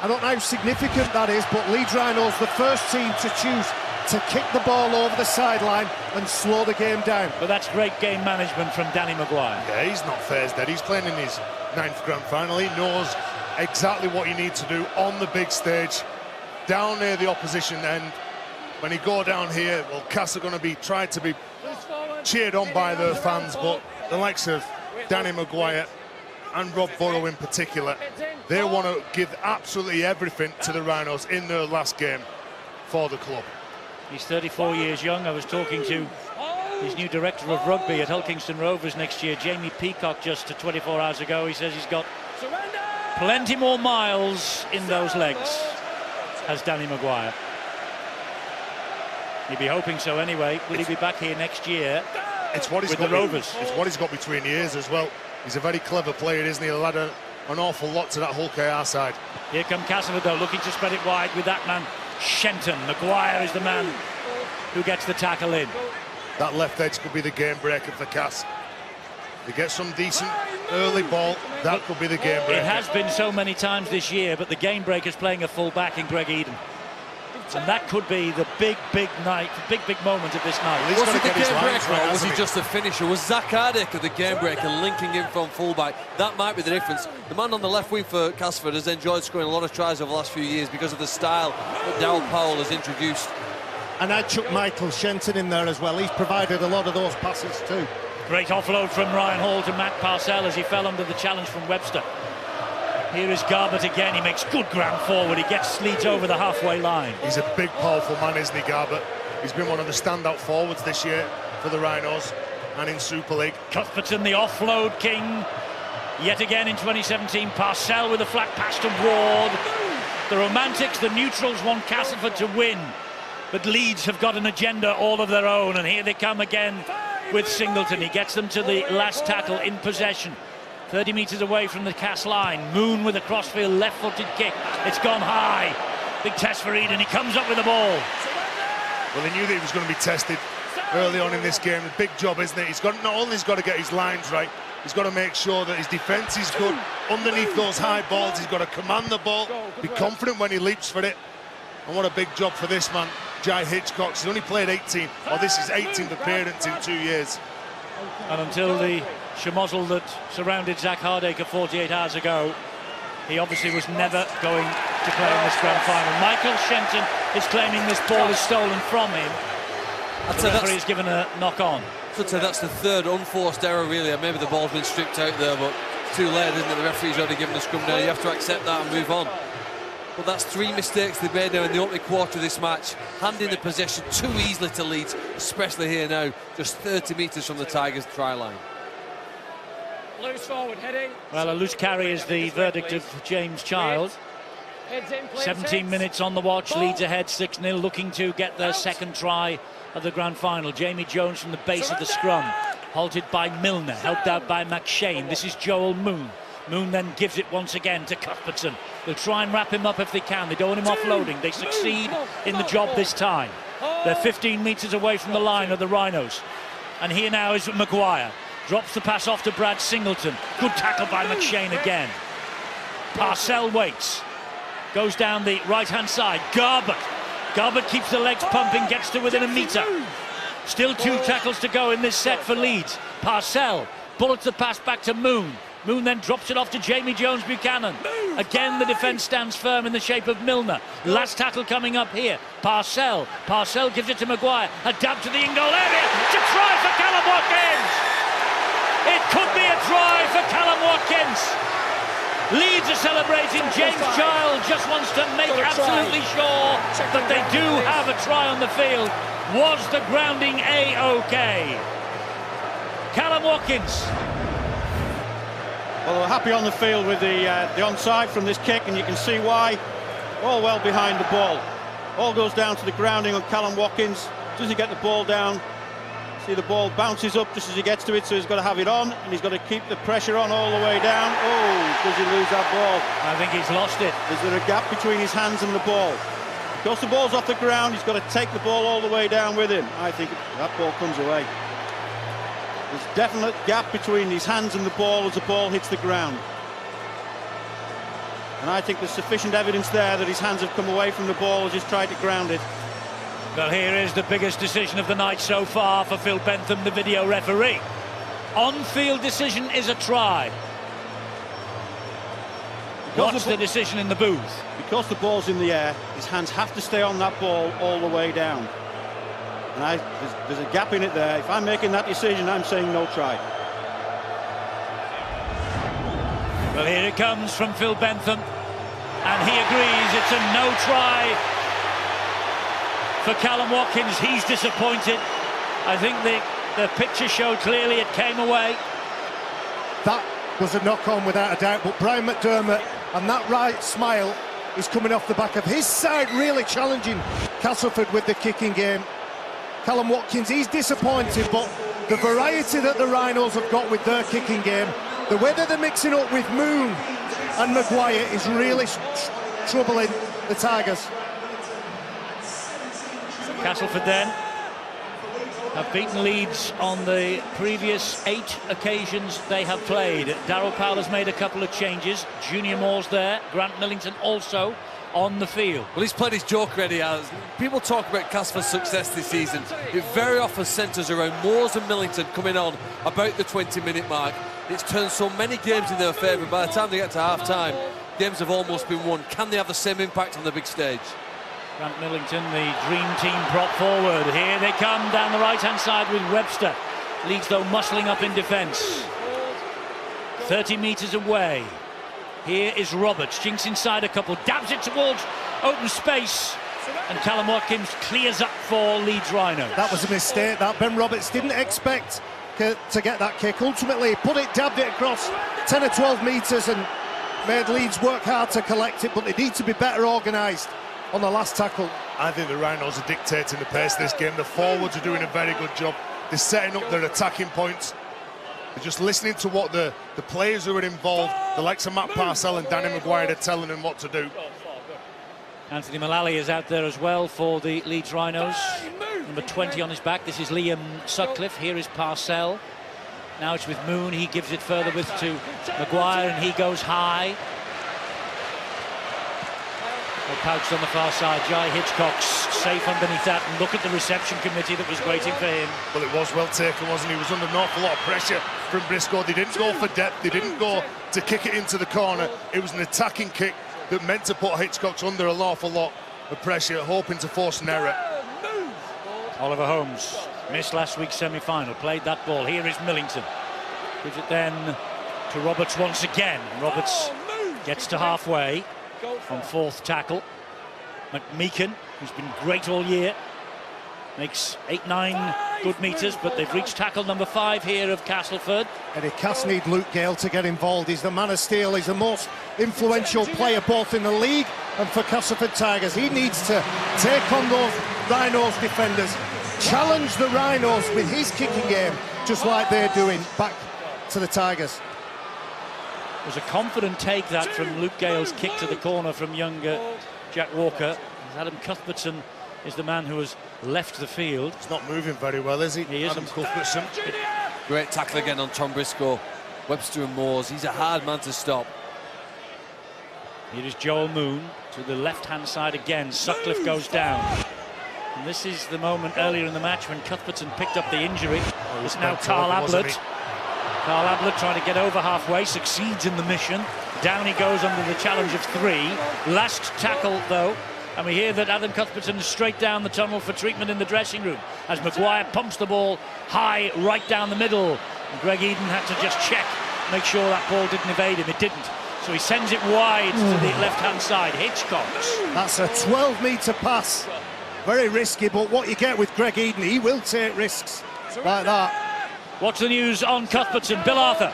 S17: I don't know how significant that is, but Leeds Rhinos, the first team to choose to kick the ball over the sideline and slow the game down.
S18: But that's great game management from Danny Maguire.
S16: Yeah, he's not phased, He's playing in his 9th grand final. He knows exactly what you need to do on the big stage, down near the opposition end. When he go down here, well, Cass are going to be tried to be cheered on by their fans, but the likes of Danny Maguire and Rob Burrow in particular, they want to give absolutely everything to the Rhinos in their last game for the club.
S18: He's 34 years young. I was talking to his new director of rugby at Hull Kingston Rovers next year, Jamie Peacock, just 24 hours ago. He says he's got plenty more miles in those legs as Danny Maguire. He'd be hoping so anyway. Will he be back here next year?
S16: It's what he's
S18: with
S16: got
S18: the Rovers.
S16: It's what he's got between the ears as well. He's a very clever player, isn't he? He'll add an awful lot to that Hull KR side.
S18: Here come Castleford though, looking to spread it wide with that man Shenton. Maguire is the man who gets the tackle in.
S16: That left edge could be the game breaker for Cass. They get some decent early ball, that could be the game breaker.
S18: It has been so many times this year, but the game breaker's playing a full back in Greg Eden. And that could be the big moment of this night.
S5: Was he the game breaker or was he just a finisher? Was Zach Hardaker the game breaker, linking in from fullback? That might be the difference. The man on the left wing for Castleford has enjoyed scoring a lot of tries over the last few years because of the style that Darryl Powell has introduced.
S17: And I'd chuck Michael Shenton in there as well. He's provided a lot of those passes too.
S18: Great offload from Ryan Hall to Matt Parcell as he fell under the challenge from Webster. Here is Garbett again. He makes good ground forward. He gets Leeds over the halfway line.
S16: He's a big, powerful man, isn't he, Garbett? He's been one of the standout forwards this year for the Rhinos and in Super League.
S18: Cuthbertson, the offload king. Yet again in 2017, Parcell with a flat pass to Ward. The Romantics, the neutrals, want Castleford to win. But Leeds have got an agenda all of their own. And here they come again with Singleton. He gets them to the last tackle in possession. 30 metres away from the Cass line. Moon with a crossfield left-footed kick. It's gone high. Big test for Eden. He comes up with the ball.
S16: Well, he knew that he was going to be tested early on in this game. A big job, isn't it? He's got not only got to get his lines right, he's got to make sure that his defence is good. Underneath those high balls, he's got to command the ball, be confident when he leaps for it. And what a big job for this man, Jai Hitchcock. He's only played 18, or this is 18th appearance in 2 years.
S18: And until the schmozzle that surrounded Zach Hardaker 48 hours ago, he obviously was never going to play in this grand final. Michael Shenton is claiming this ball is stolen from him. The referee's given a knock on.
S5: I'd say that's the third unforced error, really. Maybe the ball's been stripped out there, but it's too late, isn't it? The referee's already given the scrum down. You have to accept that and move on. But that's 3 mistakes they made now in the opening quarter of this match. Handing the possession too easily to Leeds, especially here now, just 30 metres from the Tigers' try line.
S20: Loose forward, heading.
S18: Well, a loose carry is the verdict of James Child. 17 minutes on the watch, Leeds ahead 6-0, looking to get their second try of the grand final. Jamie Jones from the base of the scrum, halted by Milner, helped out by McShane. This is Joel Moon. Moon then gives it once again to Cuthbertson. They'll try and wrap him up if they can. They don't want him offloading. They succeed in the job this time. They're 15 metres away from the line of the Rhinos. And here now is Maguire. Drops the pass off to Brad Singleton. Good tackle by McShane again. Parcell waits. Goes down the right-hand side. Garbett. Garbett keeps the legs pumping, gets to within a metre. Still 2 tackles to go in this set for Leeds. Parcell bullets the pass back to Moon. Moon then drops it off to Jamie Jones-Buchanan. Again, the defence stands firm in the shape of Milner. Last tackle coming up here. Parcell gives it to Maguire. A dab to the in-goal area. It's a try for Callum Watkins! It could be a try for Callum Watkins. Leeds are celebrating. James Child just wants to make absolutely sure that they do have a try on the field. Was the grounding A-OK? Callum Watkins.
S21: Well, we're happy on the field with the onside from this kick, and you can see why. All well behind the ball. All goes down to the grounding on Callum Watkins. Does he get the ball down? See, the ball bounces up just as he gets to it, so he's got to have it on, and he's got to keep the pressure on all the way down. Oh, does he lose that ball?
S18: I think he's lost it.
S21: Is there a gap between his hands and the ball? Because the ball's off the ground, he's got to take the ball all the way down with him. I think that ball comes away. There's a definite gap between his hands and the ball as the ball hits the ground. And I think there's sufficient evidence there that his hands have come away from the ball as he's tried to ground it.
S18: Well, here is the biggest decision of the night so far for Phil Bentham, the video referee. On-field decision is a try. What's the decision in the booth?
S21: Because the ball's in the air, his hands have to stay on that ball all the way down. And there's a gap in it there. If I'm making that decision, I'm saying no try.
S18: Well, here it comes from Phil Bentham, and he agrees it's a no try for Callum Watkins. He's disappointed. I think the picture showed clearly it came away.
S17: That was a knock-on without a doubt, but Brian McDermott and that right smile is coming off the back of his side, really challenging Castleford with the kicking game. Callum Watkins, he's disappointed, but the variety that the Rhinos have got with their kicking game, the way that they're mixing up with Moon and Maguire is really troubling the Tigers.
S18: Castleford then have beaten Leeds on the previous 8 occasions they have played. Darryl Powell has made a couple of changes. Junior Moore's there. Grant Millington also on the field.
S5: Well, he's played his joke already. People talk about Castleford's success this season. It very often centres around Moores and Millington coming on about the 20-minute mark. It's turned so many games in their favour. By the time they get to half-time, games have almost been won. Can they have the same impact on the big stage?
S18: Grant Millington, the dream team prop forward. Here they come down the right-hand side with Webster. Leeds, though, muscling up in defence. 30 metres away. Here is Roberts. Jinks inside a couple. Dabs it towards open space. And Callum Watkins clears up for Leeds Rhinos.
S17: That was a mistake. That Ben Roberts didn't expect to get that kick. Ultimately, he put it, dabbed it across 10 or 12 metres and made Leeds work hard to collect it, but they need to be better organised on the last tackle.
S16: I think the Rhinos are dictating the pace of this game. The forwards are doing a very good job. They're setting up their attacking points. They're just listening to what the players who are involved, the likes of Matt Parcell and Danny Maguire, are telling them what to do.
S18: Anthony Mullally is out there as well for the Leeds Rhinos. Number 20 on his back. This is Liam Sutcliffe. Here is Parcell. Now it's with Moon. He gives it further width to Maguire, and he goes high. Pouched on the far side. Jai Hitchcock's safe underneath that, and look at the reception committee that was waiting for him.
S16: Well, it was well taken, wasn't he? He was under an awful lot of pressure from Briscoe. They didn't go for depth. They didn't go to kick it into the corner. It was an attacking kick that meant to put Hitchcock's under an awful lot of pressure, hoping to force an error.
S18: Oliver Holmes missed last week's semi-final, played that ball. Here is Millington. Gives it then to Roberts once again. Roberts gets to halfway on 4th tackle. McMeekan, who's been great all year, makes 8-9 good metres, but they've reached tackle number 5 here of Castleford.
S17: And he cast need Luke Gale to get involved. He's the man of steel. He's the most influential player both in the league and for Castleford Tigers. He needs to take on those Rhinos defenders, challenge the Rhinos with his kicking game, just like they're doing back to the Tigers.
S18: It was a confident take that from Luke Gale's kick to the corner from younger Jack Walker. Adam Cuthbertson is the man who has left the field.
S16: He's not moving very well, is he?
S18: He isn't.
S16: Adam Cuthbertson.
S5: Great tackle again on Tom Briscoe. Webster and Moores. He's a hard man to stop.
S18: Here is Joel Moon to the left-hand side again. Sutcliffe goes down. And this is the moment earlier in the match when Cuthbertson picked up the injury. It's now Carl Ablett. Carl Ablett trying to get over halfway, succeeds in the mission. Down he goes under the challenge of 3. Last tackle, though. And we hear that Adam Cuthbertson is straight down the tunnel for treatment in the dressing room as Maguire pumps the ball high right down the middle. And Greg Eden had to just check, make sure that ball didn't evade him. It didn't. So he sends it wide to the left-hand side. Hitchcock's.
S17: That's a 12-metre pass. Very risky, but what you get with Greg Eden, he will take risks like that.
S18: What's the news on Cuthbertson? Bill Arthur.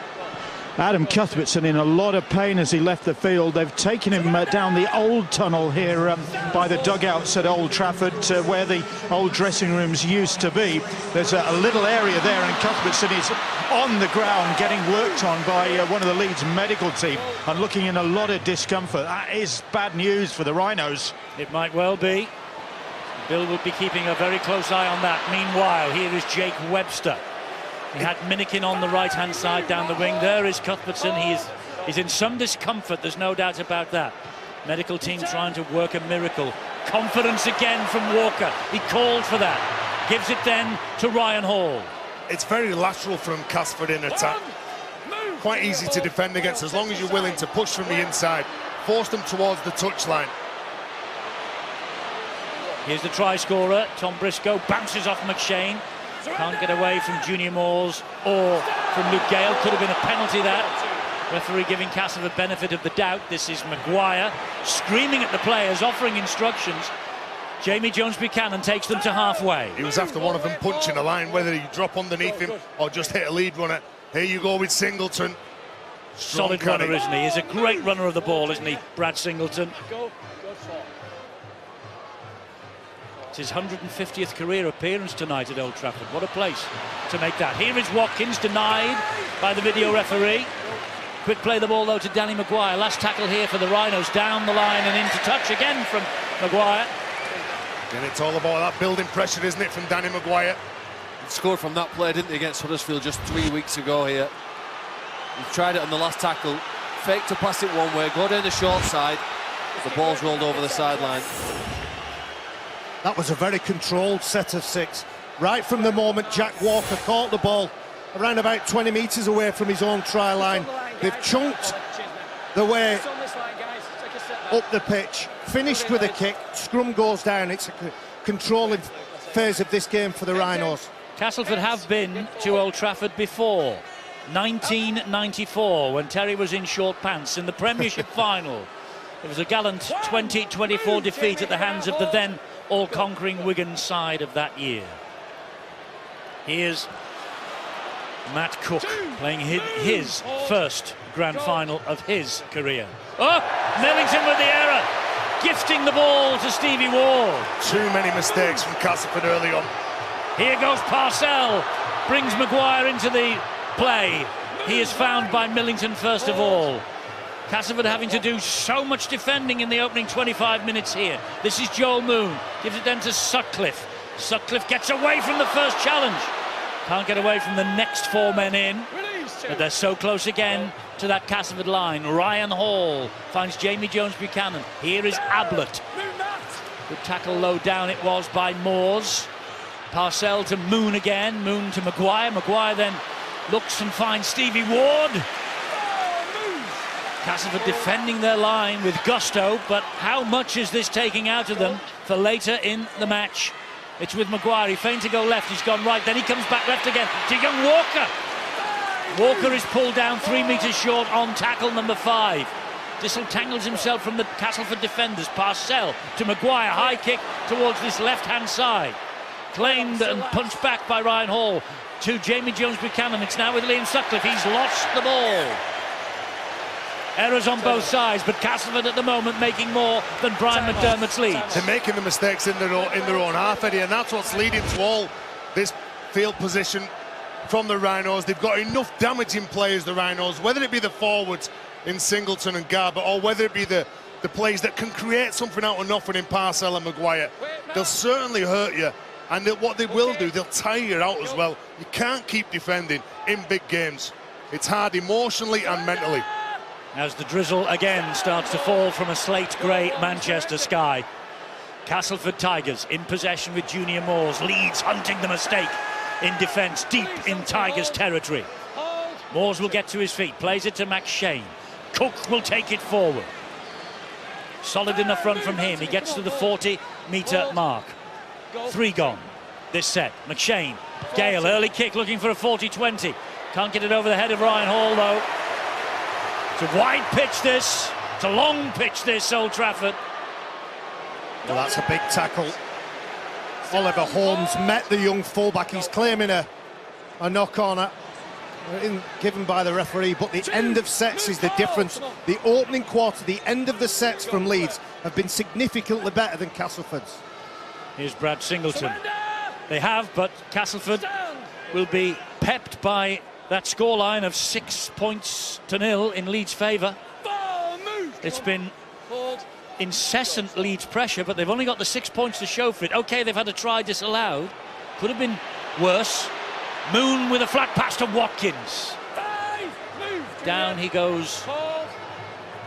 S10: Adam Cuthbertson in a lot of pain as he left the field. They've taken him down the old tunnel here by the dugouts at Old Trafford, where the old dressing rooms used to be. There's a little area there, and Cuthbertson is on the ground getting worked on by one of the Leeds medical team and looking in a lot of discomfort. That is bad news for the Rhinos.
S18: It might well be. Bill will be keeping a very close eye on that. Meanwhile, here is Jake Webster. He had Minikin on the right-hand side down the wing. There is Cuthbertson. He's in some discomfort, there's no doubt about that. Medical team trying to work a miracle. Confidence again from Walker. He called for that. Gives it then to Ryan Hall.
S16: It's very lateral from Castleford in attack. Quite easy to defend against as long as you're willing to push from the inside. Force them towards the touchline.
S18: Here's the try scorer. Tom Briscoe bounces off McShane. Can't get away from Junior Moores or from Luke Gale. Could have been a penalty, that. Referee giving Castleford benefit of the doubt. This is Maguire screaming at the players, offering instructions. Jamie Jones-Buchanan takes them to halfway.
S16: He was after one of them punching a line, whether you drop underneath him or just hit a lead runner. Here you go with Singleton.
S18: Solid runner, isn't he? He's a great runner of the ball, isn't he, Brad Singleton? It's his 150th career appearance tonight at Old Trafford. What a place to make that. Here is Watkins, denied by the video referee. Quick play the ball, though, to Danny Maguire. Last tackle here for the Rhinos. Down the line and into touch again from Maguire.
S16: And it's all about that building pressure, isn't it, from Danny Maguire?
S5: He scored from that play, didn't he, against Huddersfield just 3 weeks ago here. He tried it on the last tackle. Fake to pass it one way, go down the short side. The ball's rolled over the sideline.
S17: That was a very controlled set of 6. Right from the moment Jack Walker caught the ball around about 20 metres away from his own try line, they've chunked the way up the pitch, finished with a kick, scrum goes down. It's a controlling phase of this game for the Rhinos.
S18: Castleford have been to Old Trafford before. 1994, when Terry was in short pants in the Premiership final. It was a gallant 20-24 defeat at the hands of the then all-conquering Wigan side of that year. Here's Matt Cook playing his first grand final of his career. Oh, Millington with the error, gifting the ball to Stevie Ward.
S16: Too many mistakes from Castleford early on.
S18: Here goes Parcell, brings Maguire into the play. He is found by Millington first of all. Castleford having to do so much defending in the opening 25 minutes here. This is Joel Moon, gives it then to Sutcliffe. Sutcliffe gets away from the first challenge. Can't get away from the next 4 men in. But they're so close again to that Castleford line. Ryan Hall finds Jamie Jones-Buchanan. Here is Ablett. Good tackle low down it was by Moores. Parcell to Moon again. Moon to Maguire. Maguire then looks and finds Stevie Ward. Castleford defending their line with gusto, but how much is this taking out of them for later in the match? It's with Maguire. He feigned to go left, he's gone right, then he comes back left again to young Walker. Walker is pulled down 3 metres short on tackle number 5. Disentangles himself from the Castleford defenders. Parcell to Maguire, high kick towards this left-hand side. Claimed and punched back by Ryan Hall to Jamie Jones-Buchanan. It's now with Liam Sutcliffe. He's lost the ball. Errors on both sides, but Castleford at the moment making more than Brian McDermott's Leeds.
S16: They're making the mistakes in their own half, Eddie, and that's what's leading to all this field position from the Rhinos. They've got enough damaging players, the Rhinos, whether it be the forwards in Singleton and Garbutt, or whether it be the players that can create something out of nothing in Parcell and Maguire. They'll certainly hurt you, and what they will do, they'll tire you out as well. You can't keep defending in big games. It's hard emotionally and mentally.
S18: As the drizzle again starts to fall from a slate grey Manchester sky. Castleford Tigers in possession with Junior Moores. Leeds hunting the mistake in defence deep in Tigers territory. Moores will get to his feet, plays it to McShane. Cook will take it forward. Solid in the front from him. He gets to the 40-metre mark. 3 gone this set. McShane, Gale, early kick looking for a 40-20. Can't get it over the head of Ryan Hall though. It's a wide pitch this. It's a long pitch this, Old Trafford.
S17: Well, that's a big tackle. Oliver Holmes met the young fullback. He's claiming a knock on given by the referee, but the end of sets is the difference. The opening quarter, the end of the sets from Leeds have been significantly better than Castleford's.
S18: Here's Brad Singleton. They have, but Castleford will be pepped by that scoreline of 6-0 in Leeds' favour. It's been incessant Leeds pressure, but they've only got the 6 points to show for it. OK, they've had a try disallowed. Could have been worse. Moon with a flat pass to Watkins. Down he goes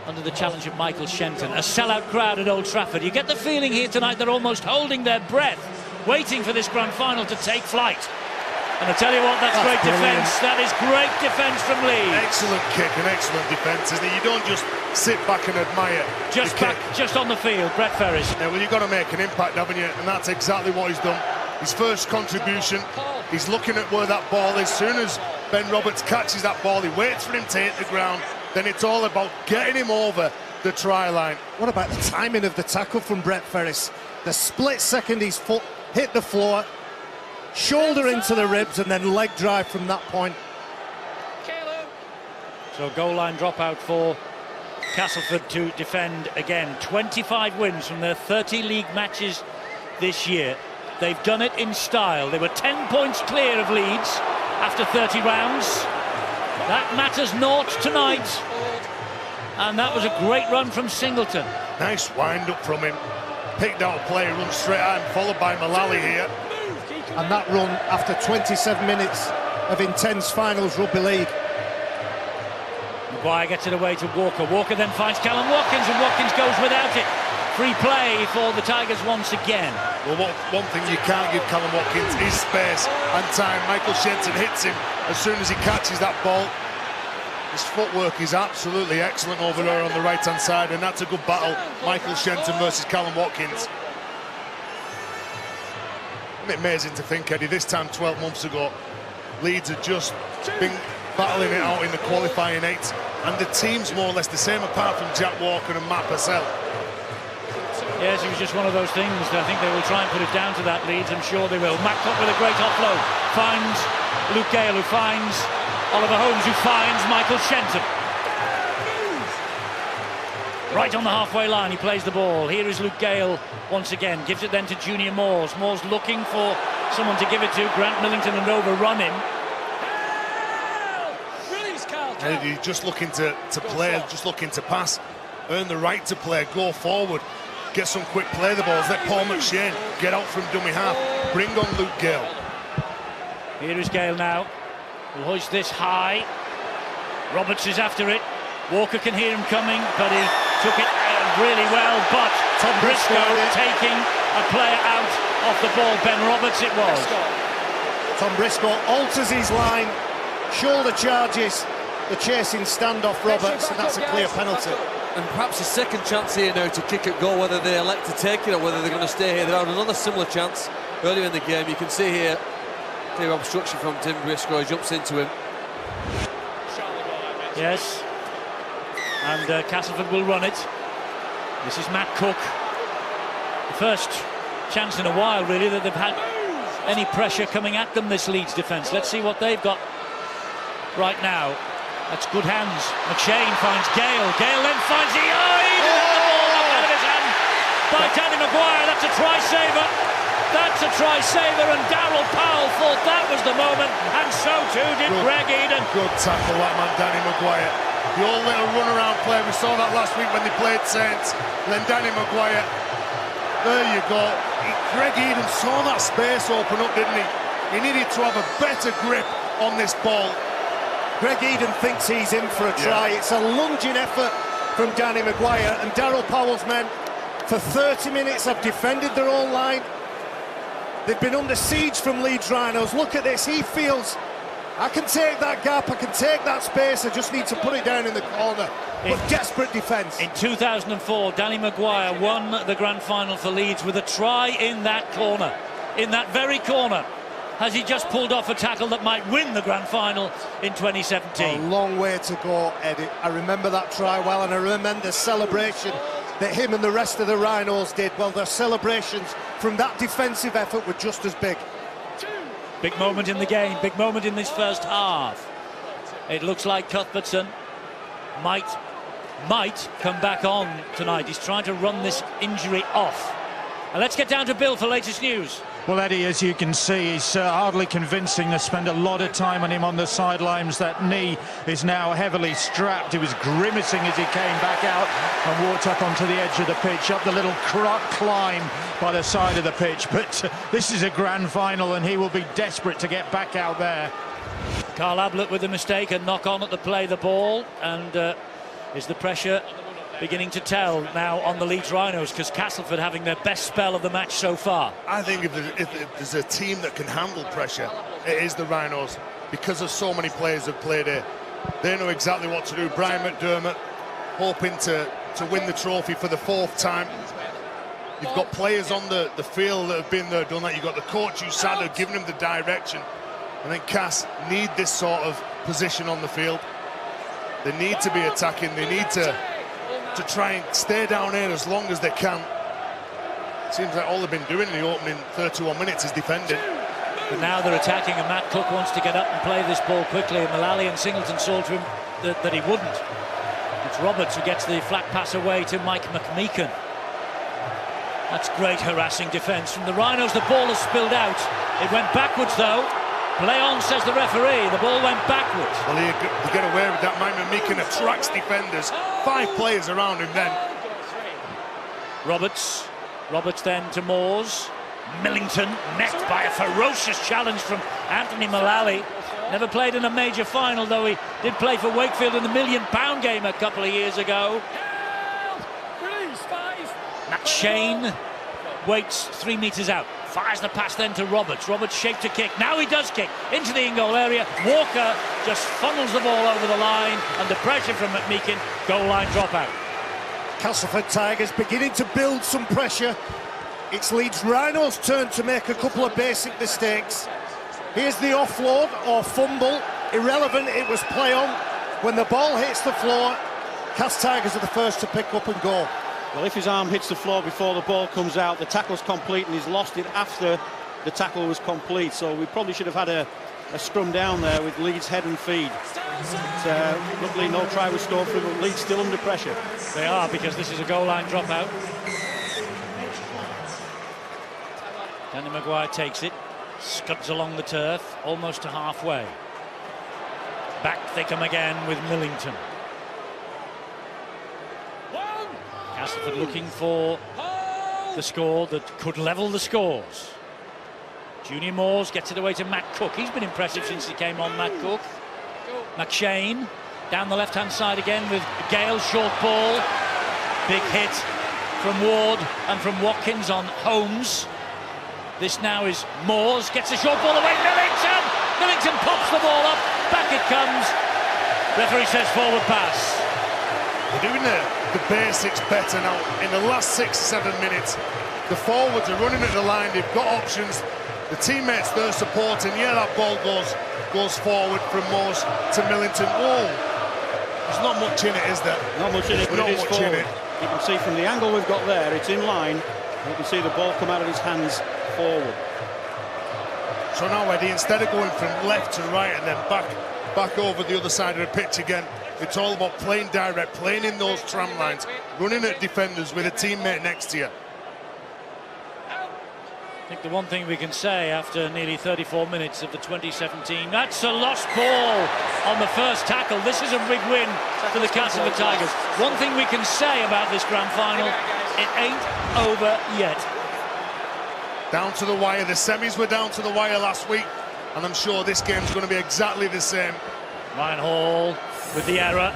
S18: under the challenge of Michael Shenton. A sellout crowd at Old Trafford. You get the feeling here tonight they're almost holding their breath, waiting for this grand final to take flight. And I tell you what, that's great defence. That is great defence from Leeds.
S16: Excellent kick and excellent defence, isn't it? You don't just sit back and admire.
S18: Just back, just on the field, Brett Ferris.
S16: Yeah, well, you've got to make an impact, haven't you? And that's exactly what he's done. His first contribution, he's looking at where that ball is. As soon as Ben Roberts catches that ball, he waits for him to hit the ground. Then it's all about getting him over the try line.
S17: What about the timing of the tackle from Brett Ferris? The split second his foot hit the floor, shoulder into the ribs, and then leg drive from that point.
S18: So goal line dropout for Castleford to defend again. 25 wins from their 30 league matches this year. They've done it in style. They were 10 points clear of Leeds after 30 rounds. That matters naught tonight. And that was a great run from Singleton.
S16: Nice wind up from him. Picked out a play, run straight at him, followed by Mullally here.
S17: And that run after 27 minutes of intense finals rugby league.
S18: Maguire gets it away to Walker. Walker then finds Callum Watkins, and Watkins goes without it. Free play for the Tigers once again.
S16: Well, one thing you can't give Callum Watkins is space and time. Michael Shenton hits him as soon as he catches that ball. His footwork is absolutely excellent over there on the right-hand side, and that's a good battle. Michael Shenton versus Callum Watkins. Isn't it amazing to think, Eddie, this time 12 months ago, Leeds had just been battling it out in the qualifying 8, and the team's more or less the same apart from Jack Walker and Matt Purcell.
S18: Yes, it was just one of those things. I think they will try and put it down to that, Leeds. I'm sure they will. Matt Cook with a great offload. Finds Luke Gale, who finds Oliver Holmes, who finds Michael Shenton. Right on the halfway line, he plays the ball. Here is Luke Gale once again. Gives it then to Junior Moores. Moores looking for someone to give it to. Grant Millington and overrun him.
S16: He's just looking to play, just looking to pass. Earn the right to play, go forward. Get some quick play the balls, let Paul McShane get out from dummy half, bring on Luke Gale.
S18: Here is Gale now, will hoist this high. Roberts is after it, Walker can hear him coming, but he took it really well, but Tom Briscoe taking a player out off the ball. Ben Roberts it was.
S17: Tom Briscoe alters his line, shoulder charges the chasing standoff Roberts, and that's a clear penalty.
S5: And perhaps a second chance here now to kick at goal, whether they elect to take it or whether they're going to stay here. They had another similar chance earlier in the game. You can see here clear obstruction from Tim Briscoe. He jumps into him.
S18: Yes, and Castleford will run it. This is Matt Cook. The first chance in a while, really, that they've had any pressure coming at them, this Leeds defence. Let's see what they've got right now. That's good hands. McShane finds Gale. Gale then finds the eye. The ball knocked out of his hand by Danny Maguire. That's a try saver. That's a try saver, and Darryl Powell thought that was the moment, and so too did Greg Eden.
S16: Good tackle, that man, Danny Maguire. The old little run-around play, we saw that last week when they played Saints. And then Danny Maguire, there you go. Greg Eden saw that space open up, didn't he? He needed to have a better grip on this ball.
S17: Greg Eden thinks he's in for a try. It's a lunging effort from Danny Maguire, and Darryl Powell's men for 30 minutes have defended their own line. They've been under siege from Leeds Rhinos. Look at this, he feels I can take that gap, I can take that space, I just need to put it down in the corner. But desperate defence.
S18: In 2004, Danny Maguire won the grand final for Leeds with a try in that corner. In that very corner. Has he just pulled off a tackle that might win the grand final in 2017?
S17: A long way to go, Eddie. I remember that try well, and I remember the celebration that him and the rest of the Rhinos did. Well, their celebrations from that defensive effort were just as big.
S18: Big moment in the game, big moment in this first half. It looks like Cuthbertson might come back on tonight. He's trying to run this injury off. And let's get down to Bill for latest news.
S10: Well, Eddie, as you can see, he's hardly convincing. They spend a lot of time on him on the sidelines. That knee is now heavily strapped. He was grimacing as he came back out and walked up onto the edge of the pitch, up the little climb by the side of the pitch. But this is a grand final, and he will be desperate to get back out there.
S18: Carl Ablett with the mistake, a knock on at the play the ball, and is the pressure beginning to tell now on the Leeds Rhinos, because Castleford having their best spell of the match so far.
S16: I think if there's a team that can handle pressure, it is the Rhinos, because of so many players have played here. They know exactly what to do. Brian McDermott hoping to win the trophy for the 4th time. You've got players on the field that have been there, done that. You've got the coach who sat there giving them the direction. I think Cass need this sort of position on the field. They need to be attacking. They need to try and stay down here as long as they can. Seems like all they've been doing in the opening 31 minutes is defending.
S18: But now they're attacking, and Matt Cook wants to get up and play this ball quickly, and Mullally and Singleton saw to him that he wouldn't. It's Roberts who gets the flat pass away to Mike McMeekan. That's great harassing defence from the Rhinos. The ball has spilled out. It went backwards though. Play on, says the referee. The ball went backwards.
S16: Well, you get away with that. Mike McMeekan attracts defenders. 5 players around him then.
S18: Roberts then to Moores. Millington met by a ferocious challenge from Anthony Mullally. Never played in a major final, though he did play for Wakefield in the £1 million game a couple of years ago. Matt Shane waits 3 metres out. Fires the pass then to Roberts. Roberts shaped to kick. Now he does kick into the in-goal area. Walker just funnels the ball over the line under pressure from McMeekan. Goal line dropout.
S17: Castleford Tigers beginning to build some pressure. It's Leeds Rhinos' turn to make a couple of basic mistakes. Here's the offload or fumble. Irrelevant, it was play on. When the ball hits the floor, Cass Tigers are the first to pick up and go.
S21: Well, if his arm hits the floor before the ball comes out, the tackle's complete, and he's lost it after the tackle was complete. So we probably should have had a scrum down there with Leeds head and feed. But, luckily, no try was scored for them. Leeds still under pressure.
S18: They are, because this is a goal line dropout. Danny Maguire takes it, scuds along the turf, almost to halfway. Back they come again with Millington. Castleford looking for the score that could level the scores. Junior Moores gets it away to Matt Cook. He's been impressive since he came on, Matt Cook. McShane down the left-hand side again with Gale, short ball. Big hit from Ward and from Watkins on Holmes. This now is Moores, gets a short ball away, Millington pops the ball up, back it comes. Referee says forward pass.
S16: They're doing the basics better now. In the last 6-7 minutes, the forwards are running at the line, they've got options. The teammates they're supporting, yeah, that ball goes forward from Moores to Millington. Oh, there's not much in it, is there?
S21: Not much in it, but it is forward. You can see from the angle we've got there, it's in line. You can see the ball come out of his hands forward.
S16: So now, Eddie, instead of going from left to right and then back over the other side of the pitch again, it's all about playing direct, playing in those tram lines, running at defenders with a teammate next to you.
S18: I think the one thing we can say after nearly 34 minutes of the 2017, that's a lost ball on the first tackle. This is a big win for the Castleford Tigers. One thing we can say about this grand final, it ain't over yet.
S16: Down to the wire. The semis were down to the wire last week, and I'm sure this game's going to be exactly the same.
S18: Ryan Hall with the error.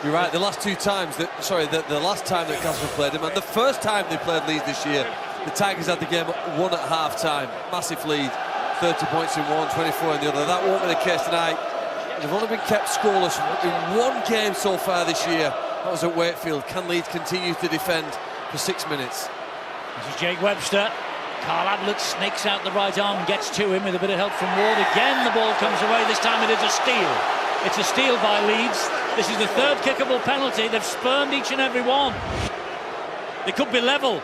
S5: You're right, the last 2 times, the last time that Castleford played him, and the first time they played Leeds this year, the Tigers had the game won at half-time. Massive lead. 30 points in one, 24 in the other. That won't be the case tonight. They've only been kept scoreless in one game so far this year. That was at Wakefield. Can Leeds continue to defend for 6 minutes?
S18: This is Jake Webster. Carl Ablett snakes out the right arm, gets to him with a bit of help from Ward. Again, the ball comes away. This time it is a steal. It's a steal by Leeds. This is the third kickable penalty. They've spurned each and every one. They could be level.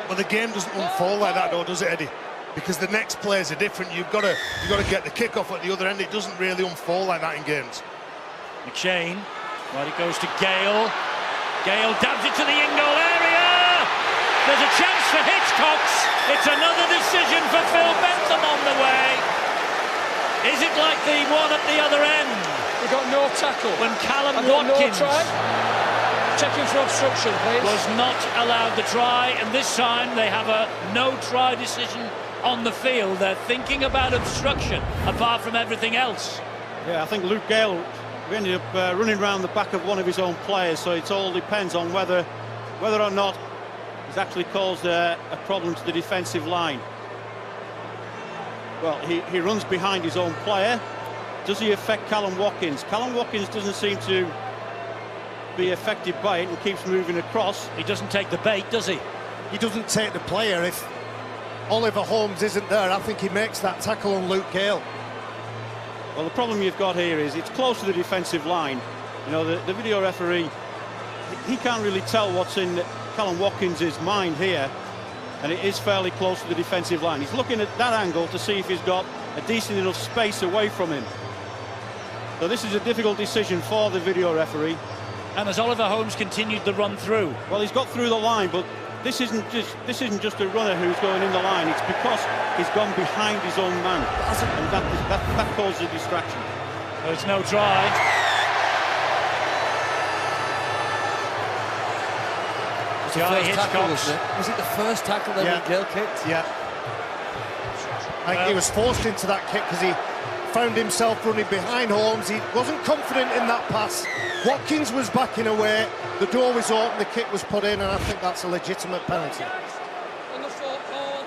S16: Well, the game doesn't unfold like that, though, does it, Eddie? Because the next players are different. You've got to get the kick-off at the other end. It doesn't really unfold like that in games.
S18: McShane, right, it goes to Gale. Gale dabs it to the in-goal area. There's a chance for Hitchcocks. It's another decision for Phil Bentham on the way. Is it like the one at the other end?
S20: We got no tackle.
S18: When Callum Watkins
S20: checking for obstruction, please.
S18: Was not allowed the try, and this time they have a no-try decision on the field. They're thinking about obstruction, apart from everything else.
S21: Yeah, I think Luke Gale ended up running around the back of one of his own players, so it all depends on whether or not he's actually caused a problem to the defensive line. Well, he runs behind his own player. Does he affect Callum Watkins? Callum Watkins doesn't seem to be affected by it and keeps moving across.
S18: He doesn't take the bait, does he?
S17: He doesn't take the player. If Oliver Holmes isn't there, I think he makes that tackle on Luke Gale.
S21: Well, the problem you've got here is it's close to the defensive line. You know, the video referee, he can't really tell what's in Callum Watkins' mind here, and it is fairly close to the defensive line. He's looking at that angle to see if he's got a decent enough space away from him. So this is a difficult decision for the video referee.
S18: And as Oliver Holmes continued the run through.
S21: Well, he's got through the line, but this isn't just a runner who's going in the line. It's because he's gone behind his own man, and that causes a distraction.
S18: There's no try.
S5: Was it the first tackle that Gale kicked?
S17: Yeah. I think he was forced into that kick because he found himself running behind Holmes. He wasn't confident in that pass. Watkins was backing away, the door was open, the kick was put in, and I think that's a legitimate penalty.
S20: On the forward.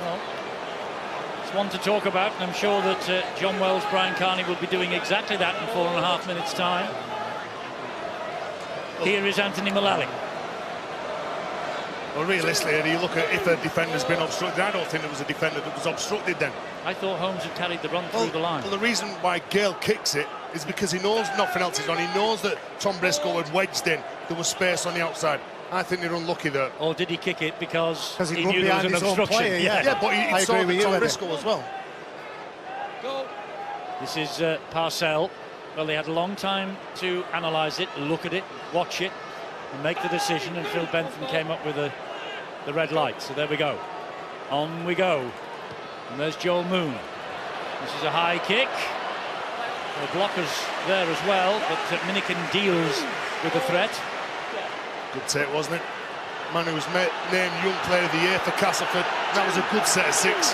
S18: Well, it's one to talk about, and I'm sure that John Wells, Brian Carney will be doing exactly that in 4.5 minutes' time. Here is Anthony Mullally.
S16: Well, realistically, you look at if a defender's been obstructed. I don't think there was a defender that was obstructed then.
S18: I thought Holmes had carried the run through the line.
S16: Well, the reason why Gale kicks it is because he knows nothing else is on. He knows that Tom Briscoe had wedged in. There was space on the outside. I think they're unlucky there.
S18: Or did he kick it because
S17: he
S18: knew there was an obstruction?
S17: Player,
S16: yeah, but he saw Tom Briscoe as well.
S20: Go.
S18: This is Parcell. Well, they had a long time to analyse it, look at it, watch it, and make the decision, and Phil Bentham came up with the red light. So there we go. On we go. And there's Joel Moon. This is a high kick. The blockers there as well, but Minikin deals with the threat.
S16: Good take, wasn't it? Man who was named Young Player of the Year for Castleford. That was a good set of 6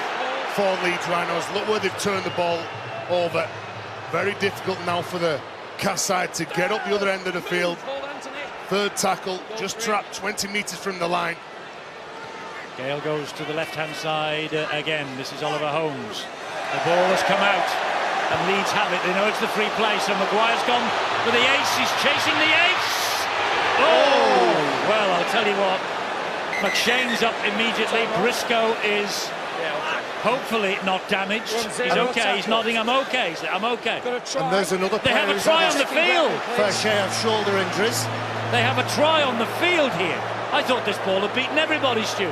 S16: for Leeds Rhinos. Look where they've turned the ball over. Very difficult now for the Cass side to get up the other end of the field. Third tackle, just trapped 20 metres from the line.
S18: Gale goes to the left-hand side again. This is Oliver Holmes. The ball has come out, and Leeds have it. They know it's the free play, so Maguire's gone for the ace. He's chasing the ace. Oh! Well, I'll tell you what. McShane's up immediately. Briscoe is hopefully not damaged. He's okay. He's nodding. I'm okay. I'm okay.
S17: And there's another
S18: player. They have a try on the field.
S17: Fair share of shoulder injuries.
S18: They have a try on the field here. I thought this ball had beaten everybody, Stuart.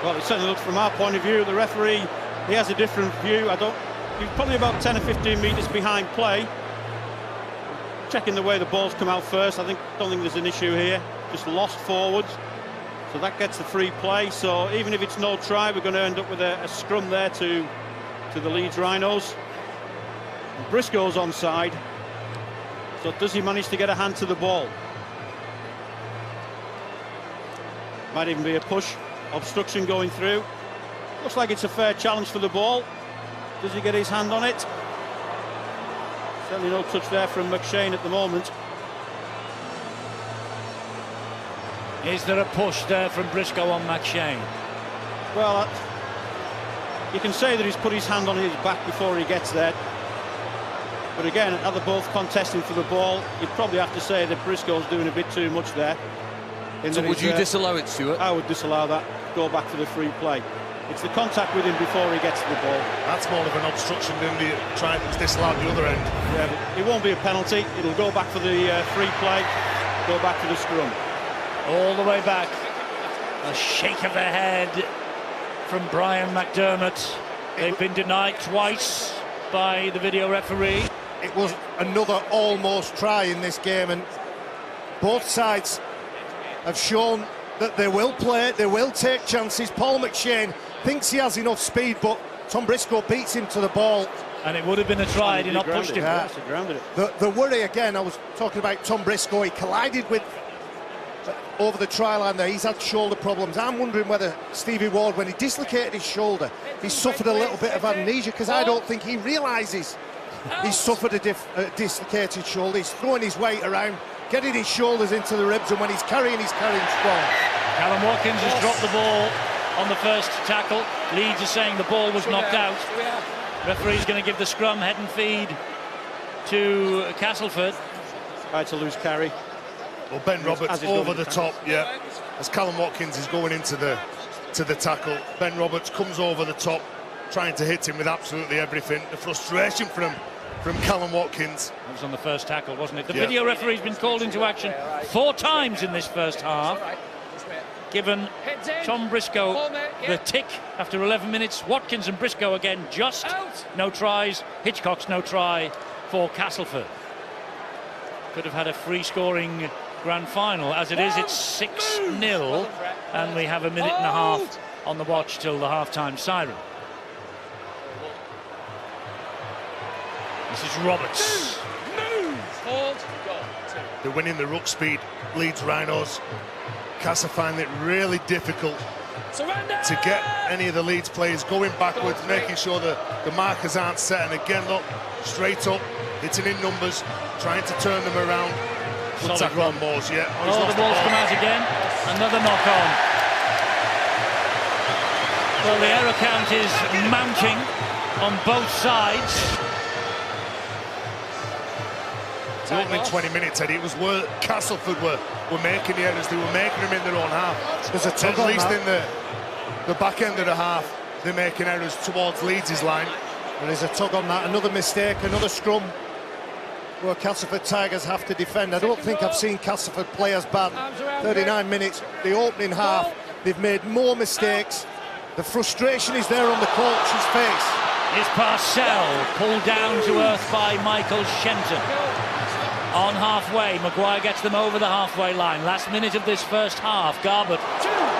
S21: Well, it certainly looks from our point of view. The referee, he has a different view. He's probably about 10 or 15 metres behind play. Checking the way the ball's come out first. Don't think there's an issue here. Just lost forwards. So that gets the free play. So even if it's no try, we're going to end up with a scrum there to the Leeds Rhinos. And Briscoe's onside. So does he manage to get a hand to the ball? Might even be a push. Obstruction going through. Looks like it's a fair challenge for the ball. Does he get his hand on it? Certainly no touch there from McShane at the moment.
S18: Is there a push there from Briscoe on McShane?
S21: Well, you can say that he's put his hand on his back before he gets there. But again, are they both contesting for the ball? You'd probably have to say that Briscoe's doing a bit too much there.
S5: So would you disallow it, Stuart?
S21: I would disallow that. Go back for the free play. It's the contact with him before he gets to the ball.
S16: That's more of an obstruction than the trying to disallow the other end.
S21: Yeah, but it won't be a penalty. It'll go back for the free play. Go back to the scrum.
S18: All the way back. A shake of the head from Brian McDermott. They've been denied twice by the video referee.
S17: It was another almost try in this game, and both sides have shown that they will play, they will take chances. Paul McShane thinks he has enough speed, but Tom Briscoe beats him to the ball.
S18: And it would have been a try had he not pushed him.
S21: Yes, he grounded it.
S17: The worry again, I was talking about Tom Briscoe, he collided with over the try line there. He's had shoulder problems. I'm wondering whether Stevie Ward, when he dislocated his shoulder, he suffered a little bit of amnesia, because I don't think he realises he's suffered a dislocated shoulder. He's throwing his weight around, getting his shoulders into the ribs, and when he's carrying strong.
S18: Callum Watkins has dropped the ball on the first tackle. Leeds are saying the ball was knocked out. Referee's going to give the scrum head and feed to Castleford.
S21: Right to lose carry.
S16: Well, Ben Roberts over the top, yeah. As Callum Watkins is going into the tackle, Ben Roberts comes over the top, trying to hit him with absolutely everything. The frustration from Callum Watkins.
S18: That was on the first tackle, wasn't it? The video referee's been called into action 4 times in this first half. Given Tom Briscoe the tick after 11 minutes. Watkins and Briscoe again just no tries. Hitchcock's no try for Castleford. Could have had a free-scoring grand final. As it is, it's 6-0, and we have a minute and a half on the watch till the half-time siren. This is Roberts.
S16: They're winning the ruck speed, Leeds Rhinos. Casa find it really difficult to get any of the Leeds players going backwards, making sure that the markers aren't set. And again, look, straight up, hitting in numbers, trying to turn them around. Good tackle on Moores, yeah.
S18: Oh, the ball's come out again. Another knock on. Well, the error count is mounting on both sides.
S16: The opening 20 minutes, Eddie, it was where Castleford were making the errors. They were making them in their own half.
S17: There's a tug
S16: at least in the back end of the half, they're making errors towards Leeds' line.
S17: And there's a tug on that. Another mistake, another scrum where Castleford Tigers have to defend. I don't think I've seen Castleford play as bad. 39 minutes, the opening half, they've made more mistakes. The frustration is there on the coach's face.
S18: Is Parcell pulled down to earth by Michael Shenton. On halfway, Maguire gets them over the halfway line. Last minute of this first half, Garbett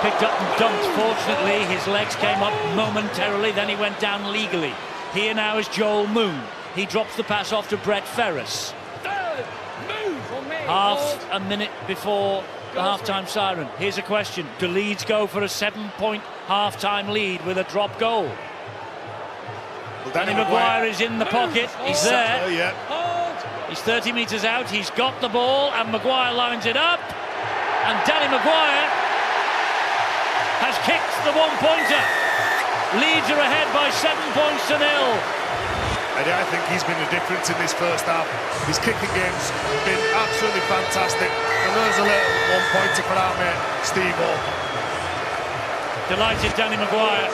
S18: picked up and dumped. Fortunately, his legs came up momentarily, then he went down legally. Here now is Joel Moon. He drops the pass off to Brett Ferris. Half a minute before the half-time siren. Here's a question. Do Leeds go for a 7-point half-time lead with a drop goal? Well, Danny Maguire is in the pocket. He's there. He's 30 metres out. He's got the ball, and Maguire lines it up. And Danny Maguire has kicked the one-pointer. Leeds are ahead by 7 points to 0.
S16: Eddie, I think he's been the difference in this first half. His kicking game's been absolutely fantastic. And there's a little one-pointer for our mate, Steve Hall.
S18: Delighted Danny Maguire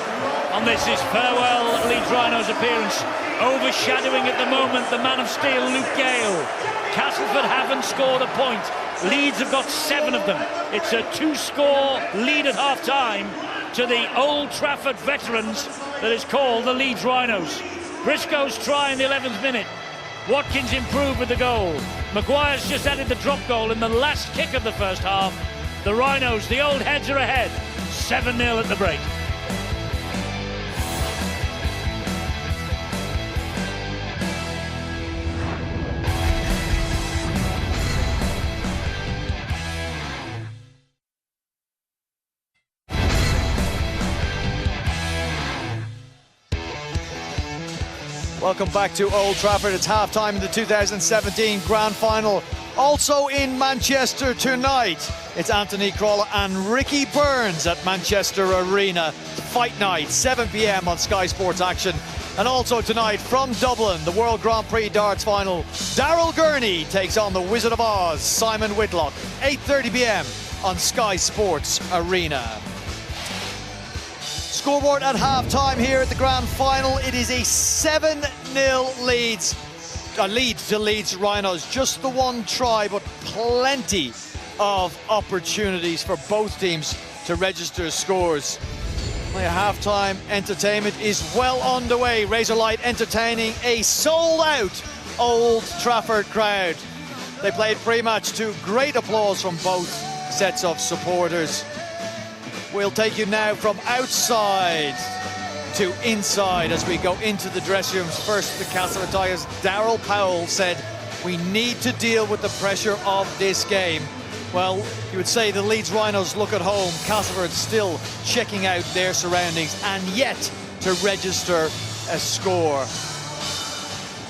S18: on this his farewell Leeds Rhinos appearance. Overshadowing at the moment the man of steel, Luke Gale. Castleford haven't scored a point. Leeds have got 7 of them. It's a 2-score lead at half-time to the Old Trafford veterans that is called the Leeds Rhinos. Briscoe's try in the 11th minute. Watkins improved with the goal. Maguire's just added the drop goal in the last kick of the first half. The Rhinos, the old heads, are ahead. 7-0 at the break.
S1: Welcome back to Old Trafford. It's half-time in the 2017 Grand Final. Also in Manchester tonight, It's Anthony Crawler and Ricky Burns at Manchester Arena. Fight night, 7 p.m. on Sky Sports Action. And also tonight from Dublin, the World Grand Prix darts final. Daryl Gurney takes on the Wizard of Oz, Simon Whitlock. 8:30 p.m. on Sky Sports Arena. Scoreboard at half-time here at the Grand Final. It is a 7-0 lead to Leeds Rhinos. Just the one try, but plenty of opportunities for both teams to register scores. The half-time entertainment is well underway. Razorlight entertaining a sold-out Old Trafford crowd. They played pre-match to great applause from both sets of supporters. We'll take you now from outside to inside as we go into the dressing rooms. First, the Castleford Tigers. Darryl Powell said, "We need to deal with the pressure of this game." Well, you would say the Leeds Rhinos look at home. Castleford still checking out their surroundings and yet to register a score.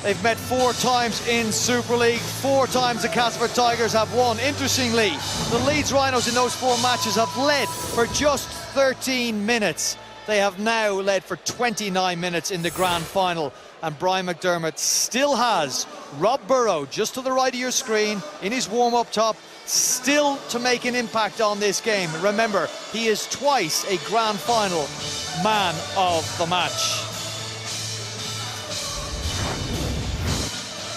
S1: They've met 4 times in Super League. 4 times the Castleford Tigers have won. Interestingly, the Leeds Rhinos in those 4 matches have led for just 13 minutes. They have now led for 29 minutes in the grand final. And Brian McDermott still has Rob Burrow just to the right of your screen in his warm-up top, still to make an impact on this game. Remember, he is twice a grand final man of the match.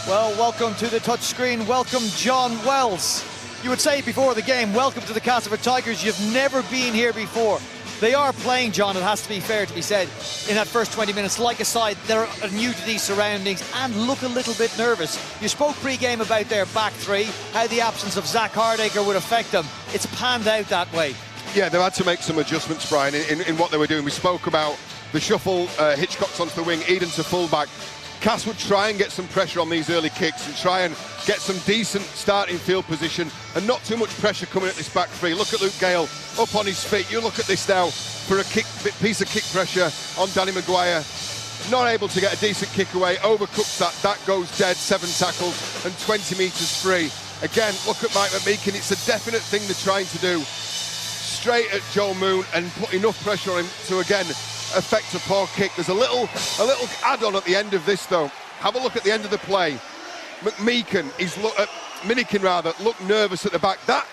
S1: Well, welcome to the touchscreen. Welcome, John Wells. You would say before the game, welcome to the Castleford Tigers. You've never been here before. They are playing, John, it has to be fair to be said, in that first 20 minutes, like a side, they're new to these surroundings and look a little bit nervous. You spoke pre-game about their back three, how the absence of Zach Hardacre would affect them. It's panned out that way.
S8: Yeah, they've had to make some adjustments, Brian, in what they were doing. We spoke about the shuffle, Hitchcock's onto the wing, Eden to full-back. Cass would try and get some pressure on these early kicks and try and get some decent starting field position and not too much pressure coming at this back three. Look at Luke Gale up on his feet. You look at this now for a piece of kick pressure on Danny Maguire. Not able to get a decent kick away, overcooks that. That goes dead, 7 tackles and 20 metres free. Again, look at Mike McMeekin. It's a definite thing they're trying to do. Straight at Joel Moon and put enough pressure on him to, again, affect a poor kick. There's a little add-on at the end of this, though. Have a look at the end of the play. Minikin looked nervous at the back. That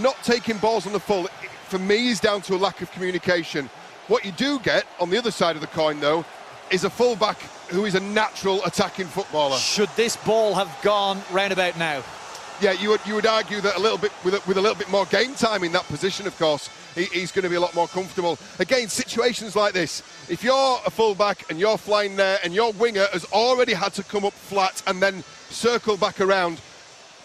S8: not taking balls on the full, for me, is down to a lack of communication. What you do get on the other side of the coin, though, is a full-back who is a natural attacking footballer.
S1: Should this ball have gone roundabout now?
S8: Yeah, you would argue that a little bit with a little bit more game time in that position, of course, he's going to be a lot more comfortable. Again, situations like this, if you're a full-back and you're flying there and your winger has already had to come up flat and then circle back around,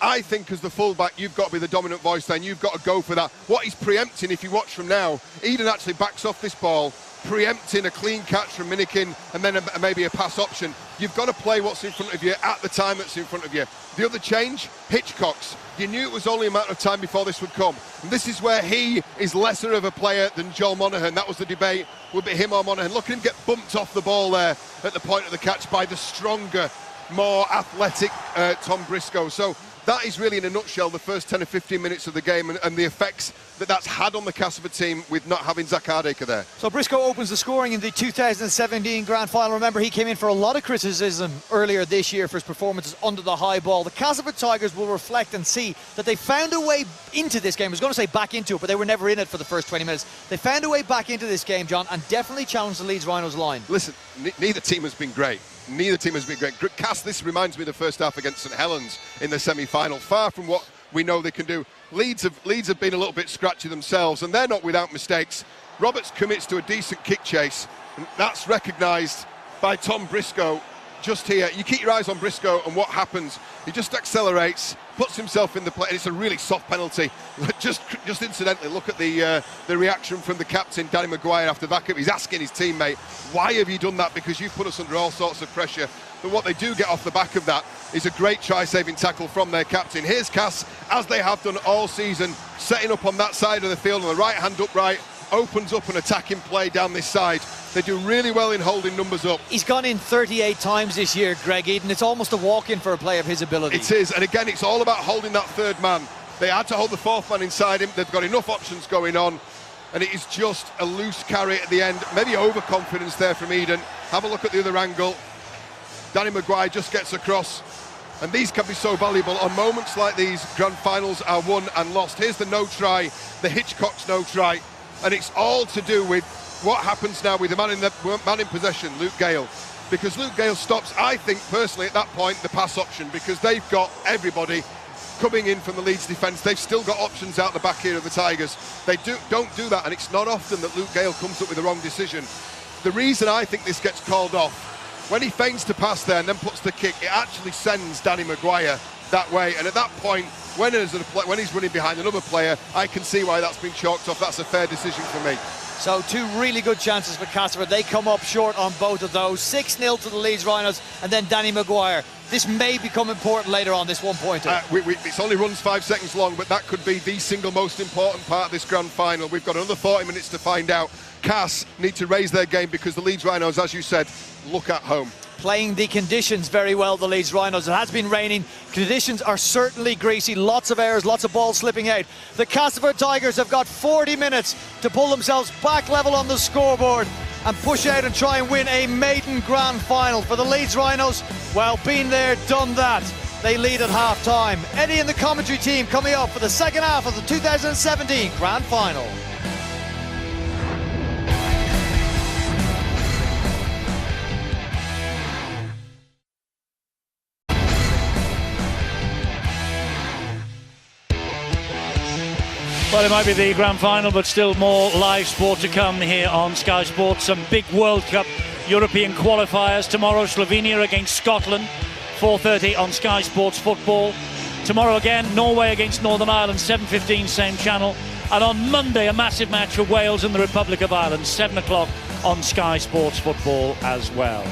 S8: I think as the full-back, you've got to be the dominant voice there and you've got to go for that. What he's preempting, if you watch from now, Eden actually backs off this ball, preempting a clean catch from Minikin and then maybe a pass option. You've got to play what's in front of you at the time that's in front of you. The other change, Hitchcock's. You knew it was only a matter of time before this would come. And this is where he is lesser of a player than Joel Monaghan. That was the debate, would be him or Monaghan. Look at him get bumped off the ball there at the point of the catch by the stronger, more athletic Tom Briscoe. So that is really, in a nutshell, the first 10 or 15 minutes of the game and the effects that that's had on the Castleford team with not having Zach Hardacre there.
S1: So Briscoe opens the scoring in the 2017 Grand Final. Remember, he came in for a lot of criticism earlier this year for his performances under the high ball. The Castleford Tigers will reflect and see that they found a way into this game. I was going to say back into it, but they were never in it for the first 20 minutes. They found a way back into this game, John, and definitely challenged the Leeds Rhinos line.
S8: Listen, neither team has been great. Neither team has been great. Cass, this reminds me of the first half against St Helens in the semi-final. Far from what we know they can do. Leeds have been a little bit scratchy themselves, and they're not without mistakes. Roberts commits to a decent kick chase, and that's recognised by Tom Briscoe just here. You keep your eyes on Briscoe and what happens. He just accelerates, puts himself in the play, and it's a really soft penalty. Just incidentally, look at the reaction from the captain, Danny Maguire, after that. He's asking his teammate, why have you done that? Because you've put us under all sorts of pressure. But what they do get off the back of that is a great try-saving tackle from their captain. Here's Cass, as they have done all season, setting up on that side of the field on the right-hand upright, opens up an attacking play down this side. They do really well in holding numbers up.
S1: He's gone in 38 times this year, Greg Eden. It's almost a walk-in for a player of his ability.
S8: It is, and again, it's all about holding that third man. They had to hold the fourth man inside him. They've got enough options going on, and it is just a loose carry at the end. Maybe overconfidence there from Eden. Have a look at the other angle. Danny Maguire just gets across, and these can be so valuable on moments like these. Grand finals are won and lost. Here's the no try, the Hitchcock's no try, and it's all to do with what happens now with the man in possession, Luke Gale. Because Luke Gale stops, I think personally at that point, the pass option, because they've got everybody coming in from the Leeds defence. They've still got options out the back here of the Tigers. They don't do that, and it's not often that Luke Gale comes up with the wrong decision. The reason I think this gets called off, when he feigns to pass there and then puts the kick, it actually sends Danny Maguire that way, and at that point, when he's running behind another player, I can see why that's been chalked off. That's a fair decision for me.
S1: So 2 really good chances for Castleford. They come up short on both of those. 6-0 to the Leeds Rhinos, and then Danny Maguire. This may become important later on, this 1-pointer.
S8: It only runs 5 seconds long, but that could be the single most important part of this grand final. We've got another 40 minutes to find out. Cass need to raise their game because the Leeds Rhinos, as you said, look at home.
S1: Playing the conditions very well, the Leeds Rhinos. It has been raining. Conditions are certainly greasy. Lots of errors, lots of balls slipping out. The Castleford Tigers have got 40 minutes to pull themselves back level on the scoreboard and push out and try and win a maiden grand final. For the Leeds Rhinos, well, been there, done that. They lead at half-time. Eddie and the commentary team coming up for the second half of the 2017 grand final.
S18: Well, it might be the grand final, but still more live sport to come here on Sky Sports. Some big World Cup European qualifiers tomorrow. Slovenia against Scotland, 4:30 on Sky Sports Football. Tomorrow again, Norway against Northern Ireland, 7:15, same channel. And on Monday, a massive match for Wales and the Republic of Ireland, 7 o'clock on Sky Sports Football as well.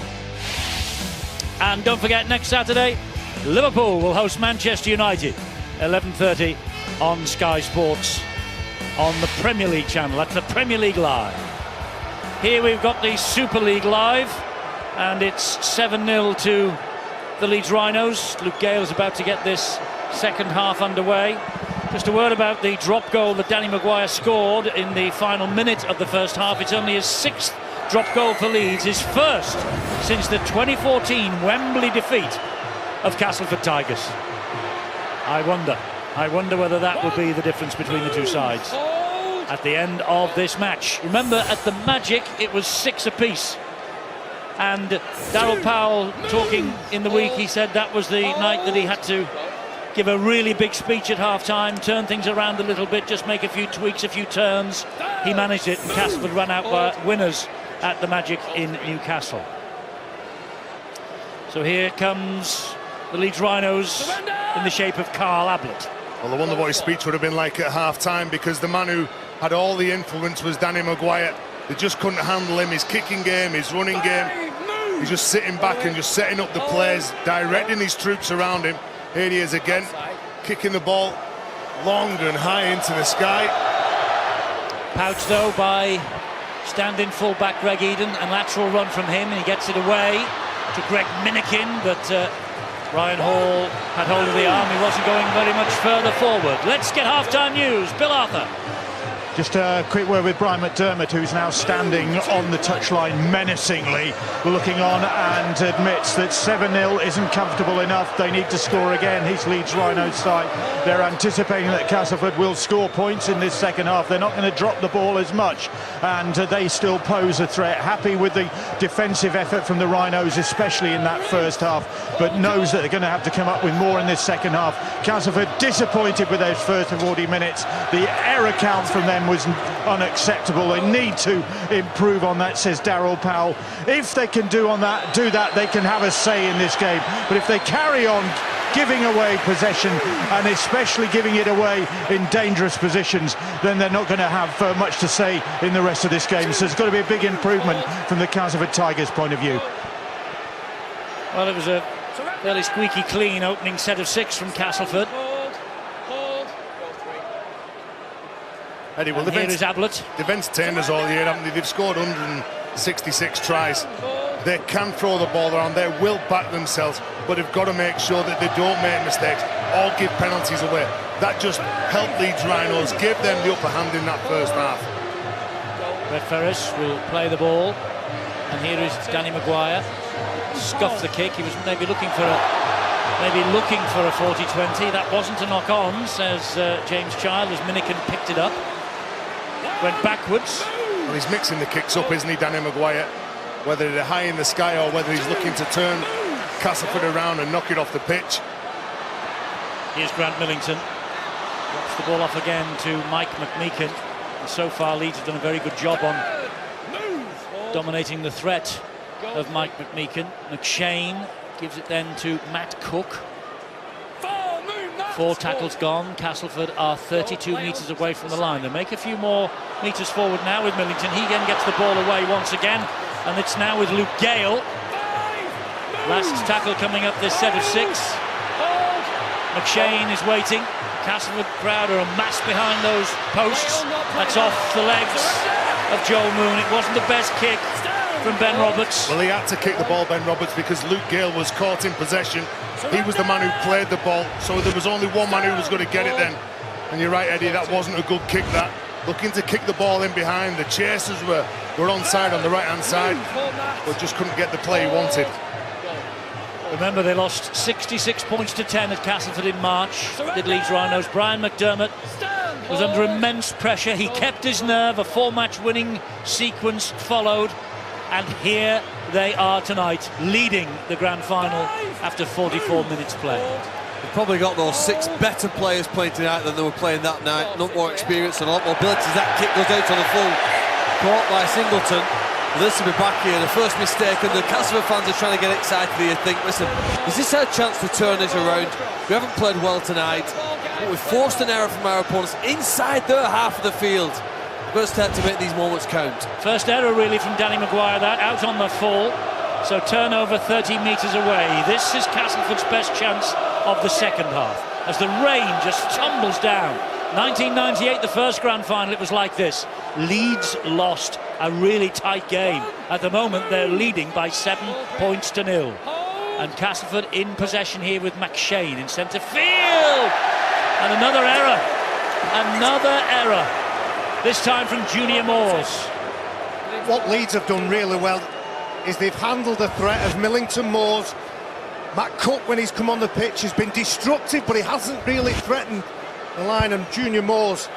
S18: And don't forget, next Saturday, Liverpool will host Manchester United, 11:30 on Sky Sports on the Premier League channel. That's the Premier League Live. Here we've got the Super League Live, and it's 7-0 to the Leeds Rhinos. Luke Gale is about to get this second half underway. Just a word about the drop goal that Danny Maguire scored in the final minute of the first half. It's only his 6th drop goal for Leeds, his first since the 2014 Wembley defeat of Castleford Tigers. I wonder whether that would be the difference between the two sides at the end of this match. Remember, at the Magic, it was 6 apiece. And Daryl Powell, talking in the week, he said that was the night that he had to give a really big speech at half-time, turn things around a little bit, just make a few tweaks, a few turns. He managed it, and Castleford ran out by winners at the Magic in Newcastle. So here comes the Leeds Rhinos in the shape of Carl Ablett.
S16: Well, I wonder what his speech would have been like at half-time, because the man who had all the influence was Danny Maguire. They just couldn't handle him, his kicking game, his running game. He's just sitting back and just setting up the plays, directing his troops around him. Here he is again, kicking the ball long and high into the sky.
S18: Pouched though by stand-in full-back Greg Eden, and lateral run from him, and he gets it away to Greg Minikin, but Ryan Hall had hold of the arm. He wasn't going very much further forward. Let's get half-time news. Bill Arthur.
S10: Just a quick word with Brian McDermott, who's now standing on the touchline menacingly, looking on and admits that 7-0 isn't comfortable enough. They need to score again. His Leeds Rhinos side, they're anticipating that Castleford will score points in this second half. They're not going to drop the ball as much, and they still pose a threat. Happy with the defensive effort from the Rhinos, especially in that first half, but knows that they're going to have to come up with more in this second half. Castleford disappointed with those first 40 minutes. The error count from them was unacceptable. They need to improve on that, says Daryl Powell. If they can do that, they can have a say in this game. But if they carry on giving away possession, and especially giving it away in dangerous positions, then they're not going to have much to say in the rest of this game. So it's got to be a big improvement from the Castleford Tigers' point of view.
S18: Well, it was a fairly squeaky clean opening set of 6 from Castleford.
S16: Eddie, well, they've entertained us all year, haven't they? They've scored 166 tries. They can throw the ball around, they will back themselves, but they've got to make sure that they don't make mistakes or give penalties away. That just helped Leeds Rhinos, give them the upper hand in that first half.
S18: Brett Ferris will play the ball, and here is Danny Maguire. Scuffed the kick. He was maybe looking for a 40-20. That wasn't a knock-on, says James Child, as Minikin picked it up. Went backwards.
S16: Well, he's mixing the kicks up, isn't he, Danny Maguire? Whether they're high in the sky or whether he's looking to turn Castleford around and knock it off the pitch.
S18: Here's Grant Millington. Drops the ball off again to Mike McMeekin. And so far, Leeds have done a very good job on dominating the threat of Mike McMeekin. McShane gives it then to Matt Cook. 4 tackles gone. Castleford are 32 metres away from the line. They make a few more metres forward now with Millington. He again gets the ball away once again, and it's now with Luke Gale. Last tackle coming up this set of 6. McShane is waiting. Castleford crowd are amassed behind those posts. That's off the legs of Joel Moon. It wasn't the best kick from Ben Roberts.
S16: Well, he had to kick the ball, Ben Roberts, because Luke Gale was caught in possession. He was the man who played the ball, so there was only one man who was going to get it then. And you're right, Eddie, that wasn't a good kick, that. Looking to kick the ball in behind. The chasers were onside on the right-hand side, but just couldn't get the play he wanted.
S18: Remember, they lost 66 points to 10 at Castleford in March, did Leeds Rhinos. Brian McDermott was under immense pressure. He kept his nerve. A 4-match winning sequence followed. And here they are tonight, leading the grand final after 44 minutes play.
S5: They've probably got those 6 better players playing tonight than they were playing that night. A lot more experience and a lot more ability. That kick goes out on the full. Caught by Singleton. This will be back here, the first mistake, and the Castleford fans are trying to get excited here. Think, listen, is this our chance to turn this around? We haven't played well tonight, but we've forced an error from our opponents inside their half of the field. We've got to start to make these moments count.
S18: First error really from Danny Maguire, that out on the full. So turnover 30 metres away. This is Castleford's best chance of the second half, as the rain just tumbles down. 1998, the first grand final, it was like this. Leeds lost a really tight game. At the moment, they're leading by 7 points to 0. And Castleford in possession here with McShane in centre field. And another error. Another error. This time from Junior Moores.
S17: What Leeds have done really well is they've handled the threat of Millington, Moores. Matt Cook, when he's come on the pitch, has been destructive, but he hasn't really threatened the line. And Junior Moores,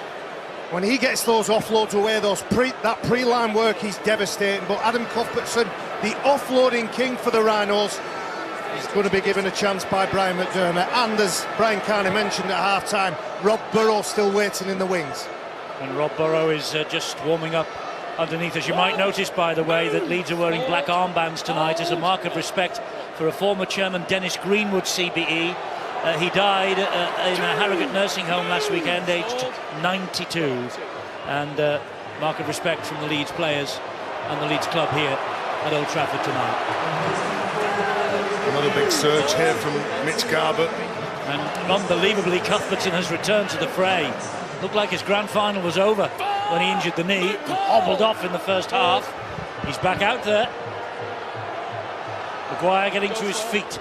S17: when he gets those offloads away, that pre-line work, he's devastating. But Adam Cuthbertson, the offloading king for the Rhinos, is going to be given a chance by Brian McDermott. And as Brian Carney mentioned at half-time, Rob Burrow still waiting in the wings.
S18: And Rob Burrow is just warming up underneath. As you might notice, by the way, that Leeds are wearing black armbands tonight as a mark of respect for a former chairman, Dennis Greenwood, CBE. He died in a Harrogate nursing home last weekend, aged 92. And mark of respect from the Leeds players and the Leeds club here at Old Trafford tonight.
S16: Another big surge here from Mitch Garbutt.
S18: And unbelievably, Cuthbertson has returned to the fray. Looked like his grand final was over when he injured the knee and hobbled off in the first half. He's back out there. Maguire getting to his feet.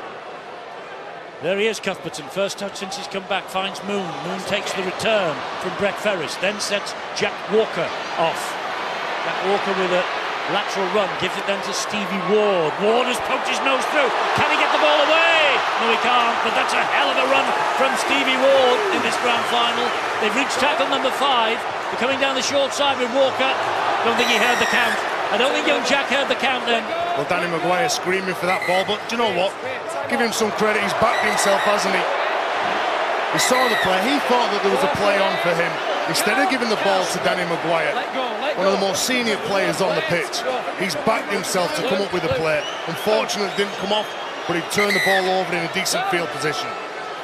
S18: There he is, Cuthbertson. First touch since he's come back, finds Moon. Moon takes the return from Brett Ferris, then sets Jack Walker off. Jack Walker with a lateral run, gives it then to Stevie Ward. Ward has poked his nose through. Can he get the ball away? No, he can't, but that's a hell of a run from Stevie Ward in this grand final. They've reached tackle number 5. They're coming down the short side with Walker. Don't think he heard the count. I don't think young Jack heard the count then.
S16: Well, Danny Maguire screaming for that ball, but do you know what? Give him some credit, he's backed himself, hasn't he? He saw the play, he thought that there was a play on for him. Instead of giving the ball to Danny Maguire, one of the most senior players on the pitch, he's backed himself to come up with a play. Unfortunately, it didn't come off, but he turned the ball over in a decent field position.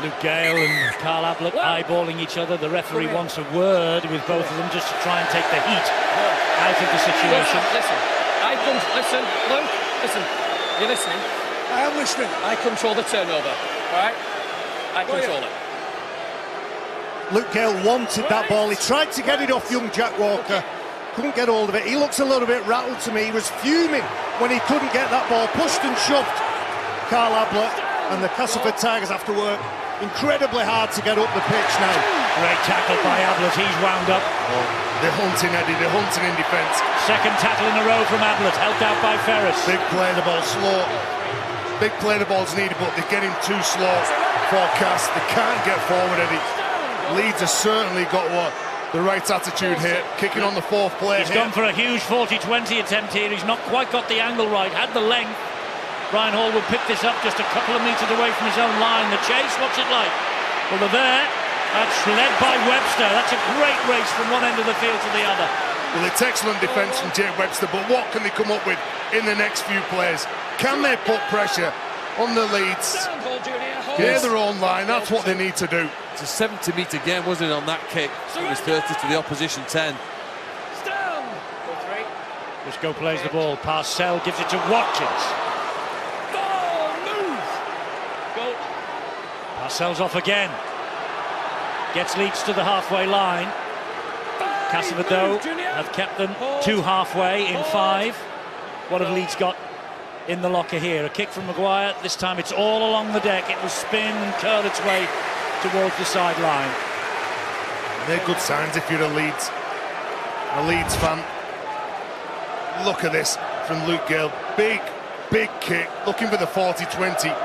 S18: Luke Gale and Carl Ablett eyeballing each other. The referee wants a word with both of them just to try and take the heat out of the situation.
S20: Listen, Luke, listen. You're listening?
S16: I am listening.
S20: I control the turnover, all right? I control it.
S17: Luke Gale wanted that ball. He tried to get it off young Jack Walker. couldn't get hold of it. He looks a little bit rattled to me. He was fuming when he couldn't get that ball. Pushed and shoved Carl Ablett, and the Castleford Tigers have to work incredibly hard to get up the pitch now.
S18: Great tackle by Ablett, he's wound up.
S16: Oh, they're hunting, Eddie, they're hunting in defence.
S18: Second tackle in a row from Ablett, helped out by Ferris.
S16: Big play, the ball slow. Big play, the ball's needed, but they're getting too slow for Cass. They can't get forward, Eddie. Leeds have certainly got the right attitude here, kicking on the fourth play.
S18: He's gone for a huge 40-20 attempt here. He's not quite got the angle right, had the length. Ryan Hall will pick this up just a couple of metres away from his own line. The chase, what's it like? Well, they're there. That's led by Webster. That's a great race from one end of the field to the other.
S16: Well, it's excellent defence from Jake Webster, but what can they come up with in the next few plays? Can they put pressure on the Leeds near their own line? That's what they need to do.
S5: It's a 70-metre game, wasn't it, on that kick? It was 30 to the opposition 10.
S18: Briscoe plays the ball. Parcell gives it to Watkins. Parcell's off again. Gets Leeds to the halfway line. Castleford, though, have kept them to halfway in 5. What have Leeds got in the locker here? A kick from Maguire. This time it's all along the deck. It will spin and curl its way towards the sideline.
S16: They're good signs if you're a Leeds fan. Look at this from Luke Gale. Big kick, looking for the 40-20.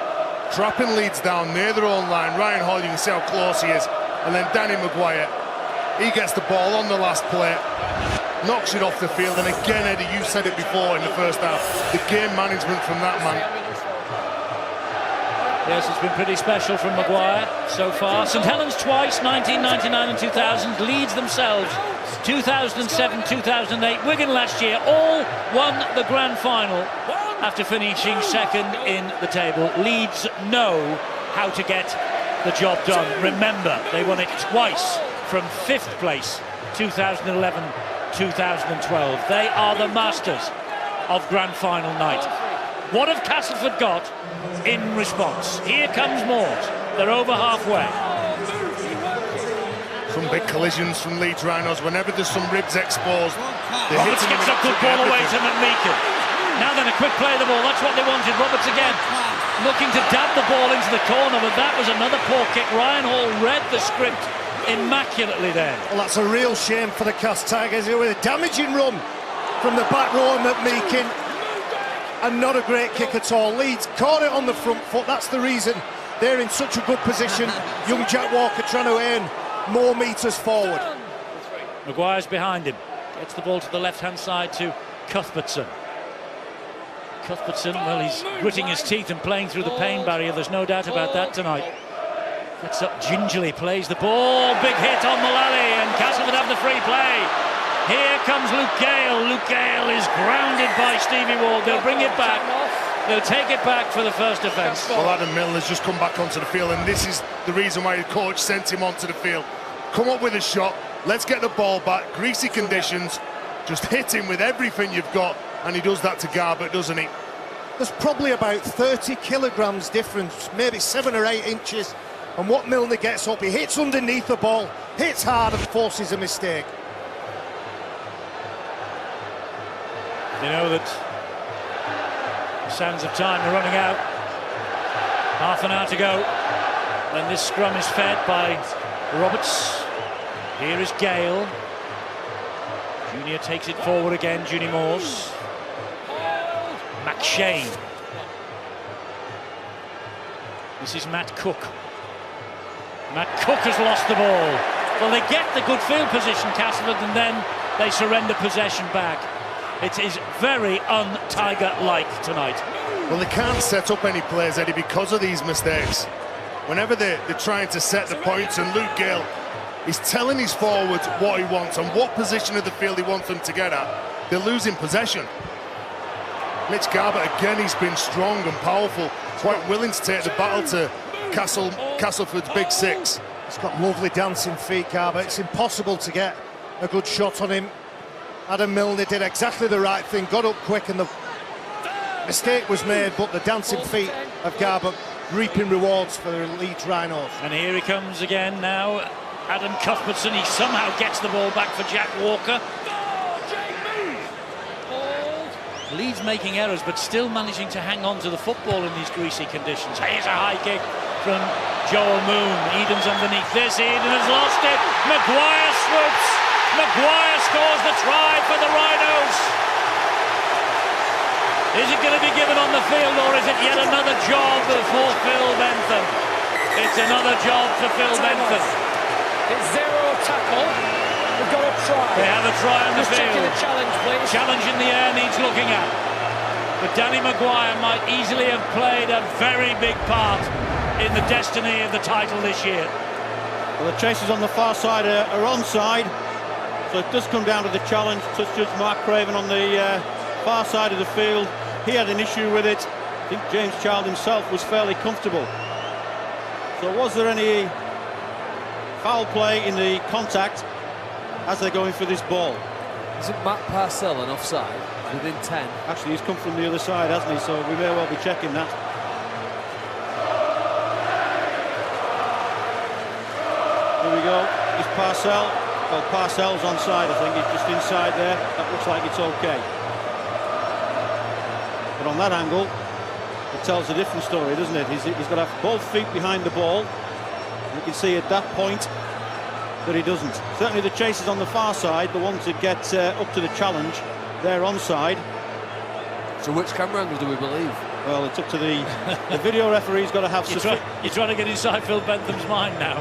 S16: Trapping Leeds down near their own line. Ryan Hall, you can see how close he is. And then Danny Maguire, he gets the ball on the last play, knocks it off the field. And again, Eddie, you said it before in the first half, the game management from that man.
S18: Yes, it's been pretty special from Maguire so far. St Helens twice, 1999 and 2000. Leeds themselves, 2007, 2008. Wigan last year, all won the grand final after finishing second in the table. Leeds know how to get the job done. Remember, they won it twice from 5th place, 2011, 2012. They are the masters of grand final night. What have Castleford got in response? Here comes Mort. They're over halfway.
S16: Some big collisions from Leeds Rhinos. Whenever there's some ribs exposed,
S18: Roberts gets a good ball away to McMeekin. Now then, a quick play of the ball. That's what they wanted. Roberts again looking to dab the ball into the corner, but that was another poor kick. Ryan Hall read the script immaculately then.
S17: Well, that's a real shame for the Cass Tigers with a damaging run from the back row of McMeekin, and not a great kick at all. Leeds caught it on the front foot. That's the reason they're in such a good position. Young Jack Walker trying to earn more metres forward.
S18: Maguire's behind him. Gets the ball to the left-hand side to Cuthbertson. Cuthbertson, well, he's gritting his teeth and playing through the pain barrier. There's no doubt about that tonight. Gets up gingerly, plays the ball. Big hit on Mullally, and Castleford have the free play. Here comes Luke Gale. Luke Gale is grounded by Stevie Ward. They'll bring it back. They'll take it back for the first offence.
S16: Well, Adam Milner's just come back onto the field, and this is the reason why the coach sent him onto the field. Come up with a shot. Let's get the ball back. Greasy conditions. Just hit him with everything you've got. And he does that to Garbutt, doesn't he?
S17: There's probably about 30 kilograms difference, maybe 7 or 8 inches. And what Milner gets up, he hits underneath the ball, hits hard and forces a mistake.
S18: You know that the sands of time are running out. Half an hour to go when this scrum is fed by Roberts. Here is Gale. Junior takes it forward again, Junie Moores. McShane. This is Matt Cook. Matt Cook has lost the ball. Well, they get the good field position, Castleford, and then they surrender possession back. It is very un-Tiger-like tonight.
S16: Well, they can't set up any plays, Eddie, because of these mistakes. Whenever they're trying to set the points, and Luke Gale is telling his forwards what he wants and what position of the field he wants them to get at, they're losing possession. Mitch Garbutt, again, he's been strong and powerful, quite willing to take the battle to Castleford's big 6.
S17: He's got lovely dancing feet, Garbutt. It's impossible to get a good shot on him. Adam Milner did exactly the right thing, got up quick, and the mistake was made, but the dancing feet of Garbutt reaping rewards for the Leeds Rhinos.
S18: And here he comes again now, Adam Cuthbertson. He somehow gets the ball back for Jack Walker. Leeds making errors, but still managing to hang on to the football in these greasy conditions. Here's a high kick from Joel Moon. Eden's underneath this. Eden has lost it. Maguire swoops. Maguire scores the try for the Rhinos. Is it going to be given on the field, or is it yet another job for Phil Bentham? It's another job for Phil Bentham.
S6: It's 0 tackle. We've got a try.
S18: They have a try on the field.
S6: Checking the challenge, please.
S18: Challenge in the air needs looking at. But Danny Maguire might easily have played a very big part in the destiny of the title this year.
S21: Well, the chasers on the far side are onside, so it does come down to the challenge. Touch judge Mark Craven on the far side of the field. He had an issue with it. I think James Child himself was fairly comfortable. So was there any foul play in the contact as they're going for this ball?
S5: Isn't Matt Parcell an offside within 10?
S21: Actually, he's come from the other side, hasn't he? So we may well be checking that. Here we go. Is Parcell? Well, Parcell's onside, I think. He's just inside there. That looks like it's okay. But on that angle, it tells a different story, doesn't it? He's got to have both feet behind the ball. You can see at that point that he doesn't. Certainly the chasers on the far side, the ones that get up to the challenge, they're onside.
S5: So which camera angle do we believe?
S21: Well, it's up to the video referee's got to have...
S18: You're trying to get inside Phil Bentham's mind now.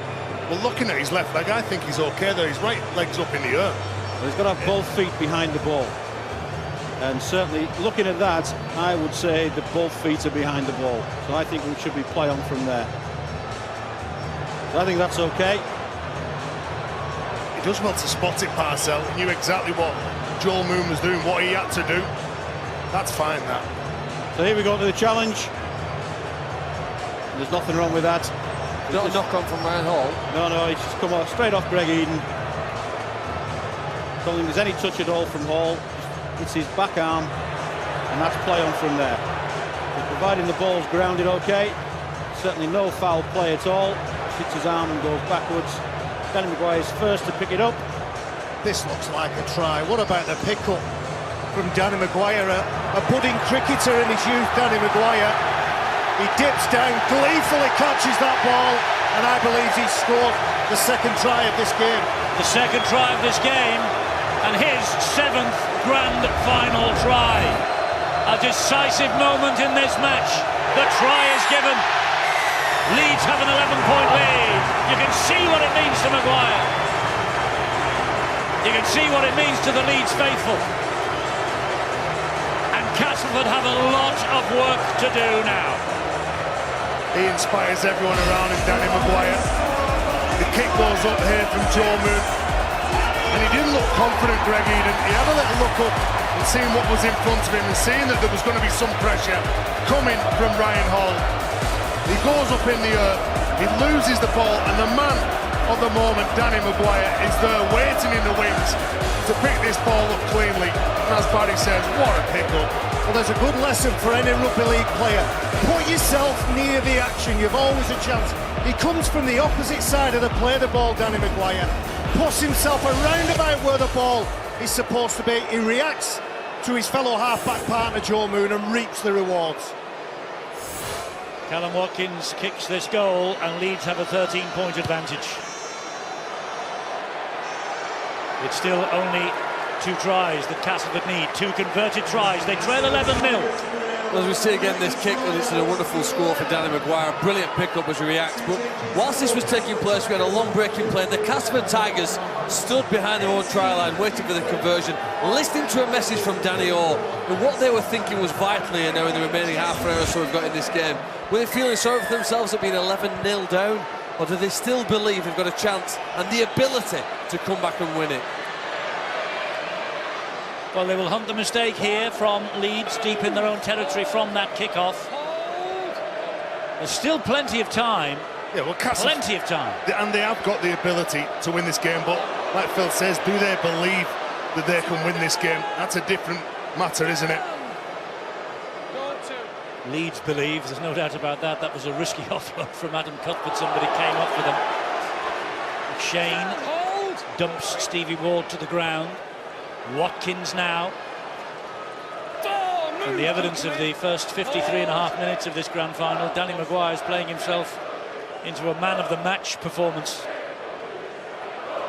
S16: Well, looking at his left leg, I think he's okay there. His right leg's up in the air.
S21: Well, he's got to have both feet behind the ball. And certainly, looking at that, I would say that both feet are behind the ball. So I think we should be play on from there. So I think that's okay.
S16: He does well to spot it, Parcell. He knew exactly what Joel Moon was doing, what he had to do. That's fine, that.
S21: So here we go to the challenge. There's nothing wrong with that.
S5: Not a knock on from Ryan Hall.
S21: No, he's just come off straight off Greg Eden. Don't think there's any touch at all from Hall. It's his back arm, and that's play on from there. But providing the ball's grounded okay, certainly no foul play at all. Hits his arm and goes backwards. Danny Maguire's first to pick it up.
S17: This looks like a try. What about the pick-up from Danny Maguire? A budding cricketer in his youth, Danny Maguire. He dips down, gleefully catches that ball, and I believe he's scored the second try of this game.
S18: The second try of this game, and his 7th grand final try. A decisive moment in this match. The try is given. Leeds have an 11-point lead. You can see what it means to Maguire. You can see what it means to the Leeds faithful. And Castleford have a lot of work to do now.
S16: He inspires everyone around him, Danny Maguire. The kick goes up here from Joe Moon. And he didn't look confident, Greg Eden. He had a little look up and seeing what was in front of him and seeing that there was going to be some pressure coming from Ryan Hall. He goes up in the air, he loses the ball, and the man of the moment, Danny Maguire, is there waiting in the wings to pick this ball up cleanly. And as Barry says, what a pick-up.
S17: Well, there's a good lesson for any rugby league player. Put yourself near the action, you've always a chance. He comes from the opposite side of the play, the ball, Danny Maguire. Puts himself around about where the ball is supposed to be. He reacts to his fellow half-back partner, Joe Moon, and reaps the rewards.
S18: Callum Watkins kicks this goal, and Leeds have a 13-point advantage. It's still only 2 tries that Castleford need, 2 converted tries. They trail 11-0.
S5: Well, as we see again, this kick, and it's a wonderful score for Danny Maguire. Brilliant pick-up as he reacts. But whilst this was taking place, we had a long breaking play. The Castleford Tigers stood behind their own try line, waiting for the conversion, listening to a message from Danny Orr. And what they were thinking was vital here now in the remaining half an hour or so we've got in this game. Were they feeling sorry for themselves at being 11-0 down? Or do they still believe they've got a chance and the ability to come back and win it?
S18: Well, they will hunt the mistake here from Leeds, deep in their own territory from that kick-off. There's still plenty of time.
S16: Yeah, well,
S18: plenty of time.
S16: And they have got the ability to win this game, but like Phil says, do they believe that they can win this game? That's a different matter, isn't it?
S18: Leeds believe, there's no doubt about that. That was a risky offload from Adam Cuthbert. Somebody came up with him. Shane dumps Stevie Ward to the ground. Watkins now. And the evidence of the first 53.5 minutes of this grand final, Danny Maguire is playing himself into a man of the match performance.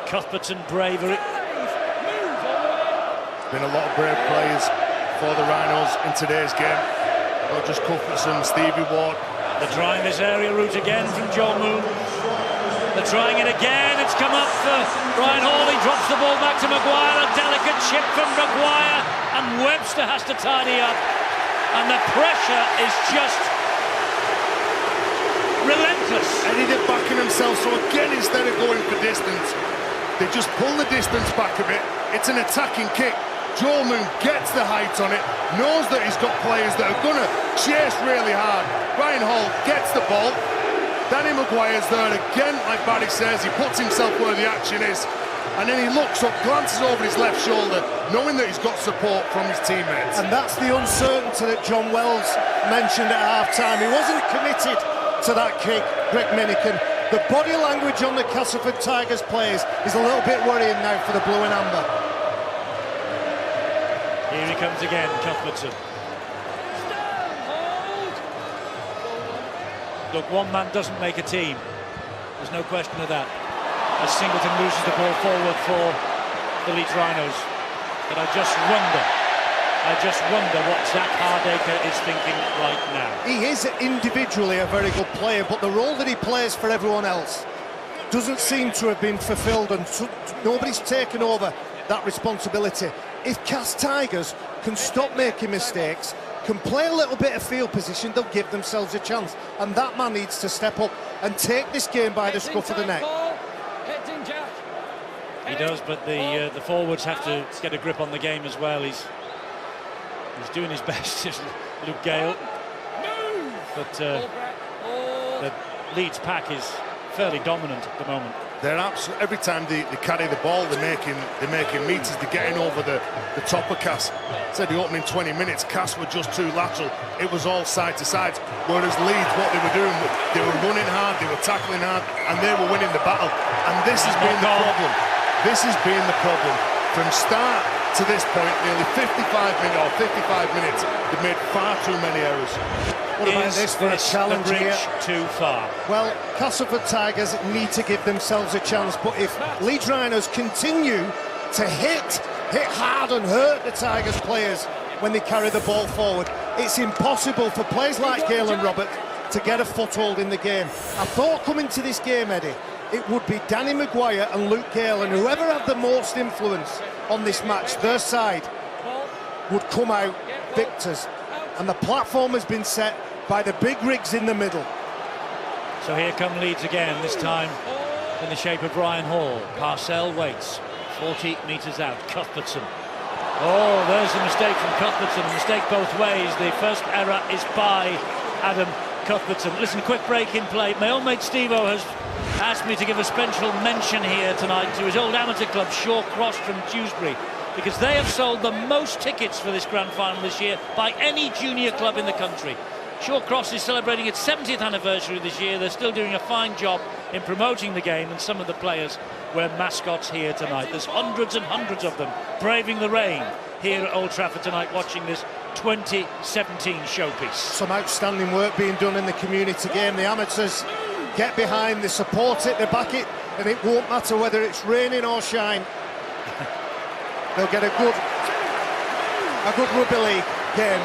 S18: Cuthbertson bravery.
S16: Been a lot of brave players for the Rhinos in today's game. Not just Cuthbertson, Stevie Ward.
S18: They're trying this area route again from Joe Moon. They're trying it again. It's come up for Ryan Hall. He drops the ball back to Maguire. A delicate chip from Maguire. And Webster has to tidy up. And the pressure is just relentless.
S16: Eddie, they're backing themselves. So again, instead of going for distance, they just pull the distance back a bit. It's an attacking kick. Joe Moon gets the height on it, knows that he's got players that are going to chase really hard. Ryan Hall gets the ball. Danny Maguire's there again, like Barry says. He puts himself where the action is. And then he looks up, glances over his left shoulder, knowing that he's got support from his teammates.
S17: And that's the uncertainty that John Wells mentioned at half-time. He wasn't committed to that kick, Greg Minican. The body language on the Castleford Tigers players is a little bit worrying now for the blue and amber.
S18: Here he comes again, Cuthbertson. Look, one man doesn't make a team. There's no question of that. As Singleton loses the ball forward for the Leeds Rhinos. But I just wonder what Zach Hardaker is thinking right now.
S17: He is individually a very good player, but the role that he plays for everyone else doesn't seem to have been fulfilled, and nobody's taken over that responsibility. If Cas Tigers can stop making mistakes, can play a little bit of field position, they'll give themselves a chance. And that man needs to step up and take this game by the scruff of the neck.
S18: He does, but the forwards have to get a grip on the game as well. He's doing his best, Luke Gale. But the Leeds pack is fairly dominant at the moment.
S16: They're absolutely, every time they carry the ball, they're making meters. They're getting over the top of Cass. Said the opening 20 minutes, Cass were just too lateral. It was all side to side. Whereas Leeds, what they were doing, they were running hard, they were tackling hard, and they were winning the battle. And this has been the problem. This has been the problem from start to this point. Nearly 55 minutes. They've made far too many errors.
S17: What about this for a challenge here?
S18: Too far.
S17: Well, Castleford Tigers need to give themselves a chance, but if Leeds Rhinos continue to hit hard and hurt the Tigers players when they carry the ball forward, it's impossible for players like Gale and Robert to get a foothold in the game. I thought coming to this game, Eddie, it would be Danny Maguire and Luke Gale, and whoever had the most influence on this match, their side, would come out victors. And the platform has been set by the big rigs in the middle.
S18: So here come Leeds again, this time in the shape of Ryan Hall. Parcell waits, 40 metres out. Cuthbertson. Oh, there's a mistake from Cuthbertson. A mistake both ways. The first error is by Adam Cuthbertson. Listen, quick break in play. My old mate Steve-O has asked me to give a special mention here tonight to his old amateur club, Shaw Cross from Dewsbury, because they have sold the most tickets for this grand final this year by any junior club in the country. Shaw Cross is celebrating its 70th anniversary this year. They're still doing a fine job in promoting the game, and some of the players wear mascots here tonight. There's hundreds and hundreds of them braving the rain here at Old Trafford tonight, watching this 2017 showpiece.
S17: Some outstanding work being done in the community game. The amateurs get behind, they support it, they back it, and it won't matter whether it's raining or shine. They'll get a good rugby league game.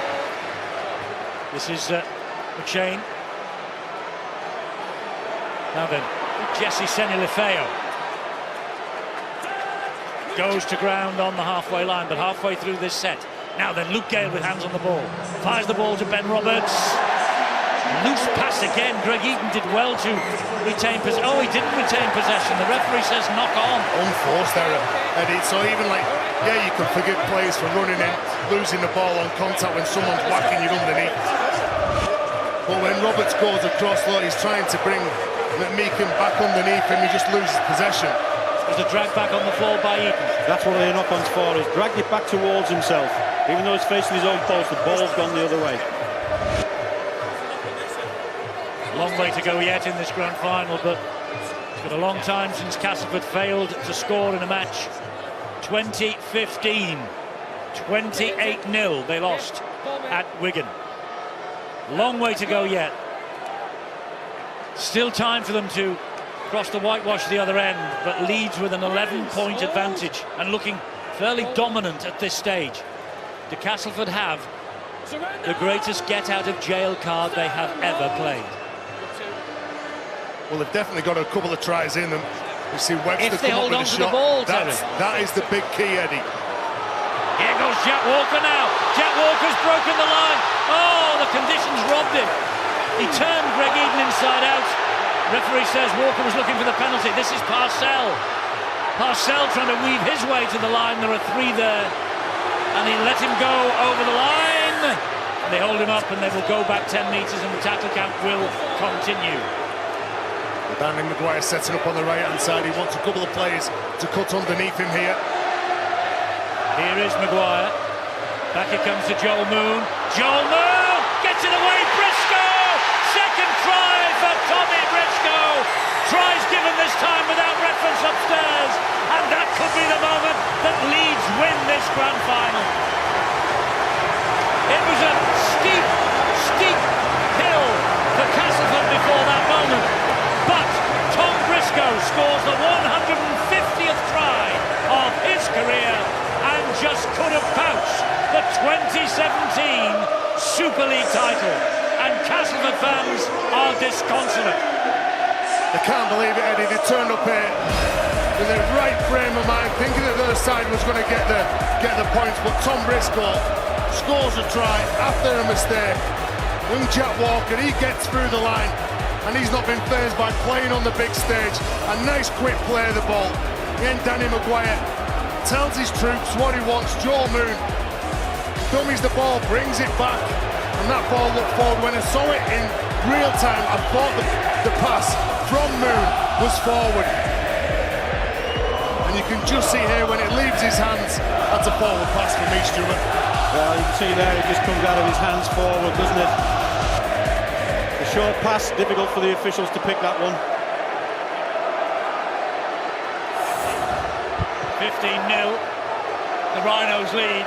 S18: This is McShane. Now then, Jesse Senilifeo goes to ground on the halfway line, but halfway through this set. Now then, Luke Gale with hands on the ball. Fires the ball to Ben Roberts. Loose pass again. Greg Eaton did well to retain possession. Oh, he didn't retain possession. The referee says knock on.
S16: Unforced error. And it's so even like, yeah, you can forgive players for running in, losing the ball on contact when someone's whacking you underneath. But when Roberts goes across, look, he's trying to bring McMeekin back underneath him, he just loses possession.
S18: There's a drag back on the floor by Eaton.
S21: That's what the knock-on's for, is dragged it back towards himself. Even though he's facing his own post, the ball's gone the other way.
S18: Long way to go yet in this grand final, but it's been a long time since Castleford failed to score in a match. 2015, 28-0 they lost at Wigan. Long way to go yet. Still time for them to cross the whitewash the other end, but Leeds with an 11-point advantage and looking fairly dominant at this stage. Do Castleford have the greatest get-out-of-jail card they have ever played?
S16: Well, they've definitely got a couple of tries in them. You see Webster
S18: if they
S16: come
S18: hold
S16: up
S18: on
S16: with a
S18: to
S16: shot.
S18: the ball,
S16: That is the big key, Eddie.
S18: Here goes Jack Walker now. Jack Walker's broken the line. Oh, the conditions robbed him. He turned Greg Eden inside out. Referee says Walker was looking for the penalty. This is Parcell. Parcell trying to weave his way to the line. There are three there. And he let him go over the line. And they hold him up and they will go back 10 metres and the tackle count will continue.
S16: Danny Maguire setting up on the right-hand side. He wants a couple of players to cut underneath him here.
S18: Here is Maguire. Back it comes to Joel Moon. Joel Moon gets it away. Briscoe! Second try for Tommy Briscoe. Tries given this time without reference upstairs. And that could be the moment that Leeds win this grand final. It was a steep, steep hill for Castleford before that moment. But Tom Briscoe scores the 150th try of his career and just could have pounced the 2017 Super League title. And Castleford fans are disconsolate.
S16: They can't believe it, Eddie. They turned up here with the right frame of mind, thinking that the other side was going to get the points. But Tom Briscoe scores a try after a mistake. Young Jack Walker, he gets through the line, and he's not been fazed by playing on the big stage. A nice quick play of the ball. Again, Danny Maguire tells his troops what he wants. Joel Moon dummies the ball, brings it back, and that ball looked forward. When I saw it in real time, I thought the pass from Moon was forward. And you can just see here when it leaves his hands, that's a forward pass for me, Stuart.
S21: Well, you can see there it just comes out of his hands forward, doesn't it? The short pass, difficult for the officials to pick that one.
S18: 15-0, the Rhinos lead.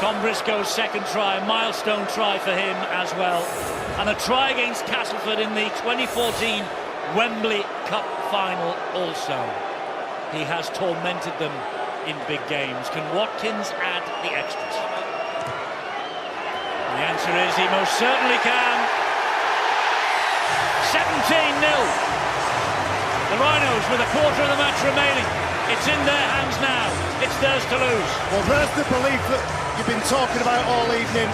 S18: Tom Briscoe's second try, a milestone try for him as well. And a try against Castleford in the 2014 Wembley Cup final also. He has tormented them in big games. Can Watkins add the extras? The answer is he most certainly can. 17-0. The Rhinos with a quarter of the match remaining. It's in their hands now. It's theirs to lose.
S17: Well, there's the belief that you've been talking about all evening.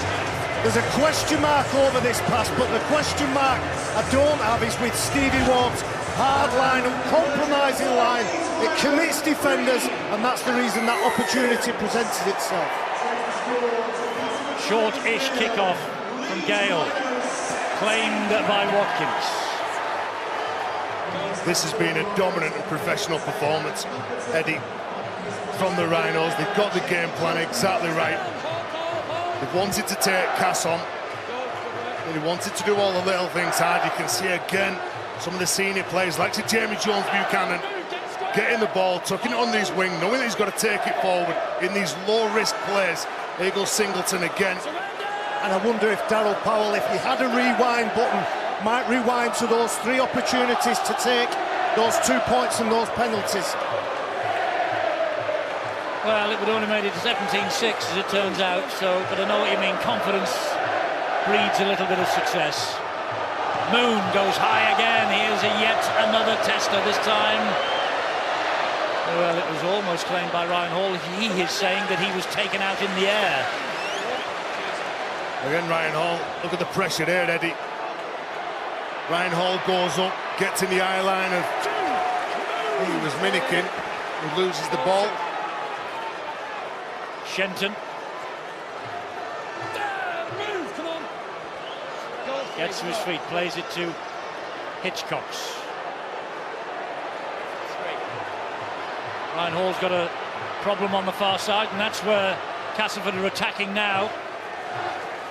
S17: There's a question mark over this pass, but the question mark I don't have is with Stevie Ward's hard line, uncompromising line. It commits defenders, and that's the reason that opportunity presented itself.
S18: Short-ish kickoff from Gale, claimed by Watkins.
S16: This has been a dominant and professional performance, Eddie, from the Rhinos. They've got the game plan exactly right. They wanted to take Cass on. They wanted to do all the little things hard. You can see again some of the senior players, like Jamie Jones-Buchanan, getting the ball, tucking it under his wing, knowing that he's got to take it forward in these low-risk plays. Here goes Singleton again.
S17: And I wonder if Darryl Powell, if he had a rewind button, might rewind to those three opportunities to take those 2 points and those penalties.
S18: Well, it would only made it 17-6 as it turns out, so, but I know what you mean. Confidence breeds a little bit of success. Moon goes high again. Here's yet another tester this time. Well, it was almost claimed by Ryan Hall. He is saying that he was taken out in the air.
S16: Again, Ryan Hall, look at the pressure there, Eddie. Ryan Hall goes up, gets in the eye line of, he was Minikin, who loses the ball.
S18: Shenton. Gets to his feet, plays it to Hitchcocks. Ryan Hall's got a problem on the far side, and that's where Castleford are attacking now.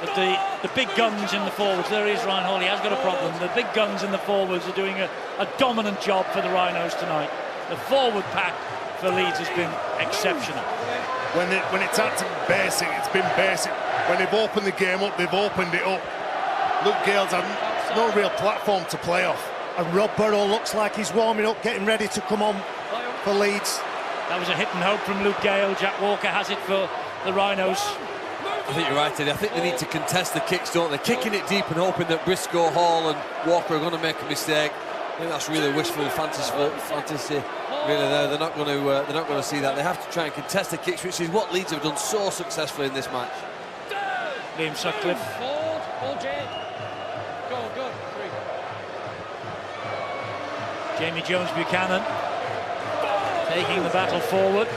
S18: But the big guns in the forwards, there he is, Ryan Hall, he has got a problem. The big guns in the forwards are doing a dominant job for the Rhinos tonight. The forward pack for Leeds has been exceptional.
S16: When it's had to be basic, it's been basic. When they've opened the game up, they've opened it up. Luke Gale's had no real platform to play off.
S17: And Rob Burrow looks like he's warming up, getting ready to come on for Leeds.
S18: That was a hit and hope from Luke Gale. Jack Walker has it for the Rhinos.
S5: I think you're right, Eddie. I think they need to contest the kicks, don't they? Kicking it deep and hoping that Briscoe, Hall and Walker are going to make a mistake. I think that's really wishful fantasy. Really, they're not going to see that. They have to try and contest the kicks, which is what Leeds have done so successfully in this match.
S18: Liam Sutcliffe. Jamie Jones Buchanan taking the battle forward,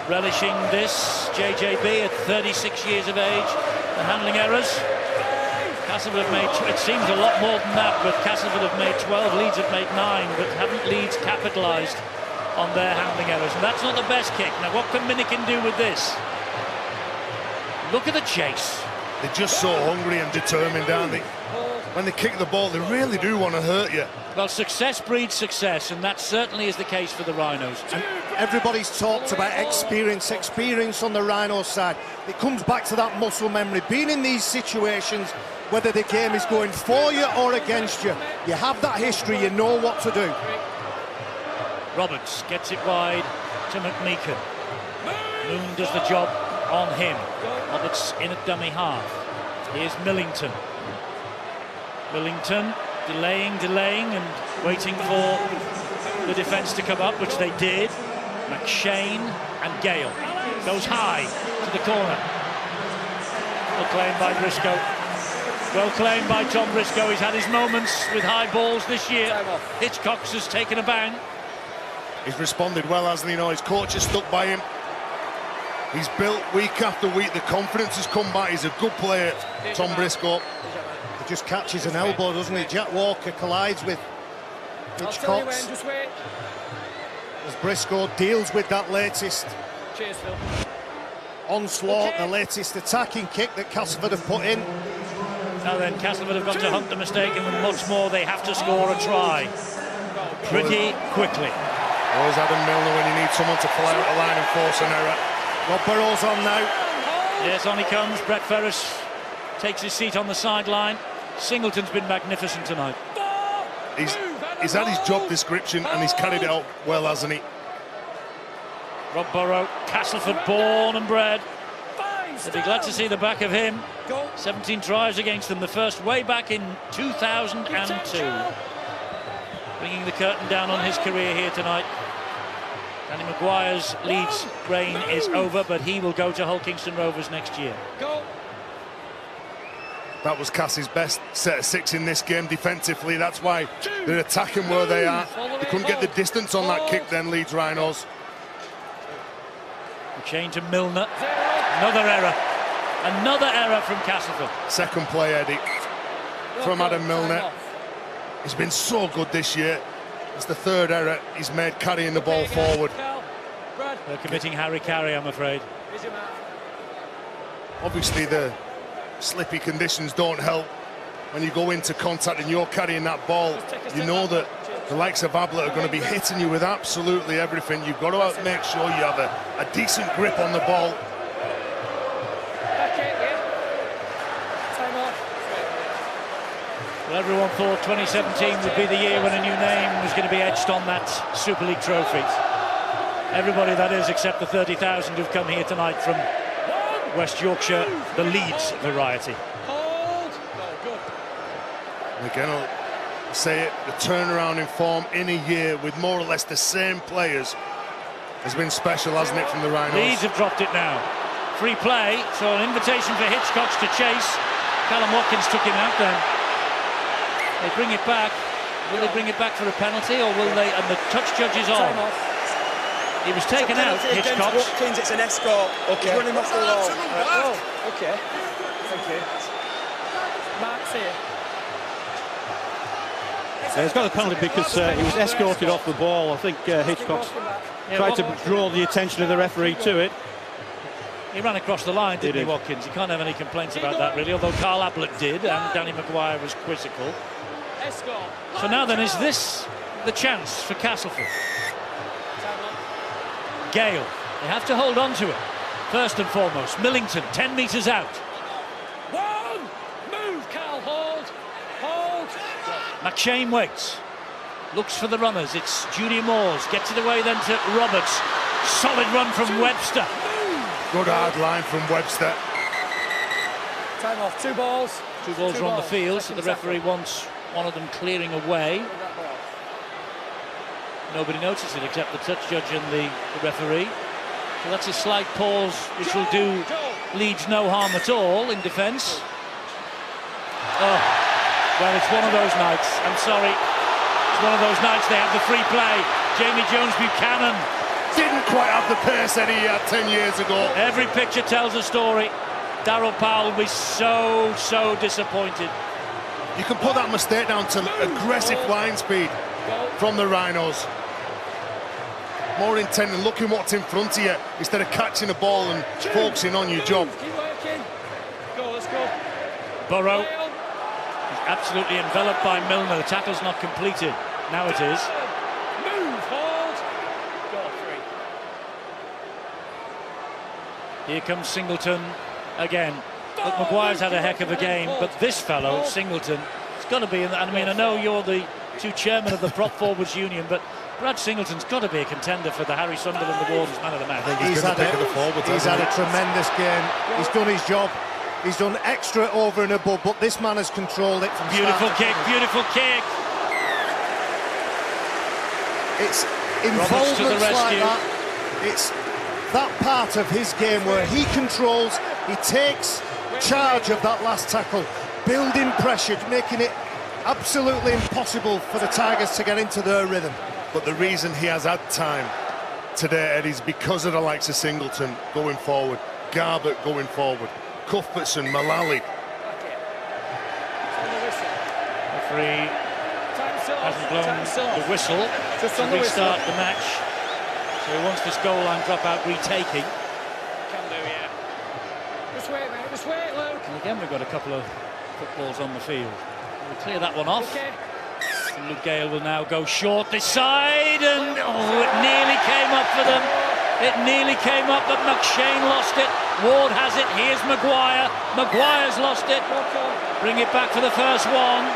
S18: relishing this. JJB at 36 years of age, the handling errors. Castleford have made, it seems a lot more than that, but Castleford have made 12, Leeds have made 9, but haven't Leeds capitalised on their handling errors? And that's not the best kick. Now what can Minikin do with this? Look at the chase.
S16: They're just so hungry and determined, aren't they? When they kick the ball, they really do want to hurt you.
S18: Well, success breeds success, and that certainly is the case for the Rhinos.
S17: And everybody's talked about experience on the Rhinos side. It comes back to that muscle memory. Being in these situations, whether the game is going for you or against you, you have that history, you know what to do.
S18: Roberts gets it wide to McMeekan. Moon does the job on him. Roberts in at dummy half. Here's Millington. Millington delaying and waiting for the defence to come up, which they did. McShane and Gale. Goes high to the corner. Well claimed by Briscoe. Well claimed by Tom Briscoe. He's had his moments with high balls this year. Hitchcox has taken a bang.
S16: He's responded well, hasn't he? His coach has stuck by him. He's built week after week. The confidence has come back. He's a good player, Tom Briscoe.
S17: He just catches an elbow, doesn't he? Jack Walker collides with Hitchcox. As Briscoe deals with that latest onslaught, the latest attacking kick that Castleford have put in.
S18: Now then, Castleford have got to hunt the mistake, and much more, they have to score a try pretty quickly.
S16: Always Adam Milner when you need someone to fly out the line and force an error.
S17: Rob Burrow's on now.
S18: Yes, on he comes. Brett Ferris takes his seat on the sideline. Singleton's been magnificent tonight.
S16: He's had his job description and he's carried it out well, hasn't he?
S18: Rob Burrow, Castleford born and bred. They'll be glad to see the back of him. 17 tries against them, the first way back in 2002. Bringing the curtain down on his career here tonight. Danny Maguire's Leeds reign is over, but he will go to Hull Kingston Rovers next year.
S16: That was Cassie's best set of 6 in this game defensively. That's why they're attacking where they are. They couldn't get the distance on that kick then, Leeds Rhinos.
S18: Chain to Milner. Another error. Another error from Castleford.
S16: Second play, Eddie, from Adam Milner. He's been so good this year. It's the third error he's made carrying the ball forward.
S18: They're committing Harry Carey, I'm afraid.
S16: Obviously, the slippy conditions don't help when you go into contact and you're carrying that ball. You know that the likes of Ablett are going to be hitting you with absolutely everything. You've got to make sure you have a decent grip on the ball.
S18: Well, everyone thought 2017 would be the year when a new name was going to be etched on that Super League trophy. Everybody, that is, except the 30,000 who've come here tonight from West Yorkshire, the Leeds variety.
S16: And again, I'll say it, the turnaround in form in a year with more or less the same players has been special, hasn't it, from the Rhinos?
S18: Leeds have dropped it now. Free play, so an invitation for Hitchcox to chase. Callum Watkins took him out then. They bring it back. Will they bring it back for a penalty, or will they? And the touch judge is on. He was taken out, Hitchcox.
S6: Watkins, it's an escort. Okay. He's running off the wall. Oh, okay. Thank you. Mark's here.
S21: He's got the penalty because he was escorted off the ball. I think Hitchcox tried to draw the attention of the referee to it.
S18: He ran across the line, didn't he, Watkins? You can't have any complaints about that, really, although Carl Ablett did, and Danny Maguire was quizzical. So now then, is this the chance for Castleford? Gale, they have to hold on to it. First and foremost, Millington, 10 metres out.
S20: One! Move, Cal, hold! Hold!
S18: McShane waits. Looks for the runners. It's Judy Moores. Gets it away then to Roberts. Solid run from Webster.
S16: Good hard line from Webster.
S20: Time off. 2 balls.
S18: Two balls are on the field, so the referee wants one of them clearing away. Nobody notices it except the touch judge and the referee. So that's a slight pause, which will do Leeds no harm at all in defence. Oh, well, it's one of those nights. I'm sorry. It's one of those nights they have the free play. Jamie Jones-Buchanan.
S16: Didn't quite have the pace that he had 10 years ago.
S18: Every picture tells a story. Darryl Powell will be so disappointed.
S16: You can put that mistake down to aggressive line speed from the Rhinos. More intent and looking what's in front of you instead of catching the ball and focusing on your job.
S20: Keep working. Go, let's go.
S18: Burrow is absolutely enveloped by Milner. The tackle's not completed. Now it is.
S20: Move, hold. Go, 3.
S18: Here comes Singleton again. Look, Maguire's had a heck of a game, but this fellow, Singleton, it's got to be, I mean, I know you're the two chairmen of the Prop Forwards Union, but Brad Singleton's got to be a contender for the Harry Sunderland Awards Man of the Match.
S17: He's had a tremendous game. He's done his job. He's done extra over and above, but this man has controlled it from
S18: beautiful kick, beautiful kick.
S17: It's involvements like that. It's that part of his game where he controls, he takes charge of that last tackle, building pressure, making it absolutely impossible for the Tigers to get into their rhythm.
S16: But the reason he has had time today, Ed, is because of the likes of Singleton going forward, Garbutt going forward, Cuthbertson, Mullally.
S18: Referee hasn't blown the whistle to restart the match. So he wants this goal line dropout retaking.
S20: Can do, yeah. Just wait, mate. Just wait, Luke.
S18: And again, we've got a couple of footballs on the field. We'll clear that one off.
S20: Okay.
S18: And Luke Gale will now go short this side, and it nearly came up for them. It nearly came up, but McShane lost it. Ward has it. Here's Maguire. Maguire's lost it. Bring it back for the first one.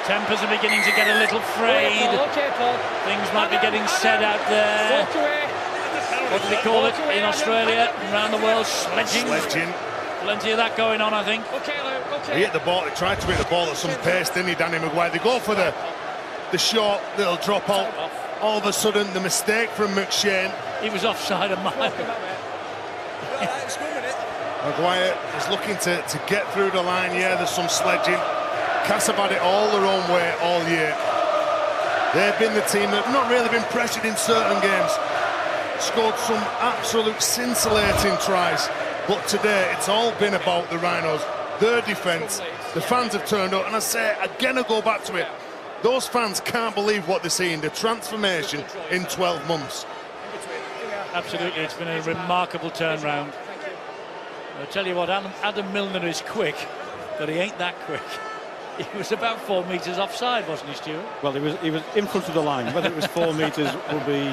S18: Tempers are beginning to get a little frayed.
S20: Okay, Paul.
S18: Things might be getting said out there. What do they call it in Australia and around the world? Sledging. Plenty of that going on, I think.
S20: Okay, Luke, okay.
S16: He hit the ball, he tried to hit the ball at some pace, didn't he, Danny Maguire? They go for the short little drop out. All of a sudden, the mistake from McShane.
S18: He was offside a mile.
S16: Maguire is looking to get through the line. Yeah, there's some sledging. Cass have had it all their own way all year. They've been the team that have not really been pressured in certain games. Scored some absolute scintillating tries. But today, it's all been about the Rhinos, their defence. The fans have turned up, and I say, again, I go back to it. Those fans can't believe what they're seeing, the transformation in 12 months.
S18: Absolutely, it's been a remarkable turnaround. I'll tell you what, Adam Milner is quick, but he ain't that quick. He was about 4 metres offside, wasn't he, Stuart?
S21: Well, he was in front of the line. Whether it was 4 metres will be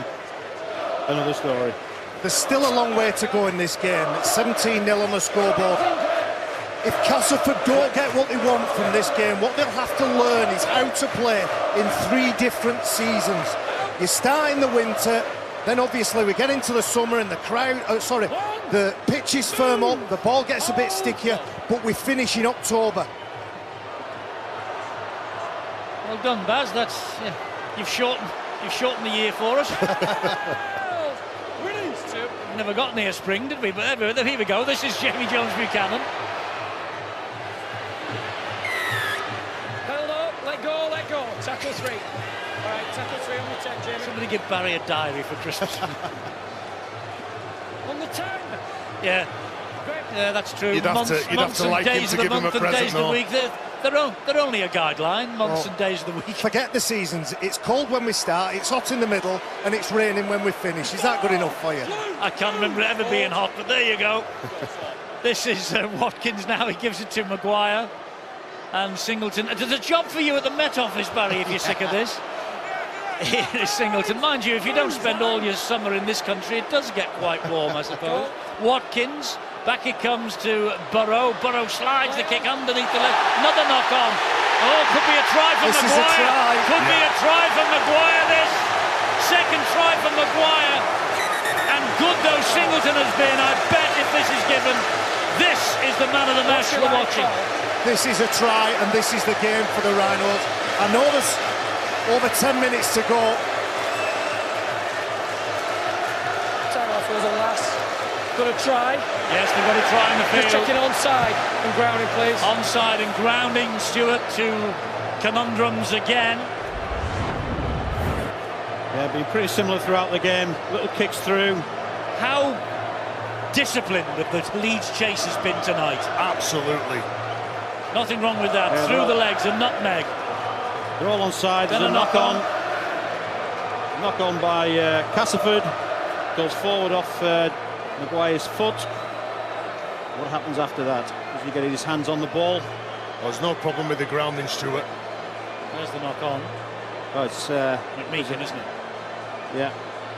S21: another story.
S17: There's still a long way to go in this game. It's 17-0 on the scoreboard. If Castleford don't get what they want from this game, what they'll have to learn is how to play in 3 different seasons. You start in the winter, then obviously we get into the summer and the crowd, the pitches firm up, the ball gets a bit stickier, but we finish in October.
S18: Well done, Baz. That's you've shortened the year for us. Never got near spring, did we? But here we go. This is Jamie Jones-Buchanan.
S20: Hold up, let go. Tackle 3. All right, tackle 3 on the 10, Jamie.
S18: Somebody give Barry a diary for Christmas.
S20: On the 10.
S18: Yeah, that's true.
S16: You'd have to like him to give him a present,
S18: though. They're only a guideline, months and days of the week.
S17: Forget the seasons. It's cold when we start, it's hot in the middle, and it's raining when we finish. Is that good enough for you?
S18: I can't remember it ever being hot, but there you go. This is Watkins now. He gives it to Maguire. And Singleton. There's a job for you at the Met Office, Barry, if you're sick of this. here in Singleton. Mind you, if you don't spend all your summer in this country, it does get quite warm, I suppose. Watkins, back it comes to Burrow. Burrow slides the kick underneath the leg. Another knock on. Oh, could be a try from Maguire. Could be a try from Maguire, this. Second try from Maguire. And good though Singleton has been, I bet if this is given, this is the man of the match we're watching.
S17: This is a try and this is the game for the Rhinos. I know there's over 10 minutes to go.
S20: Got a try.
S18: Yes, they've got a try in the field.
S20: Just checking onside and grounding, please.
S18: Onside and grounding, Stewart, to conundrums again.
S21: Yeah, been pretty similar throughout the game. Little kicks through.
S18: How disciplined have the Leeds chase has been tonight?
S16: Absolutely.
S18: Nothing wrong with that.
S21: Yeah,
S18: through the legs, a nutmeg.
S21: They're all onside. There's a knock on. Knock on by Castleford. Goes forward off Maguire's foot. What happens after that? Does he get his hands on the ball?
S16: Well, there's no problem with the grounding, Stuart.
S18: There's the knock on.
S21: Oh, it's
S18: McMeekin, isn't it?
S21: Yeah.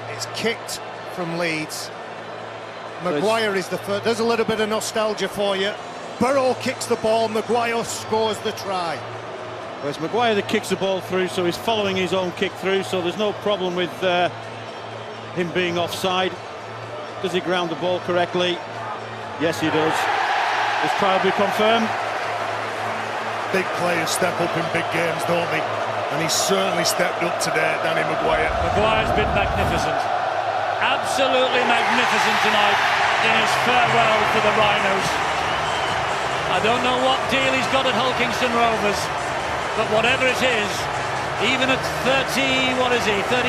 S17: It's kicked from Leeds. Maguire is the first. There's a little bit of nostalgia for you. Burrow kicks the ball, Maguire scores the try.
S21: Well, it's Maguire that kicks the ball through, so he's following his own kick through, so there's no problem with him being offside. Does he ground the ball correctly? Yes, he does. This try will be confirmed.
S16: Big players step up in big games, don't they? And he's certainly stepped up today, Danny Maguire.
S18: Maguire's been magnificent. Absolutely magnificent tonight in his farewell for the Rhinos. I don't know what deal he's got at Hulkingston Rovers, but whatever it is, even at 30, what is he, 34?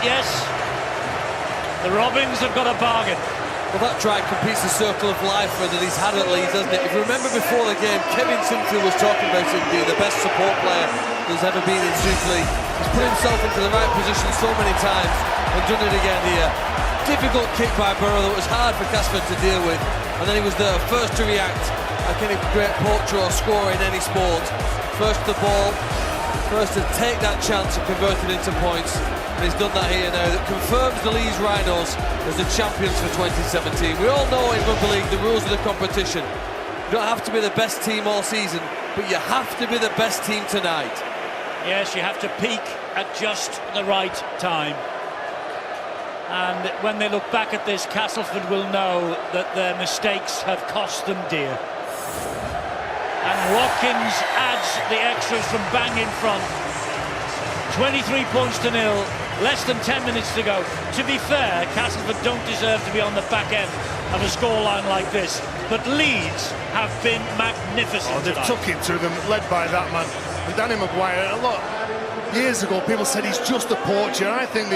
S18: Yes. The Robins have got a bargain.
S5: Well, that try completes the circle of life that he's had at Leeds, doesn't it? If you remember before the game, Kevin Sinfield was talking about him being the best support player there's ever been in Super League. He's put himself into the right position so many times and done it again here. Difficult kick by Burrow that was hard for Castleford to deal with, and then he was the first to react, like any great poacher or scorer in any sport. First to the ball, first to take that chance and convert it into points. And he's done that here now. That confirms the Leeds Rhinos as the champions for 2017. We all know in Rugby League the rules of the competition. You don't have to be the best team all season, but you have to be the best team tonight.
S18: Yes, you have to peak at just the right time. And when they look back at this, Castleford will know that their mistakes have cost them dear. And Watkins adds the extras from bang in front. 23 points to nil, less than 10 minutes to go. To be fair, Castleford don't deserve to be on the back end of a scoreline like this, but Leeds have been magnificent.
S16: They've took it to them, led by that man. And Danny Maguire, a lot years ago, people said he's just a poacher. I think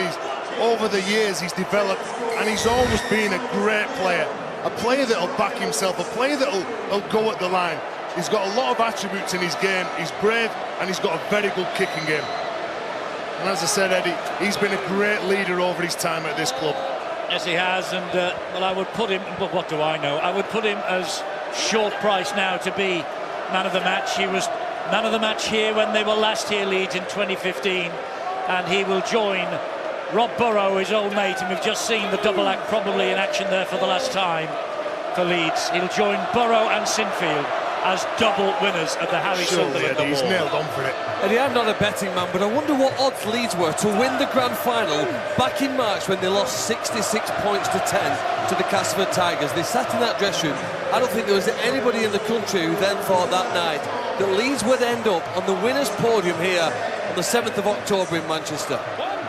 S16: over the years he's developed, and he's always been a great player. A player that'll back himself, a player that'll go at the line. He's got a lot of attributes in his game. He's brave, and he's got a very good kicking game. And as I said, Eddie, he's been a great leader over his time at this club.
S18: Yes, he has, and well, I would put him, but what do I know? I would put him as short price now to be man of the match. He was man of the match here when they were last here, Leeds, in 2015, and he will join Rob Burrow, his old mate, and we've just seen the double act probably in action there for the last time for Leeds. He'll join Burrow and Sinfield as double winners of the Harry Sunderland Award.
S16: He's nailed on for it.
S5: Eddie, I'm not a betting man, but I wonder what odds Leeds were to win the grand final back in March when they lost 66 points to 10 to the Castleford Tigers. They sat in that dressing room. I don't think there was anybody in the country who then thought that night that Leeds would end up on the winners' podium here on the 7th of October in Manchester.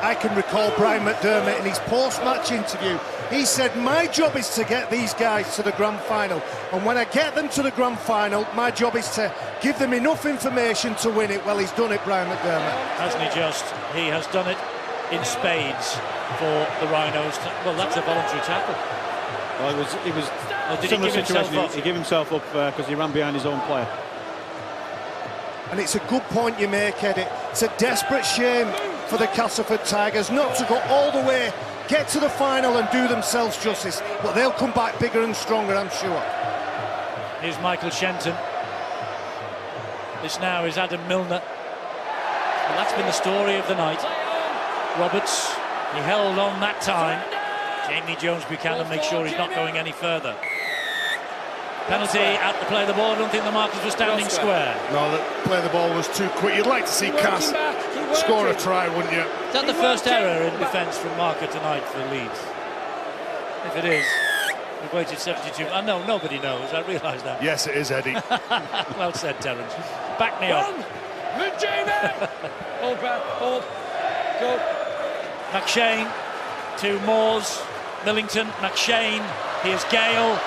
S17: I can recall Brian McDermott in his post-match interview. He said, my job is to get these guys to the grand final, and when I get them to the grand final, my job is to give them enough information to win it. Well, he's done it, Brian McDermott.
S18: Hasn't he just? He has done it in spades for the Rhinos. Well, that's a voluntary tackle.
S21: Well, it was a similar situation. He gave himself up because he ran behind his own player.
S17: And it's a good point you make, Eddie. It's a desperate shame for the Castleford Tigers not to go all the way, get to the final and do themselves justice, but they'll come back bigger and stronger, I'm sure.
S18: Here's Michael Shenton. This now is Adam Milner. Well, that's been the story of the night. Roberts, he held on that time. Jamie Jones-Buchanan makes sure he's not going any further. Penalty at the play of the ball. I don't think the markers were standing square.
S16: No, the play of the ball was too quick. You'd like to see Cass score a try, wouldn't you?
S18: Is that the first error in defence from Marker tonight for Leeds? If it is, we've waited 72. No, nobody knows. I realise that.
S16: Yes, it is, Eddie.
S18: Well said, Terence. Back me up.
S20: Go.
S18: McShane to Moores. Millington, McShane. Here's Gale.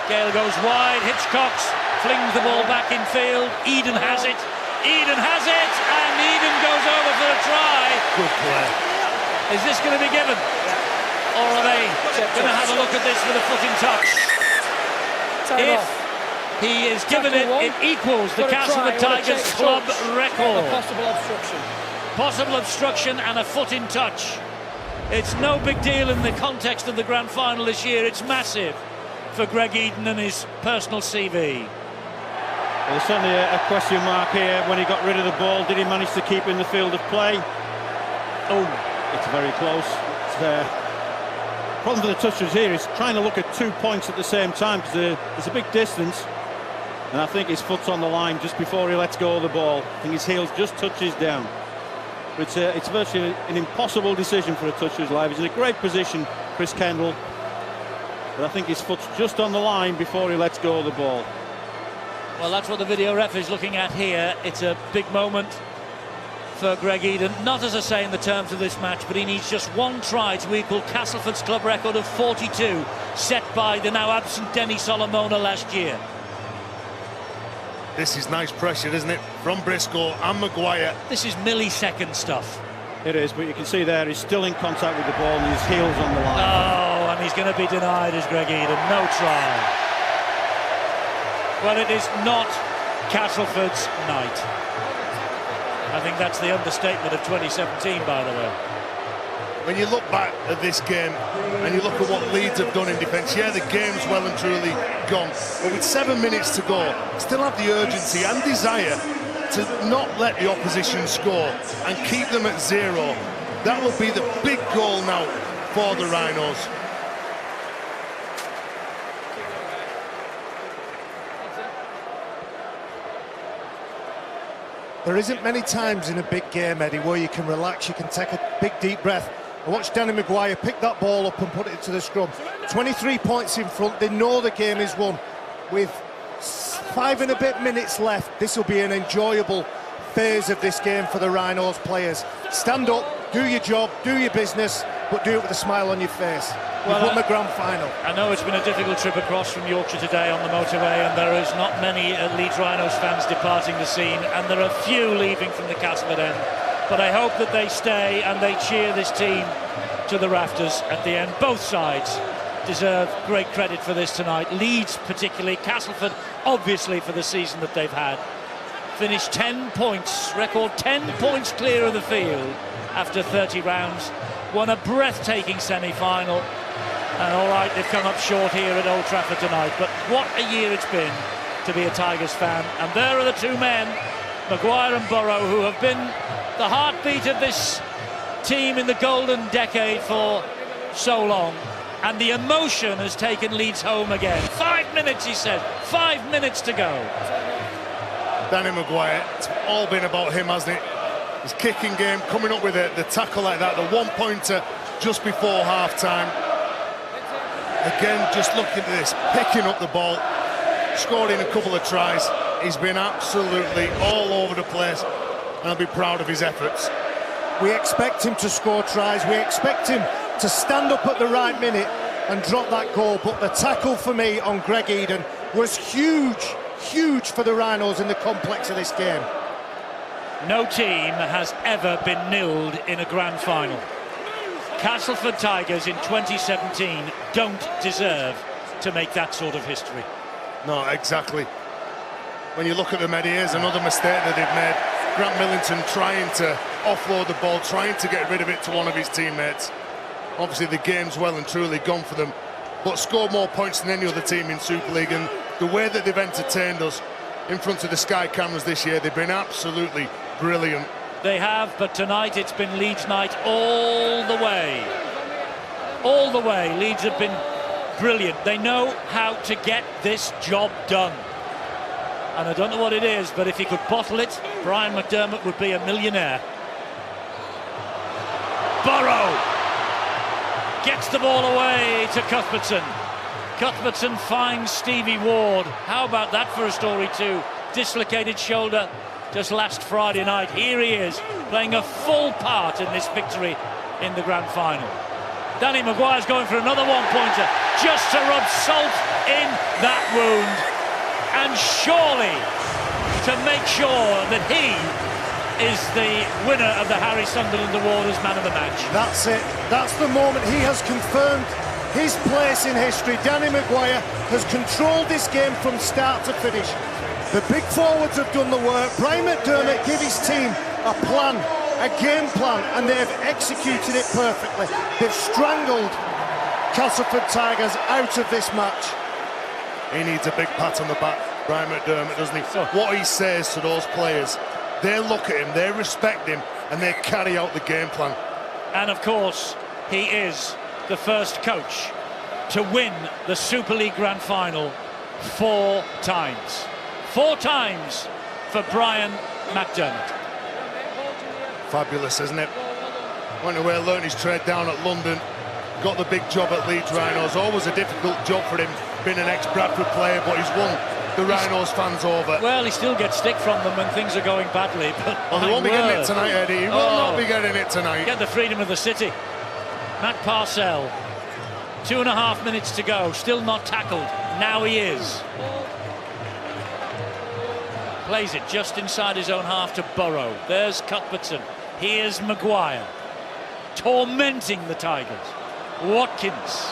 S18: Gale goes wide. Hitchcox flings the ball back in field. Eden has it. Eden has it, and Eden goes over for a try.
S16: Good play.
S18: Is this going to be given? Or are they going to have a look at this with a foot in touch? If he is given it, it equals the Castleford Tigers club record.
S20: Possible obstruction.
S18: Possible obstruction and a foot in touch. It's no big deal in the context of the grand final this year. It's massive for Greg Eden and his personal CV.
S21: Well, there's certainly a question mark here when he got rid of the ball. Did he manage to keep in the field of play? Oh, it's very close. It's there. Problem for the touchers here is trying to look at 2 points at the same time, because there's a big distance, and I think his foot's on the line just before he lets go of the ball. I think his heels just touches down. But it's virtually an impossible decision for a toucher's life. He's in a great position, Chris Kendall, but I think his foot's just on the line before he lets go of the ball.
S18: Well, that's what the video ref is looking at here. It's a big moment for Greg Eden, not as I say in the terms of this match, but he needs just one try to equal Castleford's club record of 42, set by the now absent Denny Solomona last year.
S16: This is nice pressure, isn't it? From Briscoe and Maguire.
S18: This is millisecond stuff.
S21: It is, but you can see there he's still in contact with the ball and his heels on the line.
S18: Oh, and he's going to be denied as Greg Eden. No try. Well, it is not Castleford's night. I think that's the understatement of 2017, by the way.
S16: When you look back at this game and you look at what Leeds have done in defence, yeah, the game's well and truly gone, but with 7 minutes to go, still have the urgency and desire to not let the opposition score and keep them at 0. That will be the big goal now for the Rhinos.
S17: There isn't many times in a big game, Eddie, where you can relax, you can take a big deep breath. I watched Danny Maguire pick that ball up and put it into the scrum. 23 points in front, they know the game is won. With 5 and a bit minutes left, this will be an enjoyable phase of this game for the Rhinos players. Stand up, do your job, do your business, but do it with a smile on your face. You've won the grand final.
S18: I know it's been a difficult trip across from Yorkshire today on the motorway, and there is not many Leeds Rhinos fans departing the scene, and there are few leaving from the Castleford end. But I hope that they stay and they cheer this team to the rafters at the end. Both sides deserve great credit for this tonight. Leeds particularly, Castleford obviously for the season that they've had. Finished 10 points, record 10 points clear of the field after 30 rounds. Won a breathtaking semi-final. And all right, they've come up short here at Old Trafford tonight, but what a year it's been to be a Tigers fan. And there are the two men, Maguire and Burrow, who have been the heartbeat of this team in the golden decade for so long. And the emotion has taken Leeds home again. 5 minutes, he said. 5 minutes to go.
S16: Danny Maguire, it's all been about him, hasn't it? His kicking game, coming up with the tackle like that, the one-pointer just before half-time. Again, just looking at this, picking up the ball, scoring a couple of tries. He's been absolutely all over the place, and I'll be proud of his efforts.
S17: We expect him to score tries, we expect him to stand up at the right minute and drop that goal, but the tackle for me on Greg Eden was huge, huge for the Rhinos in the complex of this game.
S18: No team has ever been nilled in a grand final. Castleford Tigers in 2017 don't deserve to make that sort of history.
S16: No, exactly. When you look at them, Eddie, here's another mistake that they've made. Grant Millington trying to offload the ball, trying to get rid of it to one of his teammates. Obviously the game's well and truly gone for them, but scored more points than any other team in Super League, and the way that they've entertained us in front of the Sky cameras this year, they've been absolutely brilliant.
S18: They have, but tonight it's been Leeds night all the way. All the way. Leeds have been brilliant. They know how to get this job done. And I don't know what it is, but if he could bottle it, Brian McDermott would be a millionaire. Burrow gets the ball away to Cuthbertson. Cuthbertson finds Stevie Ward. How about that for a story too? Dislocated shoulder just last Friday night. Here he is, playing a full part in this victory in the grand final. Danny Maguire's going for another one-pointer, just to rub salt in that wound, and surely to make sure that he is the winner of the Harry Sunderland Award as man of the match.
S17: That's it. That's the moment. He has confirmed his place in history. Danny Maguire has controlled this game from start to finish. The big forwards have done the work. Brian McDermott gave his team a plan, a game plan, and they've executed it perfectly. They've strangled Castleford Tigers out of this match.
S16: He needs a big pat on the back, Brian McDermott, doesn't he? What he says to those players, they look at him, they respect him, and they carry out the game plan.
S18: And of course, he is the first coach to win the Super League Grand Final 4 times. 4 times for Brian McDermott.
S16: Fabulous, isn't it? Went away, learned his trade down at London, got the big job at Leeds Rhinos. Always a difficult job for him, being an ex-Bradford player, but he's won the Rhinos fans over.
S18: Well, he still gets stick from them when things are going badly, but
S16: well, he won't be getting it tonight, Eddie. He will not be getting it tonight.
S18: Get the freedom of the city. Matt Parcell, 2.5 minutes to go, still not tackled. Now he is. Plays it just inside his own half to Burrow. There's Cuthbertson. Here's Maguire, tormenting the Tigers. Watkins.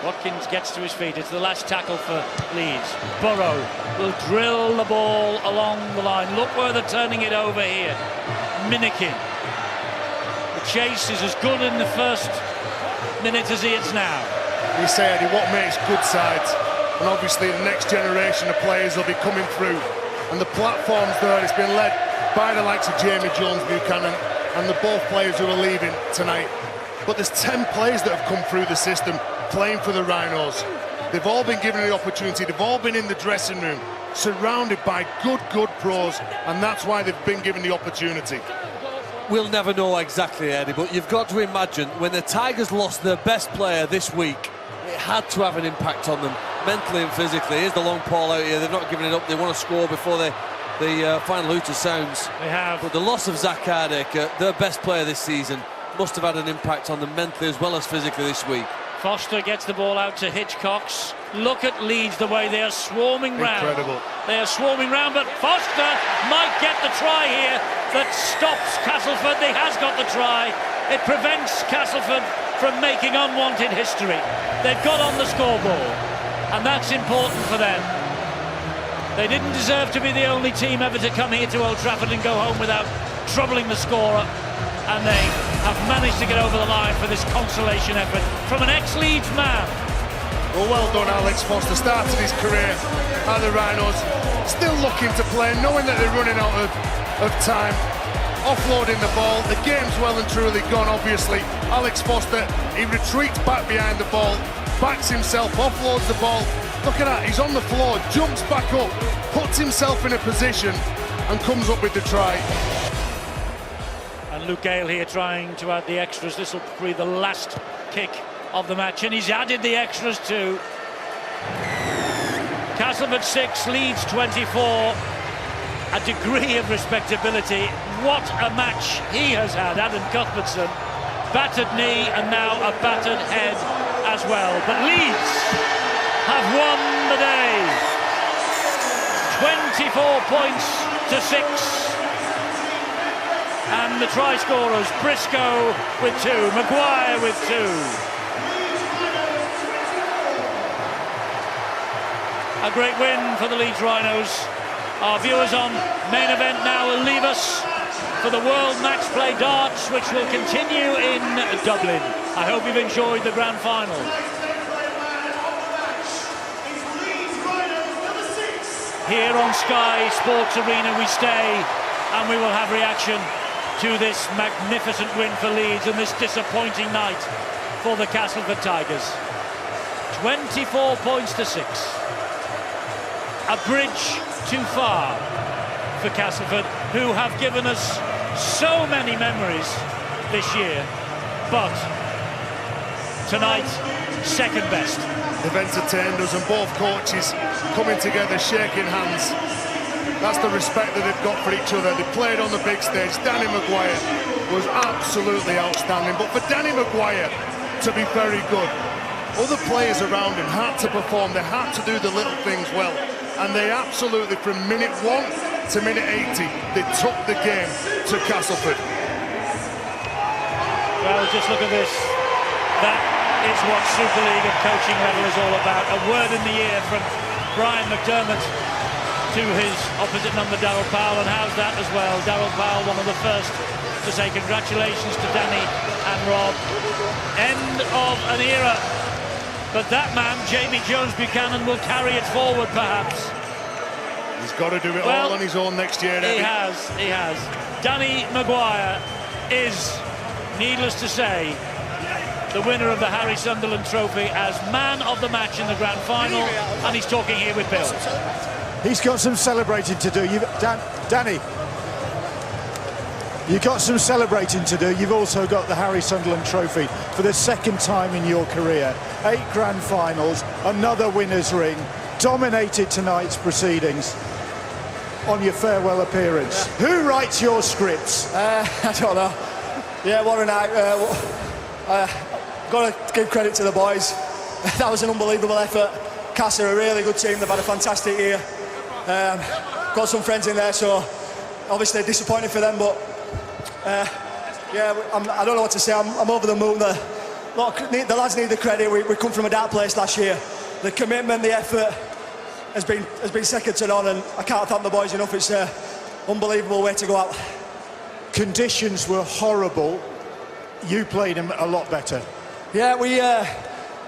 S18: Watkins gets to his feet. It's the last tackle for Leeds. Burrow will drill the ball along the line. Look where they're turning it over here. Minikin. The chase is as good in the first minute as he is now.
S16: We say, Eddie, what makes good sides? And obviously the next generation of players will be coming through. And the platform's there. It's been led by the likes of Jamie Jones, Buchanan, and the both players who are leaving tonight. But there's 10 players that have come through the system playing for the Rhinos. They've all been given the opportunity. They've all been in the dressing room, surrounded by good pros, and that's why they've been given the opportunity.
S5: We'll never know exactly, Eddie, but you've got to imagine when the Tigers lost their best player this week, it had to have an impact on them, mentally and physically. Here's the long ball out here. They've not given it up. They want to score before the final hooter sounds.
S18: They have.
S5: But the loss of Zach Hardacre, their best player this season, must have had an impact on them mentally as well as physically this week.
S18: Foster gets the ball out to Hitchcocks. Look at Leeds, the way they are swarming round.
S16: Incredible.
S18: They are swarming round, but Foster might get the try here that stops Castleford. He has got the try. It prevents Castleford from making unwanted history. They've got on the scoreboard, and that's important for them. They didn't deserve to be the only team ever to come here to Old Trafford and go home without troubling the scorer, and they have managed to get over the line for this consolation effort from an ex-Leeds man.
S16: Well done, Alex Foster. Started his career at the Rhinos, still looking to play, knowing that they're running out of time, offloading the ball. The game's well and truly gone, obviously. Alex Foster, he retreats back behind the ball, backs himself, offloads the ball. Look at that, he's on the floor, jumps back up, puts himself in a position and comes up with the try.
S18: And Luke Gale here trying to add the extras. This will be the last kick of the match, and he's added the extras too. Castleford 6, Leeds 24. A degree of respectability. What a match he has had, Adam Cuthbertson. Battered knee and now a battered head as well. But Leeds have won the day. 24 points to 6. And the try scorers, Briscoe with 2, Maguire with 2. A great win for the Leeds Rhinos. Our viewers on Main Event now will leave us for the World Match Play Darts, which will continue in Dublin. I hope you've enjoyed the grand final. Here on Sky Sports Arena we stay, and we will have reaction to this magnificent win for Leeds and this disappointing night for the Castleford Tigers. 24 points to 6. A bridge too far for Castleford, who have given us so many memories this year, but tonight, second best.
S16: They've entertained us, and both coaches coming together, shaking hands. That's the respect that they've got for each other. They played on the big stage. Danny Maguire was absolutely outstanding, but for Danny Maguire to be very good, other players around him had to perform. They had to do the little things well, and they absolutely, from minute 1 to minute 80, they took the game to Castleford.
S18: Well, just look at this. That is what Super League at coaching level is all about. A word in the ear from Brian McDermott to his opposite number, Darryl Powell, and how's that as well? Darryl Powell, one of the first to say congratulations to Danny and Rob. End of an era. But that man, Jamie Jones-Buchanan, will carry it forward, perhaps.
S16: He's got to do it all on his own next year,
S18: He has. Danny Maguire is, needless to say, the winner of the Harry Sunderland Trophy as man of the match in the grand final, and he's talking here with Bill.
S10: He's got some celebrating to do. Danny, you've got some celebrating to do. You've also got the Harry Sunderland Trophy for the second time in your career. 8 grand finals, another winner's ring, dominated tonight's proceedings on your farewell appearance. Yeah. Who writes your scripts?
S9: I don't know. Yeah, what a night. Got to give credit to the boys. That was an unbelievable effort. Cass are a really good team. They've had a fantastic year. Got some friends in there, so obviously disappointing for them, but yeah, I don't know what to say. I'm over the moon. The lads need the credit. We come from a dark place last year. The commitment, the effort has been second to none, and I can't thank the boys enough. It's an unbelievable way to go out.
S10: Conditions were horrible. You played them a lot better.
S9: Yeah,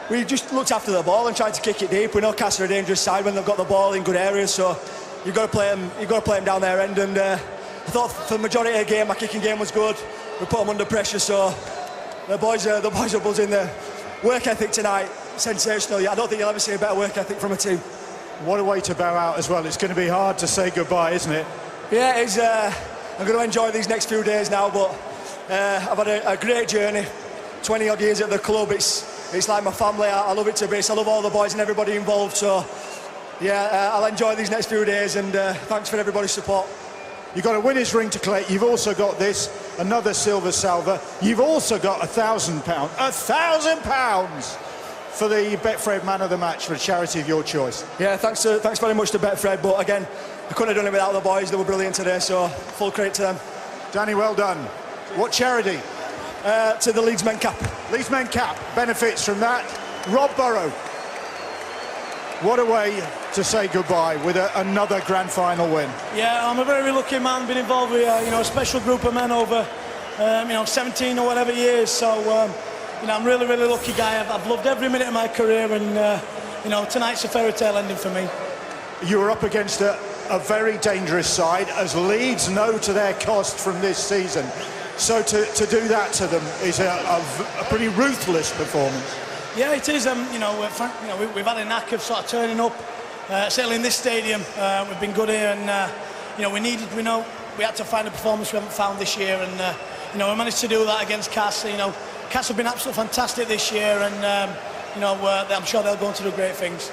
S9: we just looked after the ball and tried to kick it deep. We know Cass are a dangerous side when they've got the ball in good areas, so you've got to play them down their end. And I thought for the majority of the game, my kicking game was good. We put them under pressure, so the boys are buzzing. The work ethic tonight, sensational. I don't think you'll ever see a better work ethic from a team.
S10: What a way to bow out as well. It's going to be hard to say goodbye, isn't it?
S9: Yeah, it is. I'm going to enjoy these next few days now, but I've had a great journey. 20 odd years at the club. It's like my family. I love it to bits. I love all the boys and everybody involved. So yeah, I'll enjoy these next few days, and thanks for everybody's support.
S10: You've got a winner's ring to collect. You've also got this, another silver salver. You've also got £1,000. £1,000 for the Betfred Man of the Match for a charity of your choice.
S9: Yeah, thanks very much to Betfred. But again, I couldn't have done it without the boys. They were brilliant today, so full credit to them.
S10: Danny, well done. What charity?
S9: To the Leeds Men Cap.
S10: Leeds Men Cap benefits from that. Rob Burrow. What a way to say goodbye with another grand final win.
S22: Yeah, I'm a very lucky man, been involved with a special group of men over 17 or whatever years. So I'm really lucky guy. I've loved every minute of my career, and tonight's a fairy tale ending for me.
S10: You were up against a very dangerous side, as Leeds know to their cost from this season. So to do that to them is a pretty ruthless performance.
S22: Yeah, it is. We've had a knack of sort of turning up. Certainly in this stadium, we've been good here, and we had to find a performance we haven't found this year, and we managed to do that against Cass. Cass have been absolutely fantastic this year, and I'm sure they'll go on to do great things.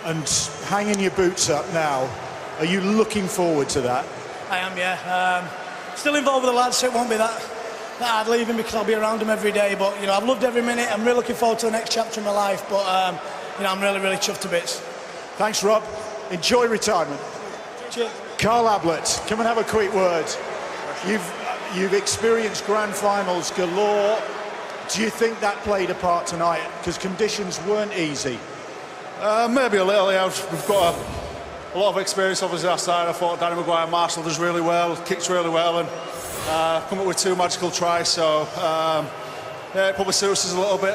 S10: And hanging your boots up now, are you looking forward to that?
S22: I am, yeah. Still involved with the lads, so it won't be that hard leaving because I'll be around them every day. But I've loved every minute. I'm really looking forward to the next chapter in my life. But I'm really chuffed to bits.
S10: Thanks, Rob. Enjoy retirement.
S22: Cheers.
S10: Carl Ablett, come and have a quick word. You've experienced grand finals galore. Do you think that played a part tonight? Because conditions weren't easy.
S23: Maybe a little, yeah. We've got a lot of experience obviously our side. I thought Danny Maguire marshalled us really well, kicked really well, and come up with 2 magical tries. So Yeah, it probably suits us a little bit.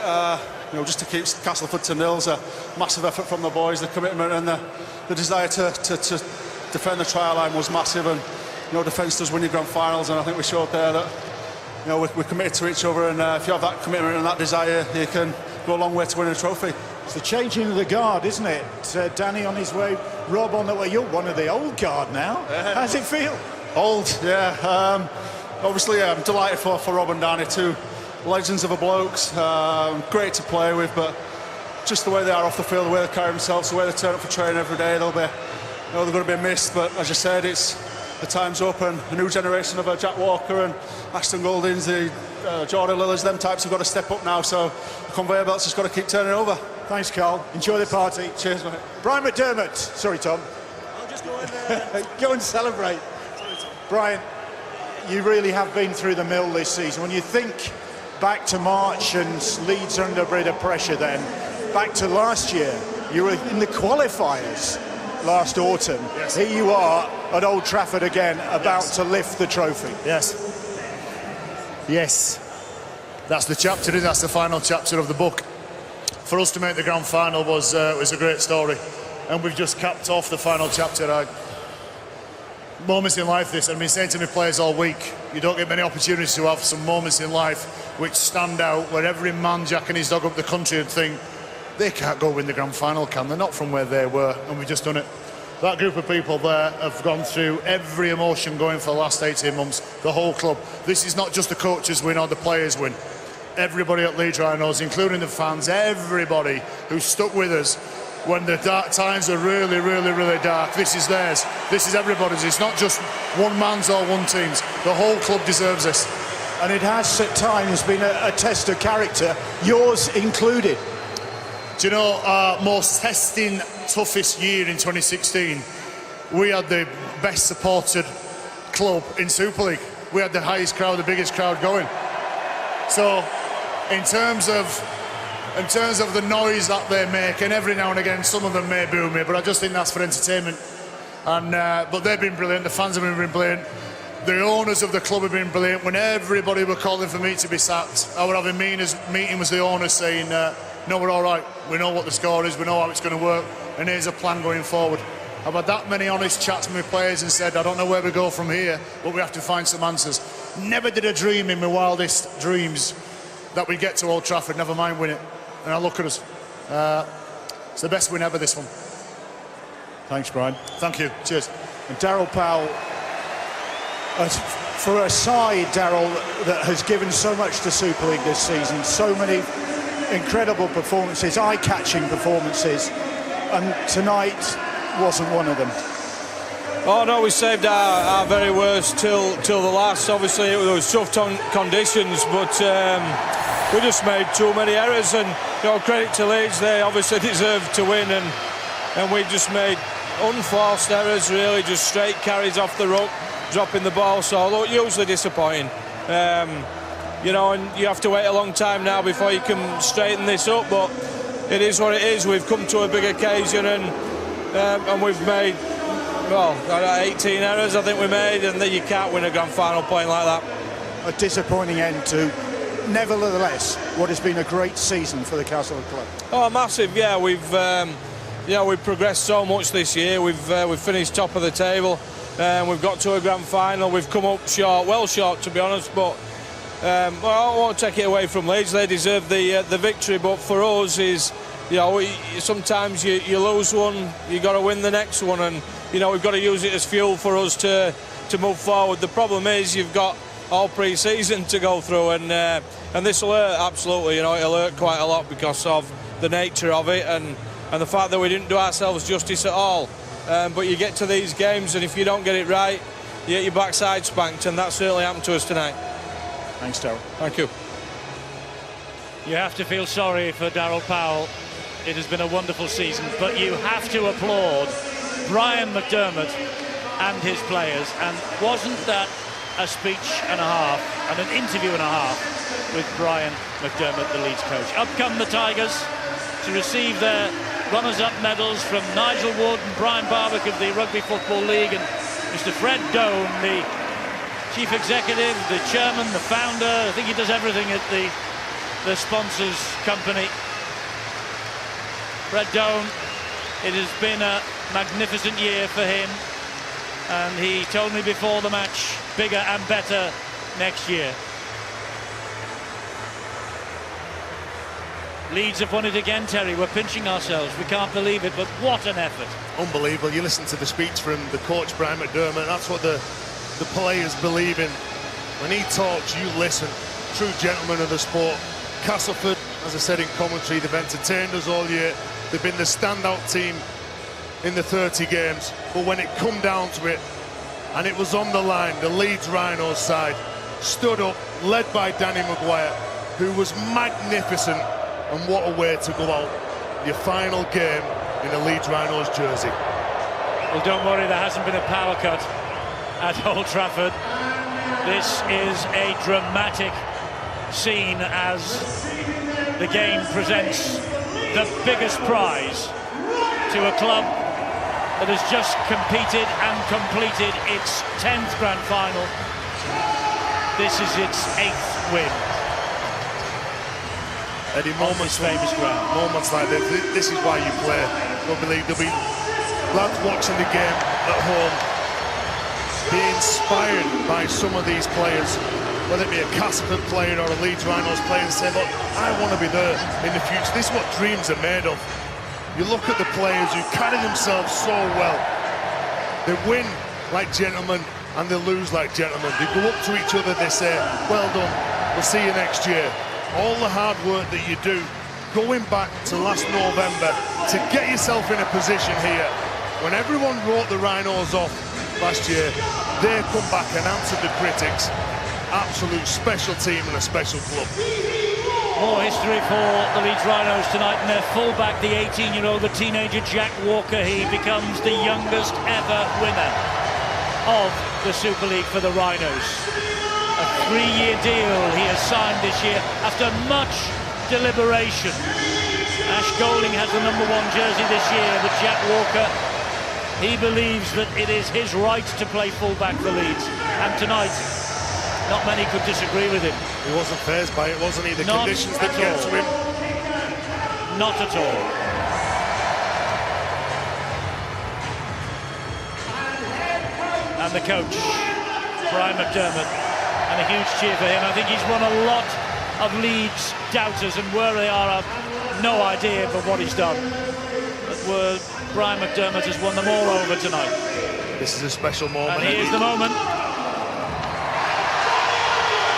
S23: You know, just to keep Castleford to nil is a massive effort from the boys. The commitment and the desire to defend the try line was massive, and you know, defence does win your grand finals, and I think we showed there that you know we're committed to each other, and if you have that commitment and that desire, you can go a long way to winning a trophy.
S10: It's the changing of the guard, isn't it? Danny on his way, Rob on the way. You're one of the old guard now. How's it feel?
S23: Old, yeah. Obviously, I'm delighted for Rob and Danny, two legends of a blokes. Great to play with, but just the way they are off the field, the way they carry themselves, the way they turn up for training every day, they're going to be missed. But as you said, the time's up, and a new generation of Jack Walker and Ashton Goldings, Jordan Lillards, them types have got to step up now. So the conveyor belt's just got to keep turning over.
S10: Thanks, Carl. Enjoy the party.
S23: Cheers, mate.
S10: Brian McDermott. Sorry, Tom.
S23: I'll just go in there.
S10: Go and celebrate. Brian, you really have been through the mill this season. When you think back to March and Leeds under a bit of pressure then, back to last year, you were in the qualifiers last autumn.
S23: Yes.
S10: Here you are at Old Trafford again, about to lift the trophy.
S23: Yes. That's the chapter, isn't it? That's the final chapter of the book. For us to make the grand final was a great story, and we've just capped off the final chapter. Moments in life, this, I've been saying to my players all week, you don't get many opportunities to have some moments in life which stand out, where every man jacking his dog up the country and think, they can't go win the grand final, can they? Not from where they were, and we've just done it. That group of people there have gone through every emotion going for the last 18 months, the whole club. This is not just the coaches win or the players win. Everybody at Leeds Rhinos, including the fans, everybody who stuck with us when the dark times are really, really, really dark. This is theirs. This is everybody's. It's not just one man's or one team's. The whole club deserves this.
S10: And it has at times been a test of character, yours included.
S23: Do you know, our most testing, toughest year in 2016, we had the best supported club in Super League. We had the highest crowd, the biggest crowd going. So, in terms of the noise that they make, and every now and again some of them may boo me, but I just think that's for entertainment. And but they've been brilliant. The fans have been brilliant. The owners of the club have been brilliant. When everybody were calling for me to be sacked, I were having meeting with the owners saying, no, we're all right. We know what the score is. We know how it's going to work. And here's a plan going forward. I've had that many honest chats with my players and said, I don't know where we go from here, but we have to find some answers. Never did I dream in my wildest dreams that we'd get to Old Trafford, never mind win it. And I look at us. It's the best win ever, this one.
S10: Thanks, Brian.
S23: Thank you. Cheers.
S10: And Darryl Powell, for a side, Darryl, that has given so much to Super League this season, so many incredible performances, eye-catching performances, and tonight wasn't one of them.
S12: Oh no, we saved our very worst till the last. Obviously it was tough conditions, but we just made too many errors, and you know, credit to Leeds, they obviously deserved to win, and we just made unforced errors, really, just straight carries off the ruck, dropping the ball. So look, usually disappointing. You know, and you have to wait a long time now before you can straighten this up, but it is what it is. We've come to a big occasion, and we've made, well, 18 errors I think we made, and then you can't win a grand final playing like that.
S10: A disappointing end to, nevertheless, what has been a great season for the Castleford club.
S12: Oh, massive, yeah. We've progressed so much this year. We've finished top of the table, and we've got to a grand final. We've come up short, well short to be honest, but well, I won't take it away from Leeds. They deserve the victory, but for us is, you know, sometimes you lose one, you got to win the next one, and you know, we've got to use it as fuel for us to move forward. The problem is you've got all pre-season to go through, and this will hurt, absolutely. You know, it'll hurt quite a lot because of the nature of it and the fact that we didn't do ourselves justice at all. But you get to these games, and if you don't get it right, you get your backside spanked, and that certainly happened to us tonight.
S10: Thanks, Darryl.
S12: Thank you.
S18: You have to feel sorry for Darryl Powell. It has been a wonderful season, but you have to applaud Brian McDermott and his players. And wasn't that a speech and a half and an interview and a half with Brian McDermott, the Leeds coach? Up come the Tigers to receive their runners-up medals from Nigel Wood and Brian Barwick of the Rugby Football League, and Mr. Fred Doan, the chief executive, the chairman, the founder. I think he does everything at the the sponsors company. Red Dome, it has been a magnificent year for him, and he told me before the match, bigger and better next year. Leeds have won it again, Terry. We're pinching ourselves. We can't believe it, but what an effort.
S16: Unbelievable. You listen to the speech from the coach, Brian McDermott. That's what the players believe in. When he talks, you listen. True gentleman of the sport. Castleford, as I said in commentary, they've entertained us all year. They've been the standout team in the 30 games. But when it come down to it, and it was on the line, the Leeds Rhinos side stood up, led by Danny Maguire, who was magnificent. And what a way to go out, your final game in a Leeds Rhinos jersey.
S18: Well, don't worry, there hasn't been a power cut at Old Trafford. This is a dramatic scene as the game presents the biggest prize to a club that has just competed and completed its 10th grand final. This is its 8th win.
S16: Eddie, moments like this is why you play rugby league. There'll be lads watching the game at home, be inspired by some of these players, whether it be a Castleford player or a Leeds Rhinos player, and say, look, I want to be there in the future. This is what dreams are made of. You look at the players who carry themselves so well. They win like gentlemen and they lose like gentlemen. They go up to each other, they say, well done, we'll see you next year. All the hard work that you do, going back to last November to get yourself in a position here. When everyone wrote the Rhinos off last year, they come back and answered the critics. Absolute special team and a special club.
S18: More history for the Leeds Rhinos tonight, and their fullback, the 18-year-old, the teenager Jack Walker, he becomes the youngest ever winner of the Super League for the Rhinos. A 3-year deal he has signed this year after much deliberation. Ash Golding has the #1 jersey this year, but Jack Walker, he believes that it is his right to play fullback for Leeds. And tonight, not many could disagree with him.
S16: He wasn't fazed by it, wasn't he? The conditions that get to him.
S18: Not at all. And the coach, Brian McDermott. And a huge cheer for him. I think he's won a lot of Leeds doubters, and where they are, I've no idea for what he's done. But Brian McDermott has won them all over tonight.
S16: This is a special moment.
S18: And here's the moment.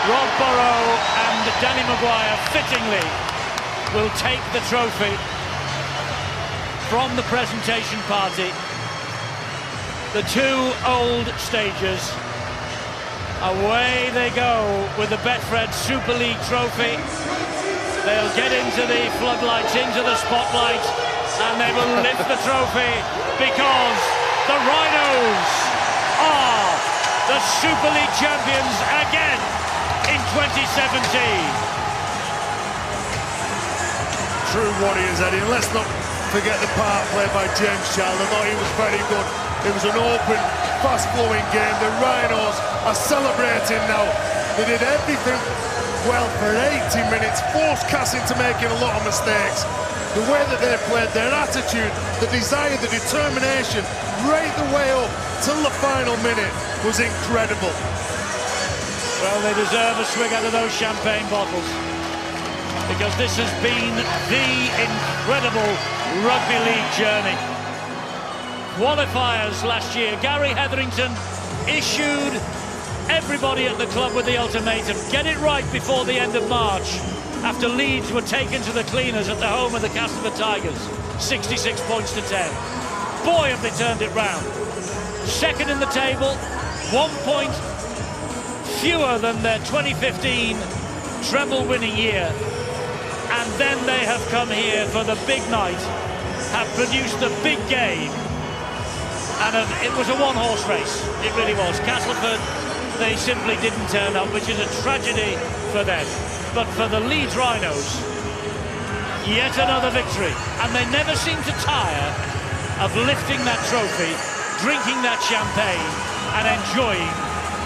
S18: Rob Burrow and Danny Maguire fittingly will take the trophy from the presentation party. The two old stagers. Away they go with the Betfred Super League trophy. They'll get into the floodlights, into the spotlight, and they will lift the trophy because the Rhinos are the Super League champions again in 2017.
S16: True warriors, Eddie. And let's not forget the part played by James Child. I thought he was very good. It was an open, fast-flowing game. The Rhinos are celebrating now. They did everything well for 80 minutes, forced Cass into making a lot of mistakes. The way that they played, their attitude, the desire, the determination, right the way up till the final minute was incredible.
S18: Well, they deserve a swig out of those champagne bottles, because this has been the incredible rugby league journey. Qualifiers last year, Gary Hetherington issued everybody at the club with the ultimatum: get it right before the end of March, after Leeds were taken to the cleaners at the home of the Castleford Tigers, 66 points to 10. Boy, have they turned it round. Second in the table, 1 point fewer than their 2015 treble-winning year. And then they have come here for the big night, have produced the big game. And it was a one-horse race, it really was. Castleford, they simply didn't turn up, which is a tragedy for them. But for the Leeds Rhinos, yet another victory. And they never seem to tire of lifting that trophy, drinking that champagne, and enjoying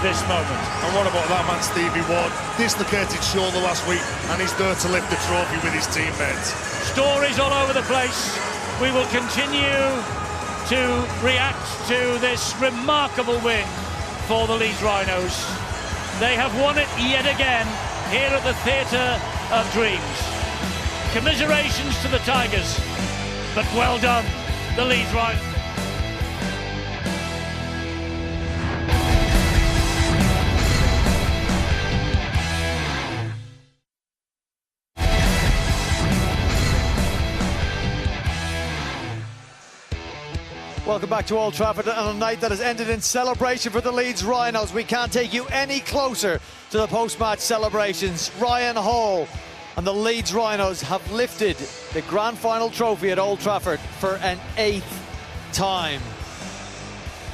S18: this moment.
S16: And what about that man, Stevie Ward? Dislocated shoulder last week, and he's there to lift the trophy with his teammates.
S18: Stories all over the place. We will continue to react to this remarkable win for the Leeds Rhinos. They have won it yet again here at the Theatre of Dreams. Commiserations to the Tigers, but well done, the Leeds Rhinos.
S1: Welcome back to Old Trafford on a night that has ended in celebration for the Leeds Rhinos. We can't take you any closer to the post-match celebrations. Ryan Hall and the Leeds Rhinos have lifted the grand final trophy at Old Trafford for an 8th time.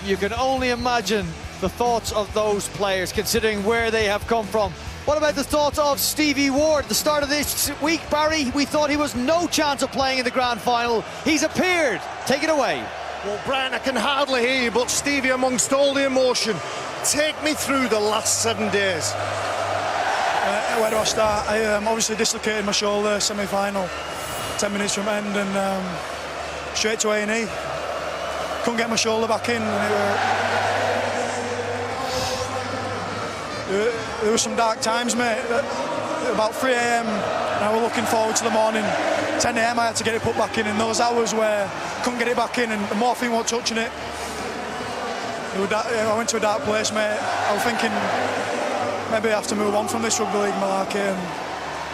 S1: You can only imagine the thoughts of those players considering where they have come from. What about the thoughts of Stevie Ward? At the start of this week, Barry, we thought he was no chance of playing in the grand final. He's appeared. Take it away.
S17: Well, Brian, I can hardly hear you, but Stevie, amongst all the emotion, take me through the last 7 days.
S22: Where do I start? I obviously dislocated my shoulder, semi-final, 10 minutes from end, and straight to A&E. Couldn't get my shoulder back in, and there were some dark times, mate. About 3 a.m, and I was looking forward to the morning. 10 a.m, I had to get it put back in those hours where I couldn't get it back in, and the morphine wasn't touching it. I went to a dark place, mate. I was thinking maybe I have to move on from this rugby league malarkey.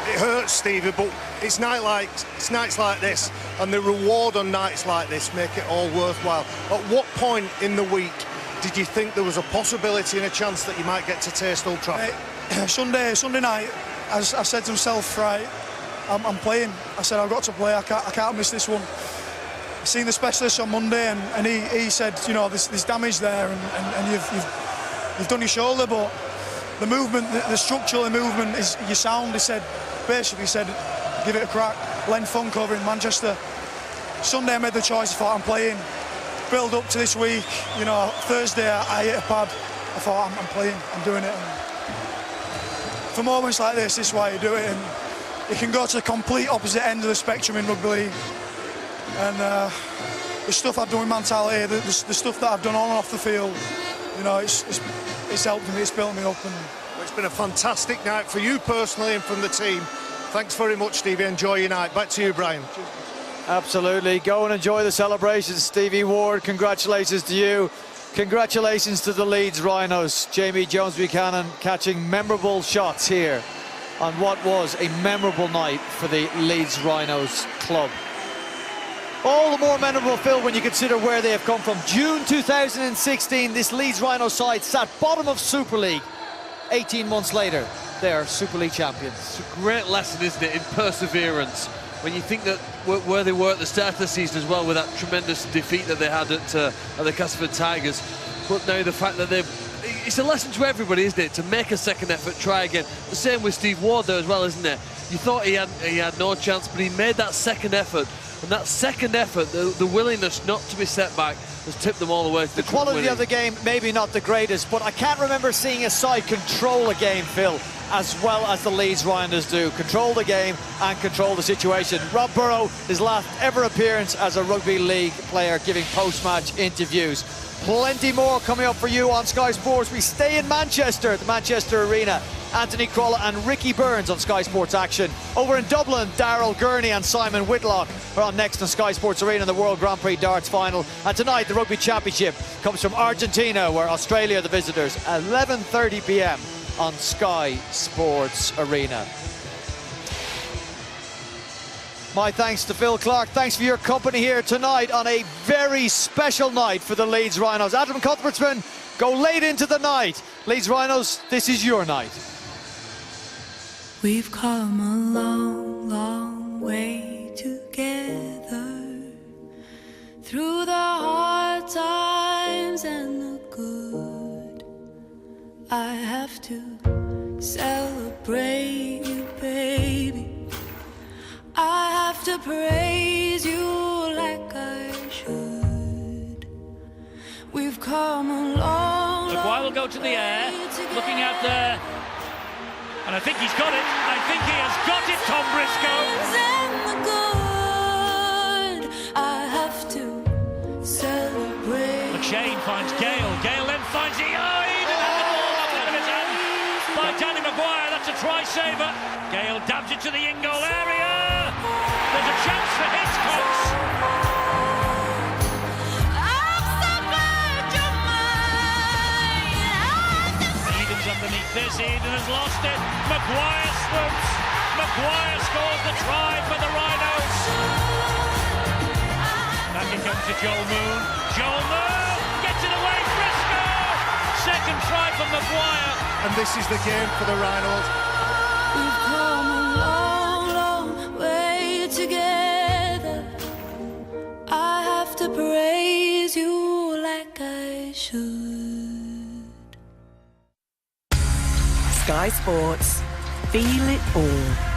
S17: It hurts, Stevie, but it's nights like this, and the reward on nights like this make it all worthwhile. At what point in the week did you think there was a possibility and a chance that you might get to taste Old Trafford?
S22: Sunday night, I said to myself, right, I'm playing. I said, I've got to play. I can't miss this one. I seen the specialist on Monday, and he said, you know, there's damage there, and you've done your shoulder, but the movement, the structural movement is your sound. He said, give it a crack. Len Funk over in Manchester. Sunday I made the choice. I thought, I'm playing. Build up to this week. You know, Thursday I hit a pad. I thought, I'm playing. I'm doing it. And for moments like this is why you do it. And you can go to the complete opposite end of the spectrum in rugby league. And the stuff I've done with mentality, the stuff that I've done on and off the field, you know, it's helped me, it's built me up. And
S17: it's been a fantastic night for you personally and from the team. Thanks very much, Stevie. Enjoy your night. Back to you, Brian.
S1: Absolutely. Go and enjoy the celebrations, Stevie Ward. Congratulations to you. Congratulations to the Leeds Rhinos. Jamie Jones-Buchanan catching memorable shots here on what was a memorable night for the Leeds Rhinos club. All the more memorable, Phil, when you consider where they have come from. June 2016, this Leeds Rhinos side sat bottom of Super League. 18 months later, they are Super League champions.
S5: It's a great lesson, isn't it, in perseverance. When you think that where they were at the start of the season as well, with that tremendous defeat that they had at the Castleford Tigers, but now the fact that it's a lesson to everybody, isn't it, to make a second effort, try again. The same with Steve Ward there as well, isn't it? You thought he had no chance, but he made that second effort, and that second effort, the willingness not to be set back, has tipped them all the way to the
S1: quality of the game, maybe not the greatest, but I can't remember seeing a side control a game, Phil, as well as the Leeds Rhinos do. Control the game and control the situation. Rob Burrow, his last ever appearance as a rugby league player, giving post-match interviews. Plenty more coming up for you on Sky Sports. We stay in Manchester at the Manchester Arena. Anthony Crolla and Ricky Burns on Sky Sports Action. Over in Dublin, Daryl Gurney and Simon Whitlock are on next on Sky Sports Arena in the World Grand Prix Darts Final. And tonight, the Rugby Championship comes from Argentina, where Australia are the visitors. 11:30 p.m. on Sky Sports Arena. My thanks to Phil Clark. Thanks for your company here tonight on a very special night for the Leeds Rhinos. Adam Cuthbertsman, go late into the night. Leeds Rhinos, this is your night.
S7: We've come a long, long way together, through the hard times and the good. I have to celebrate you, baby. I have to praise you like I should. We've come a long,
S18: Look, while we'll go out in the air, looking out there. And I think he's got it. I think he has got it, Tom Briscoe.
S7: I have to celebrate.
S18: McShane finds Gale. Gale then finds he didn't have the ball up out of his hand by Danny Maguire. That's a try-saver. Gale dabs it to the in-goal area. There's a chance for Hitchcock. Underneath this, Eden has lost it. Maguire swoops. Maguire scores the try for the Rhinos. Back it comes to Joel Moon. Joel Moon gets it away. Briscoe. Second try for Maguire.
S17: And this is the game for the Rhinos.
S7: We've come a long, long way together. I have to praise you like I should.
S13: Sky Sports. Feel it all.